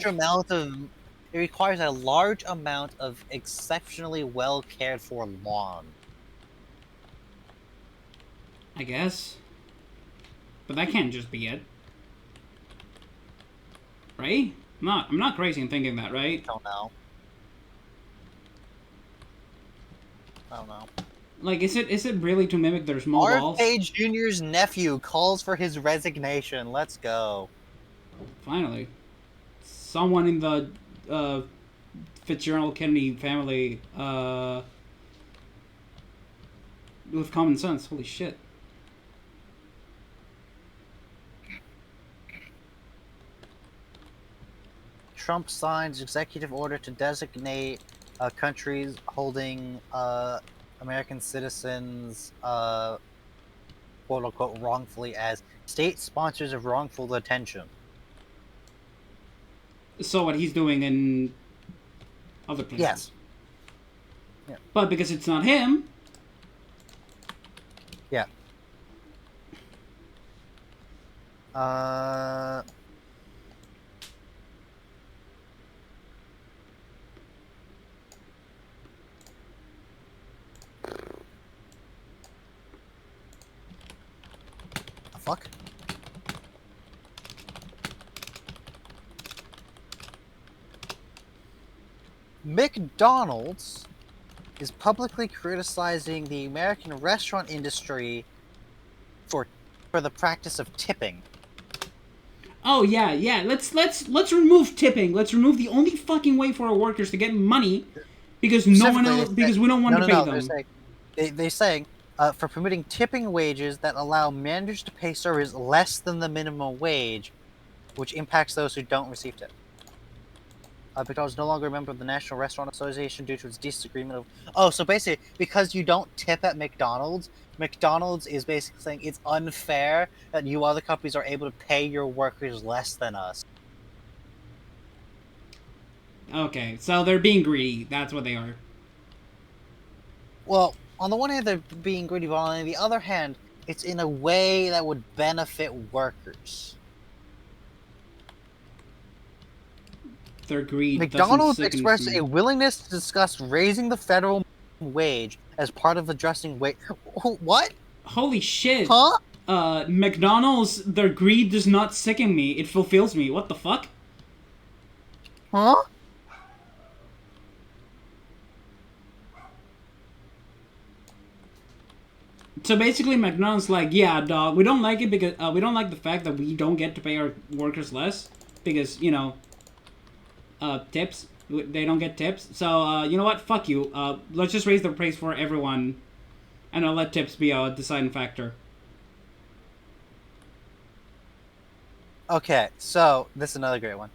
It requires a large amount of exceptionally well cared for lawn.
I guess. But that can't just be it. Right? I'm not crazy in thinking that, right?
I don't know.
Like, is it really to mimic their small balls?
RFK Jr.'s nephew calls for his resignation. Let's go.
Finally. Someone in the Fitzgerald Kennedy family with common sense. Holy shit.
Trump signs executive order to designate countries holding American citizens, quote unquote, wrongfully as state sponsors of wrongful detention.
So what he's doing in other places.
Yes. Yeah.
But because it's not him.
Yeah. Fuck. McDonald's is publicly criticizing the American restaurant industry for the practice of tipping.
Oh yeah. Let's remove tipping. Let's remove the only fucking way for our workers to get money because no one else because we don't want to pay them.
They're saying for permitting tipping wages that allow managers to pay servers less than the minimum wage, which impacts those who don't receive tip. McDonald's is no longer a member of the National Restaurant Association due to its disagreement of... Oh, so basically, because you don't tip at McDonald's, McDonald's is basically saying it's unfair that you other companies are able to pay your workers less than us.
Okay, so they're being greedy. That's what they are.
Well, on the one hand, they're being greedy, but on the other hand, it's in a way that would benefit workers.
Their greed.
McDonald's expressed a willingness to discuss raising the federal wage as part of addressing wage. What?
Holy shit!
Huh?
McDonald's. Their greed does not sicken me. It fulfills me. What the fuck?
Huh?
So basically, McDonald's like, yeah, dog. We don't like it because we don't like the fact that we don't get to pay our workers less because tips. They don't get tips. So, you know what? Fuck you. Let's just raise the price for everyone. And I'll let tips be a deciding factor.
Okay, so this is another great one.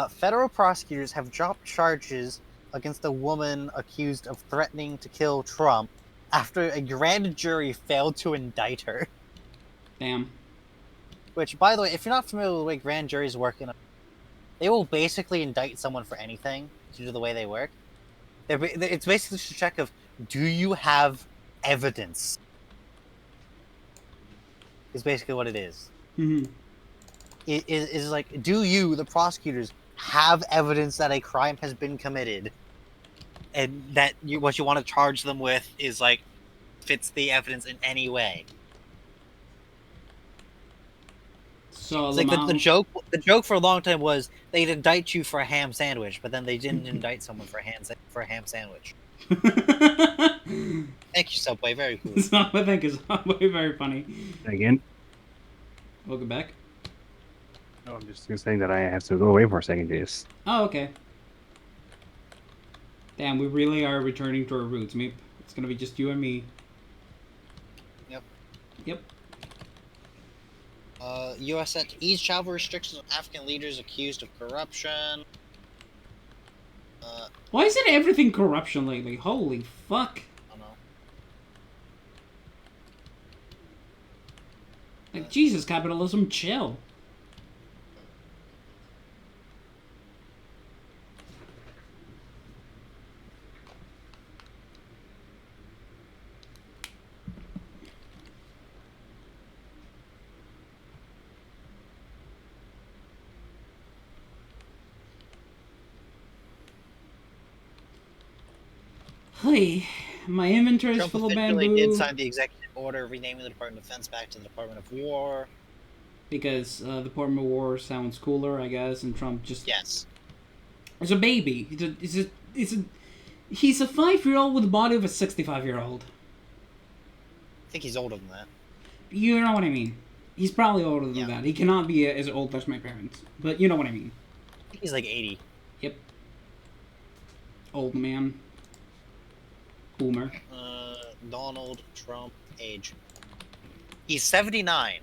Federal prosecutors have dropped charges against a woman accused of threatening to kill Trump after a grand jury failed to indict her.
Damn.
Which, by the way, if you're not familiar with the way grand juries work, they will basically indict someone for anything due to the way they work. It's basically just a check of, do you have evidence? Is basically what it is.
Mm-hmm.
It is like, do you, the prosecutors, have evidence that a crime has been committed, and that what you want to charge them with is like fits the evidence in any way?
So
It's like the joke. The joke for a long time was they'd indict you for a ham sandwich, but then they didn't indict someone for a ham sandwich. Thank you, Subway. Very cool.
I think is very funny.
Again?
Welcome back.
No, I'm just saying that I have to go away for a second, Jace.
Oh, okay. Damn, we really are returning to our roots, Meep. It's gonna be just you and me.
Yep.
Yep.
U.S. set to ease travel restrictions on African leaders accused of corruption.
Why is it everything corruption lately? Holy fuck.
I don't know.
Like, Jesus, capitalism, chill. Hey, my inventory is
Trump
full of
officially
bamboo.
did sign the executive order renaming the Department of Defense back to the Department of War.
Because the Department of War sounds cooler, I guess, and Trump just...
Yes.
He's a baby. He's a 5-year-old with the body of a 65-year-old.
I think he's older than that.
You know what I mean. He's probably older than
Yeah.
that. He cannot be as old as my parents. But you know what I mean.
I think he's like 80.
Yep. Old man. Boomer.
Donald Trump age. He's 79.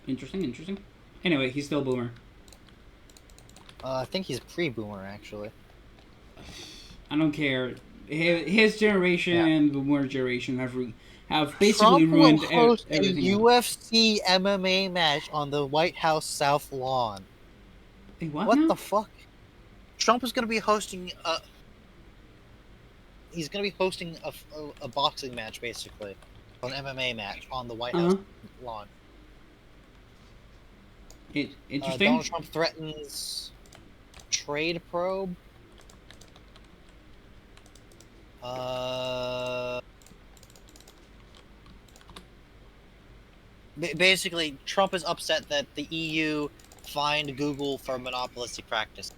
Interesting. Anyway, he's still boomer.
I think he's pre-boomer, actually.
I don't care. His generation
Yeah.
and the boomer generation have basically
Trump
ruined
will host a
everything else.
UFC MMA match on the White House South Lawn.
Hey, what
What
now?
the fuck? Trump is going to be hosting a... He's going to be hosting a boxing match, basically. An MMA match on the White House lawn.
Interesting.
Donald Trump threatens trade probe. Basically, Trump is upset that the EU fined Google for monopolistic practice.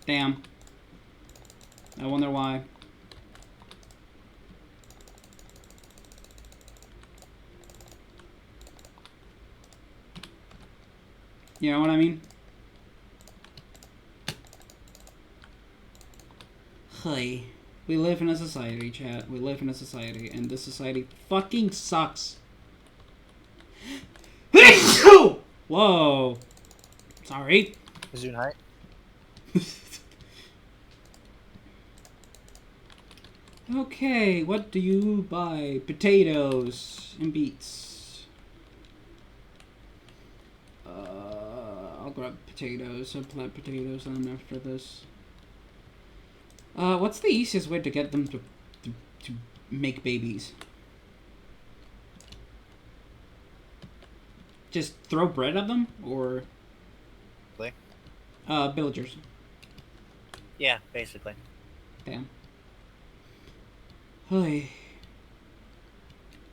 Damn. I wonder why. You know what I mean? Hey. We live in a society, chat. We live in a society, and this society fucking sucks. Whoa. Sorry.
Gesundheit.
Okay, what do you buy? Potatoes and beets. I'll grab potatoes. I'll plant potatoes on after this. What's the easiest way to get them to make babies? Just throw bread at them, or
Like?
villagers.
Yeah, basically.
Damn. Hey.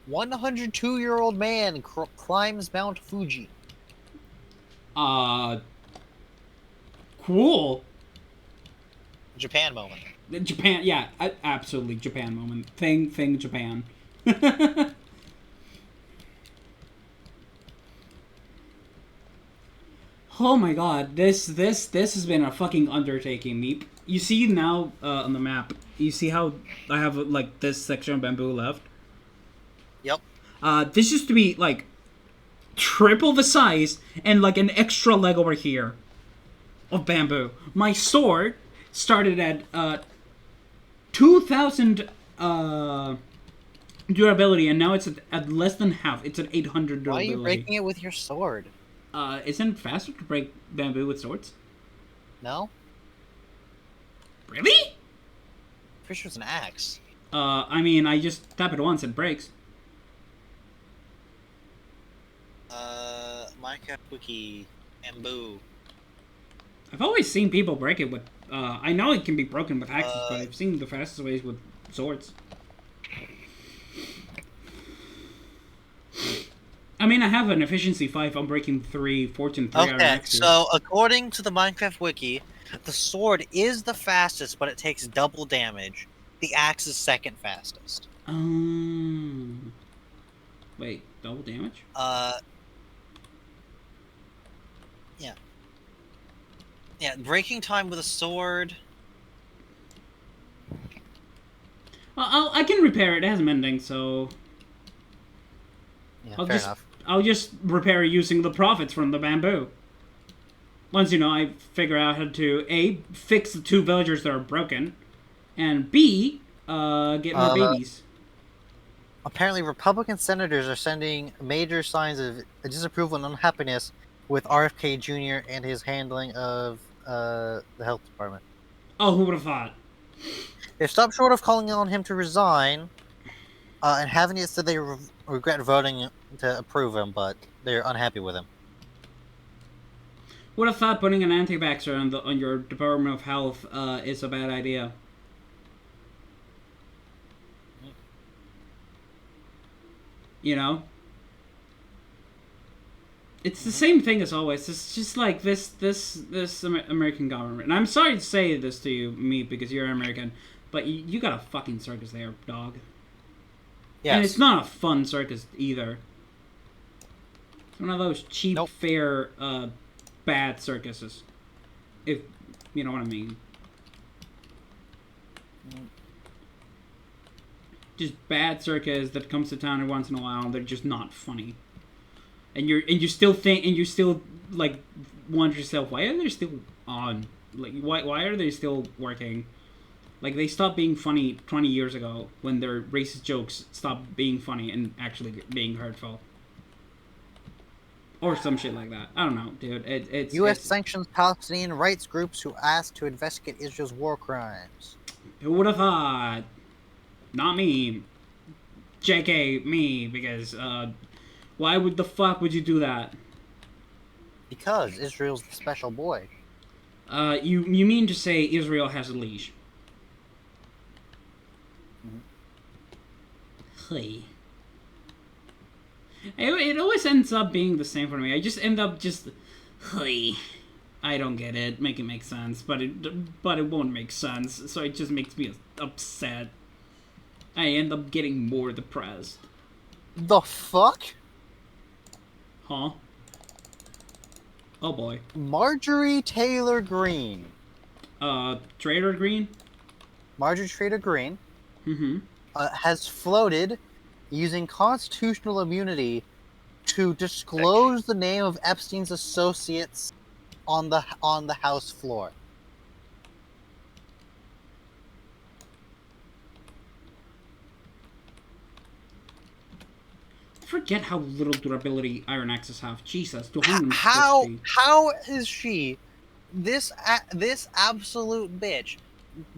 102-year-old man climbs Mount Fuji.
Cool.
Japan moment.
Japan, yeah, absolutely Japan moment. Thing, Japan. Oh my god, this has been a fucking undertaking, Meep. You see now on the map, you see how I have like this section of bamboo left?
Yep.
This used to be like triple the size and like an extra leg over here of bamboo. My sword started at 2,000 durability, and now it's at less than half. It's at 800
Why are
durability.
you breaking it with your sword?
Isn't it faster to break bamboo with swords?
No?
Really?
Pretty sure it's an axe.
I mean, I just tap it once, it breaks.
Minecraft Wiki. Bamboo.
I've always seen people break it with. I know it can be broken with axes, but
Uh,
I've seen the fastest ways with swords. I mean, I have an efficiency 5 on breaking 3, fortune 3 iron
Okay,
axes.
so according to the Minecraft Wiki, the sword is the fastest, but it takes double damage. The axe is second fastest.
Wait, double damage?
Yeah. Yeah, breaking time with a sword.
Well, I can repair it. It has mending, so
Yeah,
I'll
fair
just
enough.
I'll just repair it using the profits from the bamboo. Once I figure out how to A, fix the 2 villagers that are broken, and B, get more babies.
Apparently, Republican senators are sending major signs of disapproval and unhappiness with RFK Jr. and his handling of the health department.
Oh, who would have thought?
They've stopped short of calling on him to resign, and haven't yet said they regret voting to approve him, but they're unhappy with him.
Would have thought putting an anti-vaxxer on your Department of Health is a bad idea. You know? It's the same thing as always. It's just like this American government. And I'm sorry to say this to you, me, because you're American, but you got a fucking circus there, dog.
Yes.
And it's not a fun circus either. It's one of those cheap,
Nope.
fair, bad circuses. If you know what I mean. Just bad circus that comes to town every once in a while, and they're just not funny. And you still like wonder yourself, why are they still on? Like why are they still working? Like they stopped being funny 20 years ago when their racist jokes stopped being funny and actually being hurtful. Or some shit like that. I don't know, dude. It's
U.S. sanctions Palestinian rights groups who asked to investigate Israel's war crimes.
Who would have thought? Not me. JK, me, because why would the fuck would you do that?
Because Israel's the special boy.
You mean to say Israel has a leash? Hey. It always ends up being the same for me. I just end up just, hey. I don't get it. Make it make sense, but it won't make sense. So it just makes me upset. I end up getting more depressed.
The fuck?
Huh? Oh boy.
Marjorie Taylor Greene.
Trader Green?
Marjorie Taylor Greene
Mm-hmm.
has floated using constitutional immunity to disclose the name of Epstein's associates on the House floor.
Forget how little durability iron axes have. Jesus,
How
260.
is she, this absolute bitch,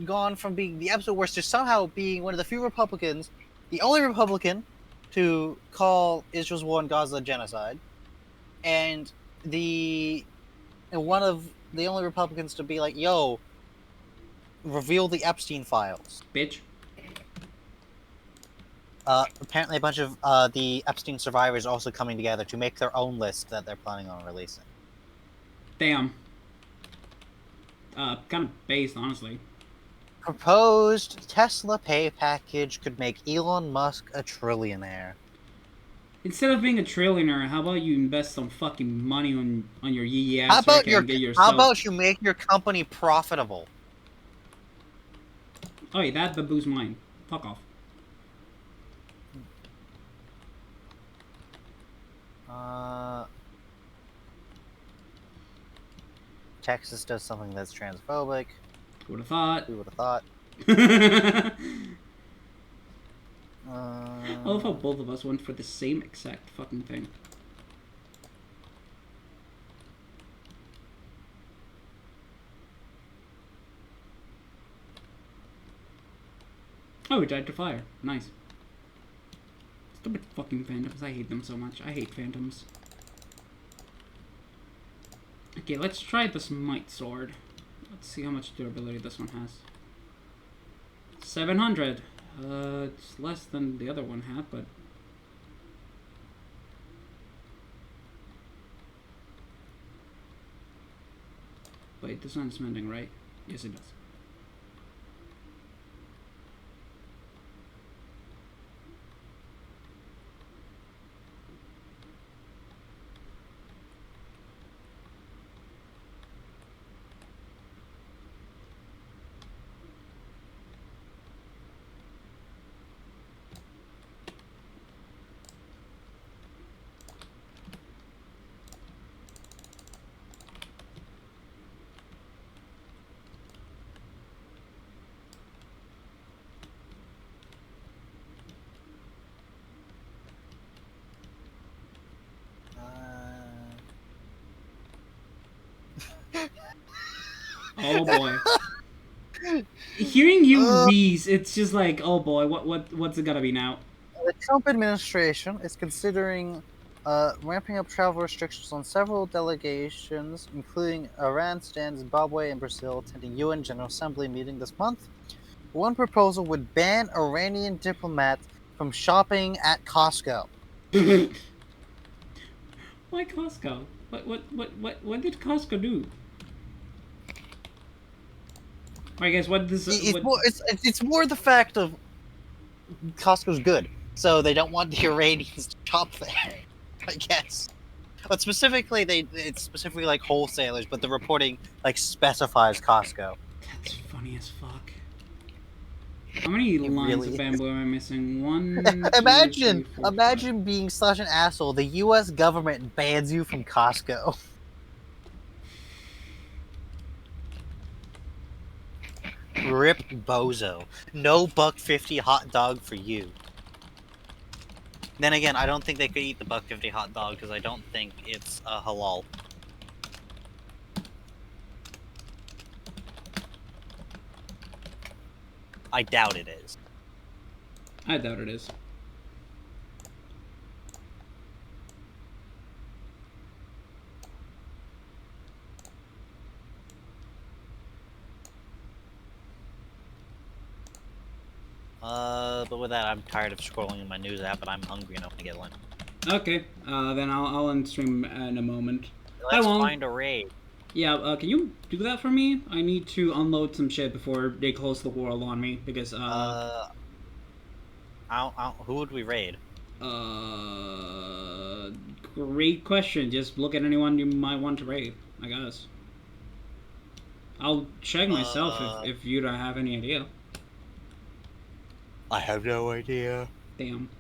gone from being the absolute worst to somehow being one of the few Republicans, the only Republican to call Israel's war in Gaza genocide, and one of the only Republicans to be like, yo, reveal the Epstein files.
Bitch.
Apparently a bunch of the Epstein survivors are also coming together to make their own list that they're planning on releasing.
Damn. Kind of based, honestly.
Proposed Tesla pay package could make Elon Musk a trillionaire.
Instead of being a trillionaire, how about you invest some fucking money on your yee
How
ass
about
circuit and get
how
yourself...
about you make your company profitable?
Oh, yeah, that bamboo's mine. Fuck off.
Texas does something that's transphobic.
Who would have thought?
Who would have thought?
I love how both of us went for the same exact fucking thing. Oh, it died to fire. Nice. Stupid fucking phantoms. I hate them so much. I hate phantoms. Okay, let's try this Might Sword. Let's see how much durability this one has. 700. It's less than the other one had, but... Wait, this one's mending, right? Yes, it does. Oh boy. Hearing you wheeze, it's just like, oh boy, what's it gonna be now?
The Trump administration is considering ramping up travel restrictions on several delegations, including Iran, Sudan, Zimbabwe, and Brazil, attending UN General Assembly meeting this month. One proposal would ban Iranian diplomats from shopping at Costco.
Why Costco? What did Costco do? I guess what this
It's more the fact of Costco's good, so they don't want the Iranians to shop there. I guess, but specifically it's specifically like wholesalers, but the reporting like specifies Costco.
That's funny as fuck. How many lines
really
of bamboo am I missing? One.
Imagine,
2, 3, 4,
imagine being such an asshole. The U.S. government bans you from Costco. Rip bozo. No $1.50 hot dog for you. Then again, I don't think they could eat the $1.50 hot dog because I don't think it's halal. I doubt it is.
I doubt it is.
But with that, I'm tired of scrolling in my news app, and I'm hungry and I want to get lunch.
Okay, then I'll end stream in a moment.
Let's
Wong.
find a raid.
Yeah, can you do that for me? I need to unload some shit before they close the world on me, because,
who would we raid?
Great question. Just look at anyone you might want to raid, I guess. I'll check myself if you don't have any idea.
I have no idea.
Damn.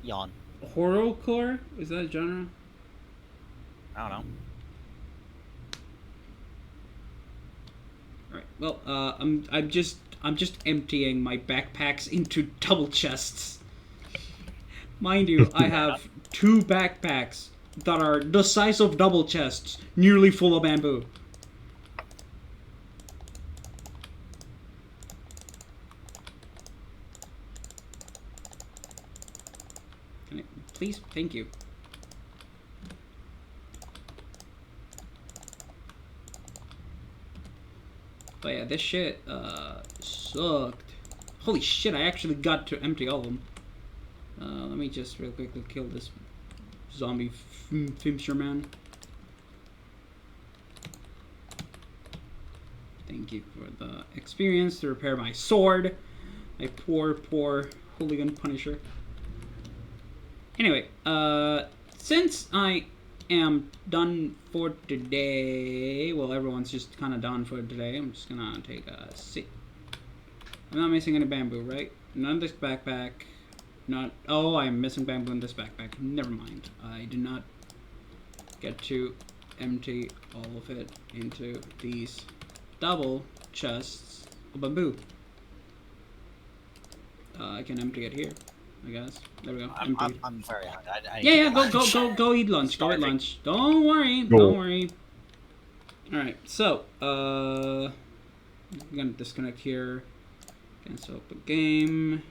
Yawn.
Horrorcore? Is that a genre?
I don't know.
Alright, well, I'm just emptying my backpacks into double chests. Mind you, I have 2 backpacks that are the size of double chests, nearly full of bamboo. Can I, please, thank you. But yeah, this shit, sucked. Holy shit, I actually got to empty all of them. Let me just real quickly kill this zombie fisherman. Thank you for the experience to repair my sword. My poor hooligan punisher. Anyway, since I am done for today, well, everyone's just kind of done for today, I'm just gonna take a seat. I'm not missing any bamboo, right? None of this backpack. Not. Oh, I'm missing bamboo in this backpack. Never mind. I did not get to empty all of it into these double chests of bamboo. I can empty it here. I guess. There we go.
I'm very hungry. I need
Yeah,
to
yeah.
get
Go,
lunch.
go eat lunch. Go eat
Starving.
lunch. Don't worry.
Go.
Don't worry. All right. So, I'm gonna disconnect here. Cancel up the game.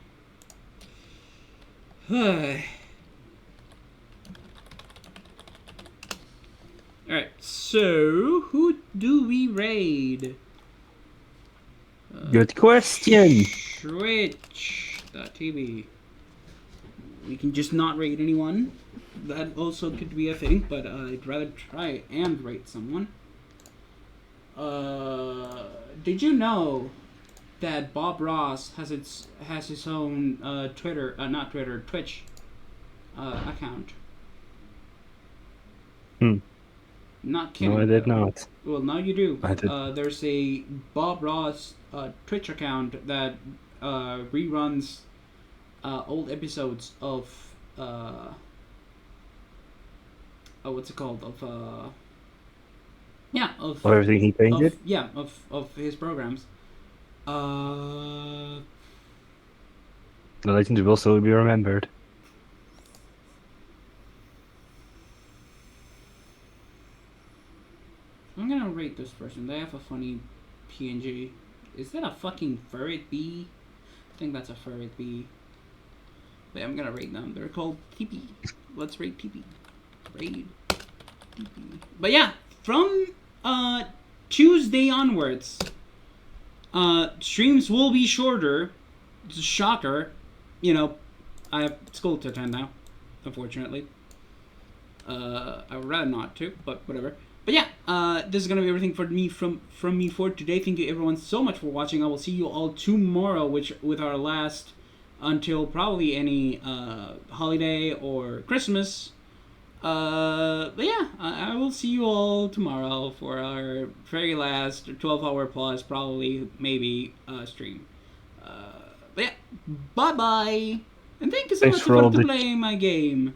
Alright, so who do we raid?
Good question.
Twitch.tv. We can just not raid anyone. That also could be a thing, but I'd rather try and raid someone. Did you know that Bob Ross has his own Twitch account? Not kidding.
No, I did
though.
not.
Well, now you do.
I did.
There's a Bob Ross Twitch account that reruns old episodes of what's it called? Of
Everything he painted?
of his programs.
The legend will still be remembered.
I'm gonna rate this person. They have a funny PNG. Is that a fucking ferret bee? I think that's a ferret bee. But I'm gonna rate them. They're called TP. Let's rate TP. Raid TP. But yeah, from Tuesday onwards, streams will be shorter. It's a shocker. You know, I have school to attend now, unfortunately. I would rather not to, but whatever. But yeah, this is gonna be everything for me from me for today. Thank you everyone so much for watching. I will see you all tomorrow, with our last until probably any holiday or Christmas. But yeah, I will see you all tomorrow for our very last 12-hour plus, probably maybe stream. But yeah, bye bye, and thank you so
Thanks
much
for all
for
the
playing my game.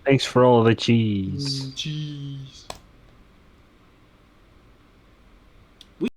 Thanks for all the cheese.
Cheese.